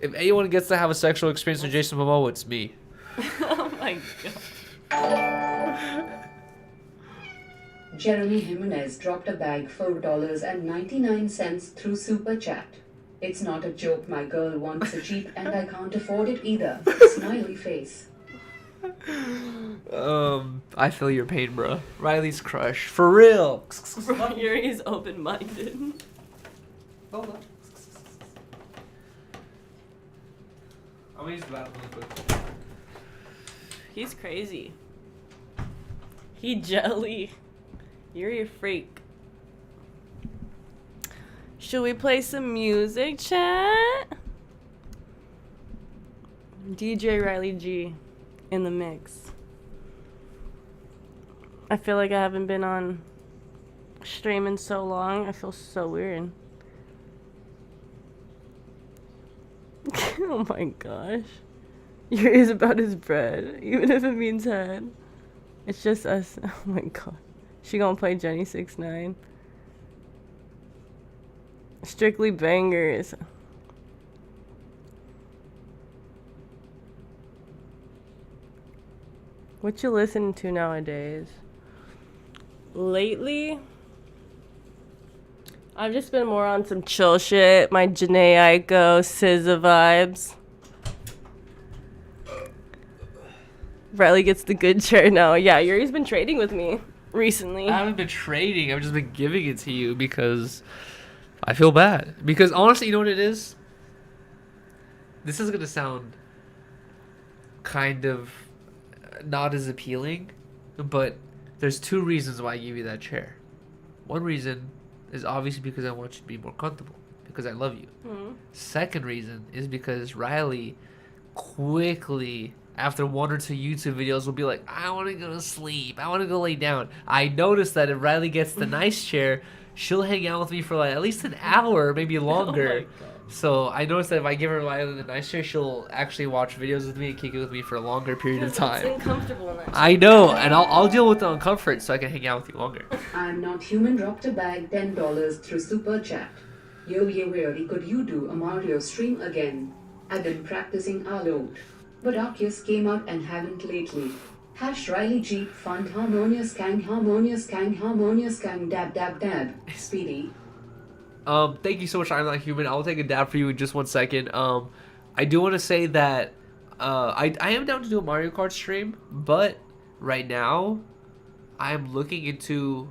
If anyone gets to have a sexual experience with Jason Momoa, it's me. Oh my god. Jeremy Jimenez dropped a bag $4.99 through Super Chat. It's not a joke, my girl wants a Jeep and I can't afford it either. Smiley face. I feel your pain, bro. Riley's crush. For real. Yuri's open-minded. Hold on. I'm gonna use the bathroom really quick. He's crazy. He jelly. You're a freak. Should we play some music, chat? DJ Riley G in the mix. I feel like I haven't been on stream in so long. I feel so weird. Oh my gosh. Your ears about his bread, even if it means head. It's just us. Oh my god. She gonna play Jenny 6ix9ine. Strictly bangers. What you listening to nowadays? Lately, I've just been more on some chill shit. My Janae Aiko, SZA vibes. Riley gets the good chair now. Yeah, Yuri's been trading with me recently. I haven't been trading. I've just been giving it to you because I feel bad. Because honestly, you know what it is? This is going to sound kind of not as appealing, but there's two reasons why I give you that chair. One reason is obviously because I want you to be more comfortable, because I love you. Mm-hmm. Second reason is because Riley quickly, after one or two YouTube videos, will be like, I want to go to sleep. I want to go lay down. I noticed that if Riley gets the nice chair, she'll hang out with me for like at least an hour, maybe longer. Oh my God. So I noticed that if I give her Riley the nice chair, she'll actually watch videos with me and kick it with me for a longer period of It's time. uncomfortable in that I know, and I'll deal with the uncomfort so I can hang out with you longer. I'm not human dropped a bag $10 through super chat. Yo, where could you do a Mario stream again? I've been practicing a lot, but Arceus came out and haven't lately. Hash Riley G fund Harmonious Kang dab dab dab. Speedy. Thank you so much, I'm Not Human. I'll take a dab for you in just 1 second. I do want to say that I am down to do a Mario Kart stream, but right now I'm looking into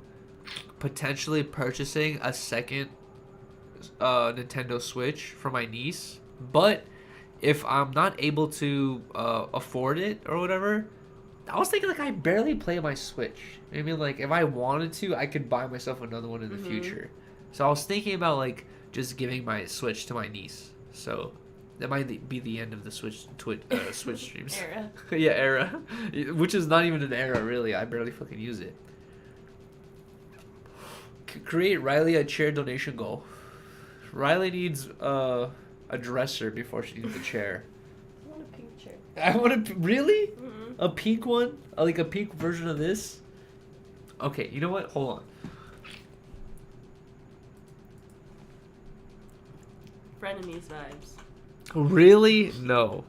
potentially purchasing a second Nintendo Switch for my niece. But if I'm not able to afford it or whatever, I was thinking like I barely play my Switch. I mean, like if I wanted to, I could buy myself another one in the future. So I was thinking about like just giving my Switch to my niece. So that might be the end of the Switch streams. Era. Yeah, era. Which is not even an era, really. I barely fucking use it. Create Riley a chair donation goal. Riley needs a dresser before she needs a chair. I want a pink chair. I want really? Mm-hmm. A pink one? Like a pink version of this? Okay, you know what? Hold on. Frenemies vibes. Really? No.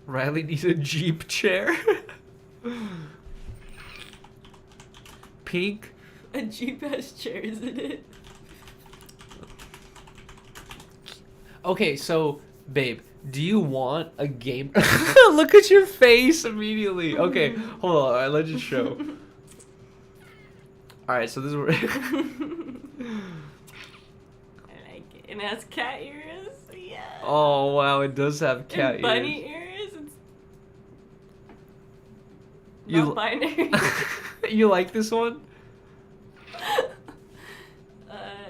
Riley needs a Jeep chair. Pink. A Jeep has chairs in it. Okay, so, babe, do you want a game? Look at your face immediately. Okay, hold on. Alright, let's just show. Alright, so this is where. I like it. And it has cat ears. Yeah. Oh, wow, it does have cat and bunny ears. ears. It's You- not binary. You like this one?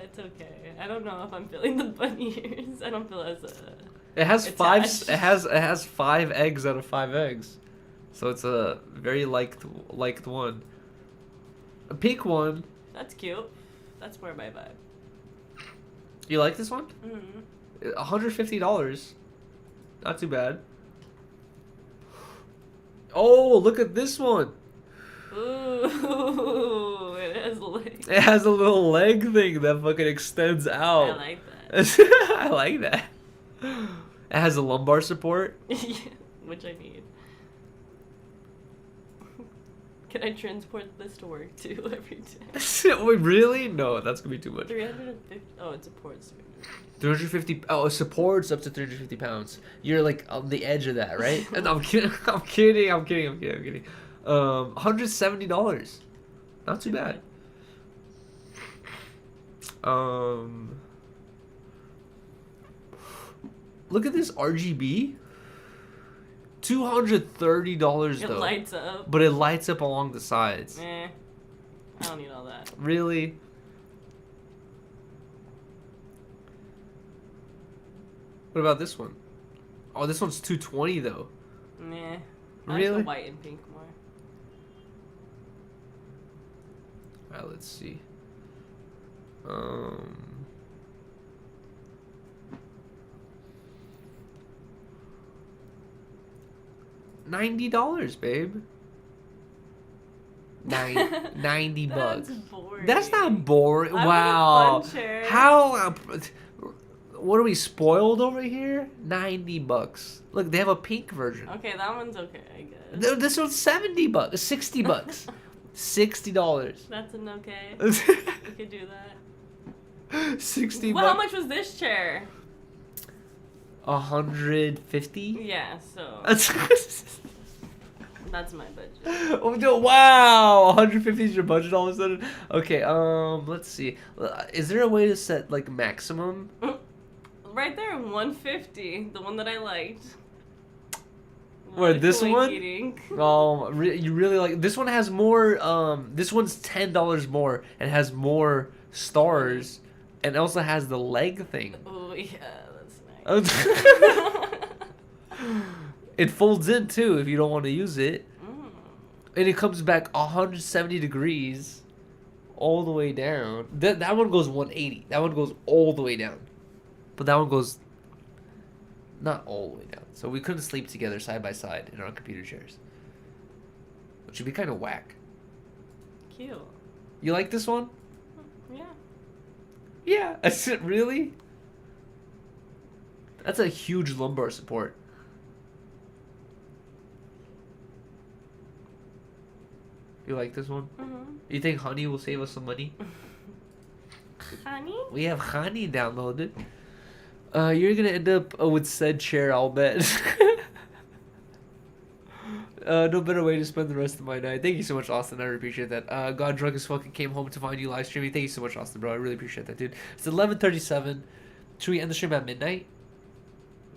It's okay. I don't know if I'm feeling the bunny ears. I don't feel as It has five. attached. It has 5 eggs out of 5 eggs, so it's a very liked one. A pink one. That's cute. That's more my vibe. You like this one? Mm-hmm. $150. Not too bad. Oh, look at this one. Ooh, it has legs. It has a little leg thing that fucking extends out. I like that. I like that. It has a lumbar support. Yeah, which I need. Can I transport this to work too every day? Wait, really? No, that's gonna be too much. 350. Oh, it supports. 350. Oh, it supports up to 350 pounds. You're like on the edge of that, right? And I'm kidding. I'm kidding. I'm kidding. I'm kidding. I'm kidding. $170. Not too bad. Look at this RGB. $230 It though. lights up. But it lights up along the sides. I don't need all that. Really? What about this one? Oh, this one's 220 though. Nah. I like Really? the white and pink more. Alright, let's see. $90, babe. 90 bucks. That's boring. That's not boring. I want a Wow. fun chair. How? What are we spoiled over here? $90. Look, they have a pink version. Okay, that one's okay, I guess. This one's $70, $60. $60. That's an okay. We could do that. 60 Well, how bucks. much was this chair? 150. Yeah, so that's my budget. Oh, no, wow, 150 is your budget all of a sudden. Okay, let's see. Is there a way to set like maximum? Right there, 150, the one that I liked. Where, this Cooling one? heating. Oh, you really like this one? Has more. This one's $10 more and has more stars, and also has the leg thing. Oh yeah, that's nice. It folds in too if you don't want to use it, Mm. and it comes back 170 degrees, all the way down. That one goes 180. That one goes all the way down, but that one goes not all the way down. So we couldn't sleep together side by side in our computer chairs, which would be kind of whack. Cute. You like this one? Yeah. Yeah. Is it really? That's a huge lumbar support. You like this one? Mm-hmm. You think honey will save us some money? Honey? We have honey downloaded. You're gonna end up with said chair, I'll bet. No better way to spend the rest of my night. Thank you so much, Austin. I really appreciate that. Got drunk as fuck and came home to find you live streaming. Thank you so much, Austin, bro. I really appreciate that, dude. It's 11:37. Should we end the stream at midnight?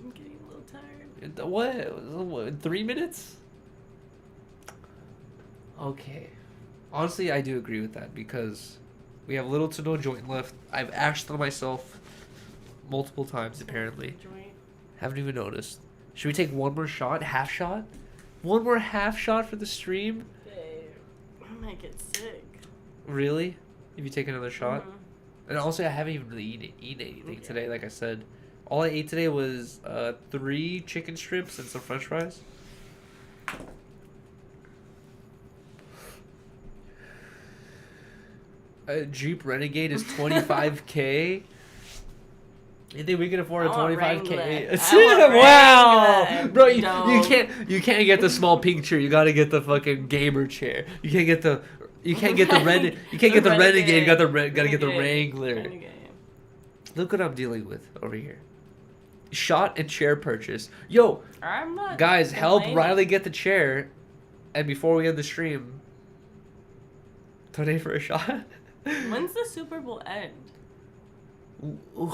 I'm getting a little tired. What? 3 minutes? Okay. Honestly, I do agree with that because we have little to no joint left. I've ashed on myself multiple times, apparently. Joint. Haven't even noticed. Should we take one more shot? Half shot? One more half shot for the stream? Babe, I might get sick. Really? If you take another shot? Mhm. And also, I haven't even really eaten anything Okay. today, like I said. All I ate today was 3 chicken strips and some french fries. A Jeep Renegade is $25K. You think we can afford a I want 25K? Wrangler. I want Wow, Wrangler. bro, you Dope. can't get the small pink chair. You gotta get the fucking gamer chair. You can't get the You can't get the Renegade. You got gotta get the Wrangler. Renegade. Look what I'm dealing with over here. Shot and chair purchase. Yo, I'm not. guys, help complaining. Riley get the chair. And before we end the stream, donate for a shot. When's the Super Bowl end?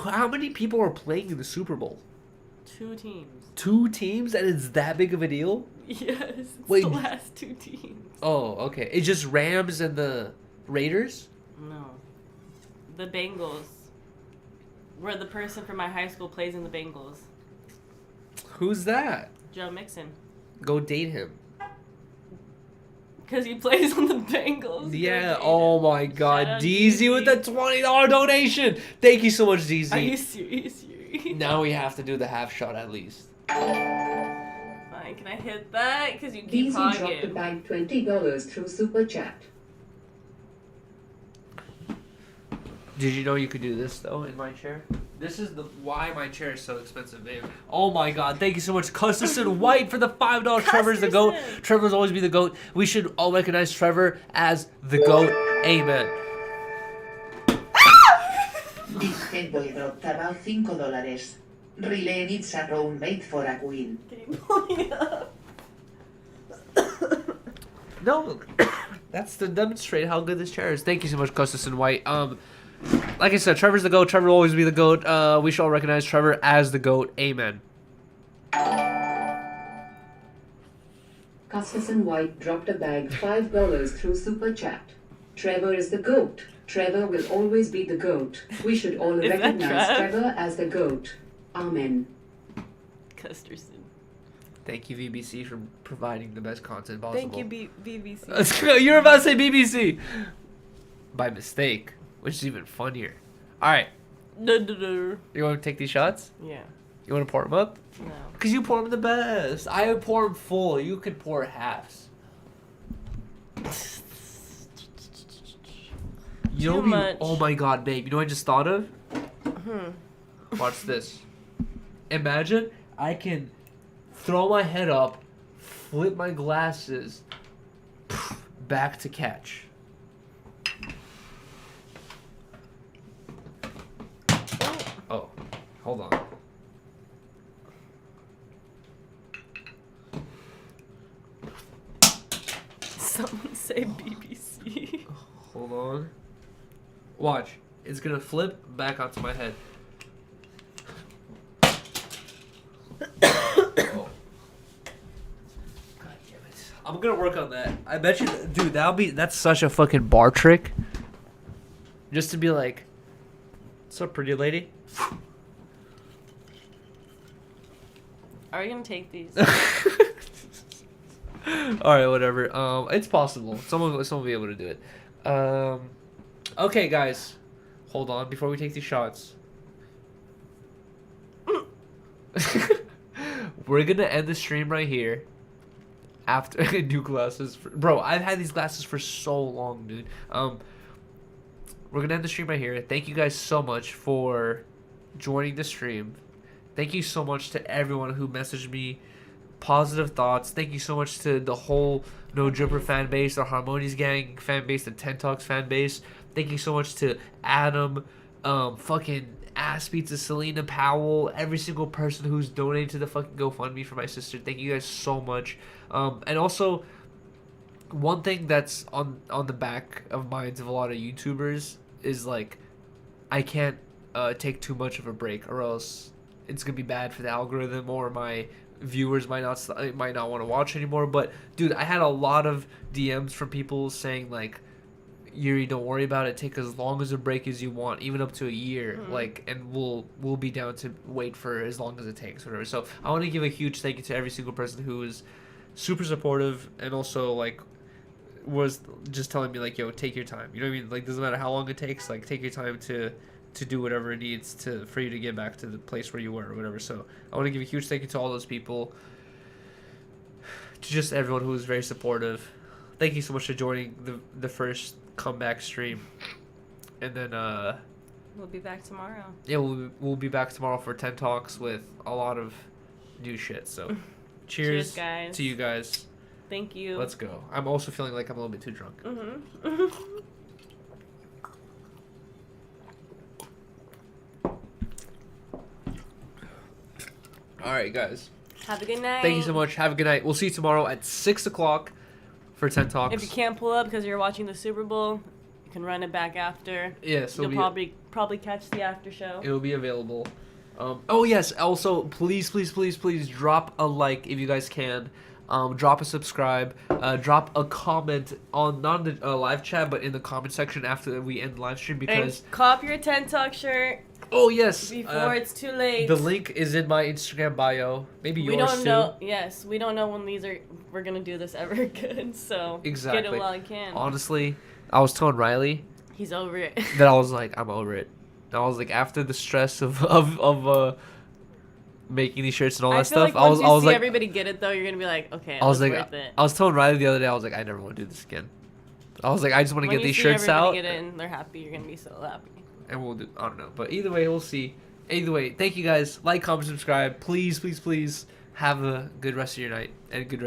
How many people are playing in the Super Bowl? 2 teams. 2 teams, and it's that big of a deal? Yes. It's Wait. the last 2 teams. Oh, okay. It's just Rams and the Raiders? No. The Bengals. Where the person from my high school plays in the Bengals. Who's that? Joe Mixon. Go date him. Because he plays on the Bengals. Yeah, Go oh date him. my god. Shout out DZ with the $20 donation. Thank you so much, Are you DZ. serious, Yuri? Now we have to do the half shot at least. Fine, can I hit that? Because you keep DZ dropped a hogging. bag $20 through Super Chat. Did you know you could do this though in my chair? This is why my chair is so expensive, babe. Oh my god, thank you so much, Custis White, for the $5. Trevor's the GOAT. Trevor's always be the GOAT. We should all recognize Trevor as the GOAT. Amen. This head boy dropped about $5. Really needs a round mate for a queen. Can you pull me up? No, that's to demonstrate how good this chair is. Thank you so much, Custis White. Like I said, Trevor's the GOAT. Trevor will always be the GOAT. We should all recognize Trevor as the GOAT. Amen. Custis White dropped a bag $5 through Super Chat. Trevor is the GOAT. Trevor will always be the GOAT. We should all Is that recognize Trev? Trevor as the GOAT. Amen. Custerson. Thank you, VBC, for providing the best content possible. Thank you, BBC. Let's go. You were about to say BBC. By mistake, which is even funnier. All right. Yeah. You want to take these shots? You want to pour them up? No. Because you pour them the best. I would pour them full. You could pour halves. You know Too what much. Oh my god, babe. You know what I just thought of? Watch this. Imagine I can throw my head up, flip my glasses, back to catch. Oh, hold on. Someone say BBC. Hold on. Watch. It's gonna flip back onto my head. Oh. God damn it. I'm gonna work on that. I bet you, dude, that's such a fucking bar trick. Just to be like, what's up, pretty lady? Are we gonna take these? Alright, whatever. It's possible. Someone will be able to do it. Okay, guys. Hold on before we take these shots. We're gonna end the stream right here. After new glasses, bro. I've had these glasses for so long, dude. We're gonna end the stream right here. Thank you guys so much for joining the stream. Thank you so much to everyone who messaged me positive thoughts. Thank you so much to the whole No Dripper fan base, the Harmonious gang fan base, the Ten Talks fan base. Thank you so much to Adam, fucking Ass Pizza, Selena Powell, every single person who's donated to the fucking GoFundMe for my sister. Thank you guys so much. And also, one thing that's on the back of minds of a lot of YouTubers is like, I can't take too much of a break, or else it's gonna be bad for the algorithm, or my viewers might not want to watch anymore. But dude, I had a lot of DMs from people saying like, Yuri, don't worry about it, take as long as a break as you want, even up to a year. Like, and we'll be down to wait for as long as it takes, whatever. So I want to give a huge thank you to every single person who was super supportive, and also like was just telling me like, yo, take your time, you know what I mean, like, doesn't matter how long it takes, like, take your time to do whatever it needs for you to get back to the place where you were, or whatever. So I want to give a huge thank you to all those people, to just everyone who was very supportive. Thank you so much for joining the first comeback stream. And then We'll be back tomorrow. yeah, we'll be back tomorrow for 10 Talks with a lot of new shit. So cheers guys. to you guys. Thank you. Let's go. I'm also feeling like I'm a little bit too drunk. All right, guys. Have a good night. Thank you so much. Have a good night. We'll see you tomorrow at 6 o'clock for 10 Talks. If you can't pull up because you're watching the Super Bowl, you can run it back after. Yeah, so You'll probably catch the after show. it will be available. Oh yes. Also, please drop a like if you guys can. Drop a subscribe. Drop a comment on not in the live chat, but in the comment section after we end the live stream, because And cop your 10 Talk shirt oh yes, before it's too late. the link is in my Instagram bio. Maybe yours we don't too. know. Yes, we don't know when we're gonna do this ever again. So Exactly. get it while you can. Honestly, I was telling Riley He's over it. that I was like, I'm over it. I was like, after the stress of making these shirts and all I that feel stuff, like I once was you see like, everybody get it though, you're gonna be like, okay, I was like, worth it. I was telling Riley the other day, I was like, I never want to do this again. I was like, I just want to When get you these see shirts everybody out, get it and they're happy, you're gonna be so happy. and we'll do. I don't know, but either way, we'll see. Either way, thank you guys. Like, comment, subscribe. Please, please, please have a good rest of your night and a good rest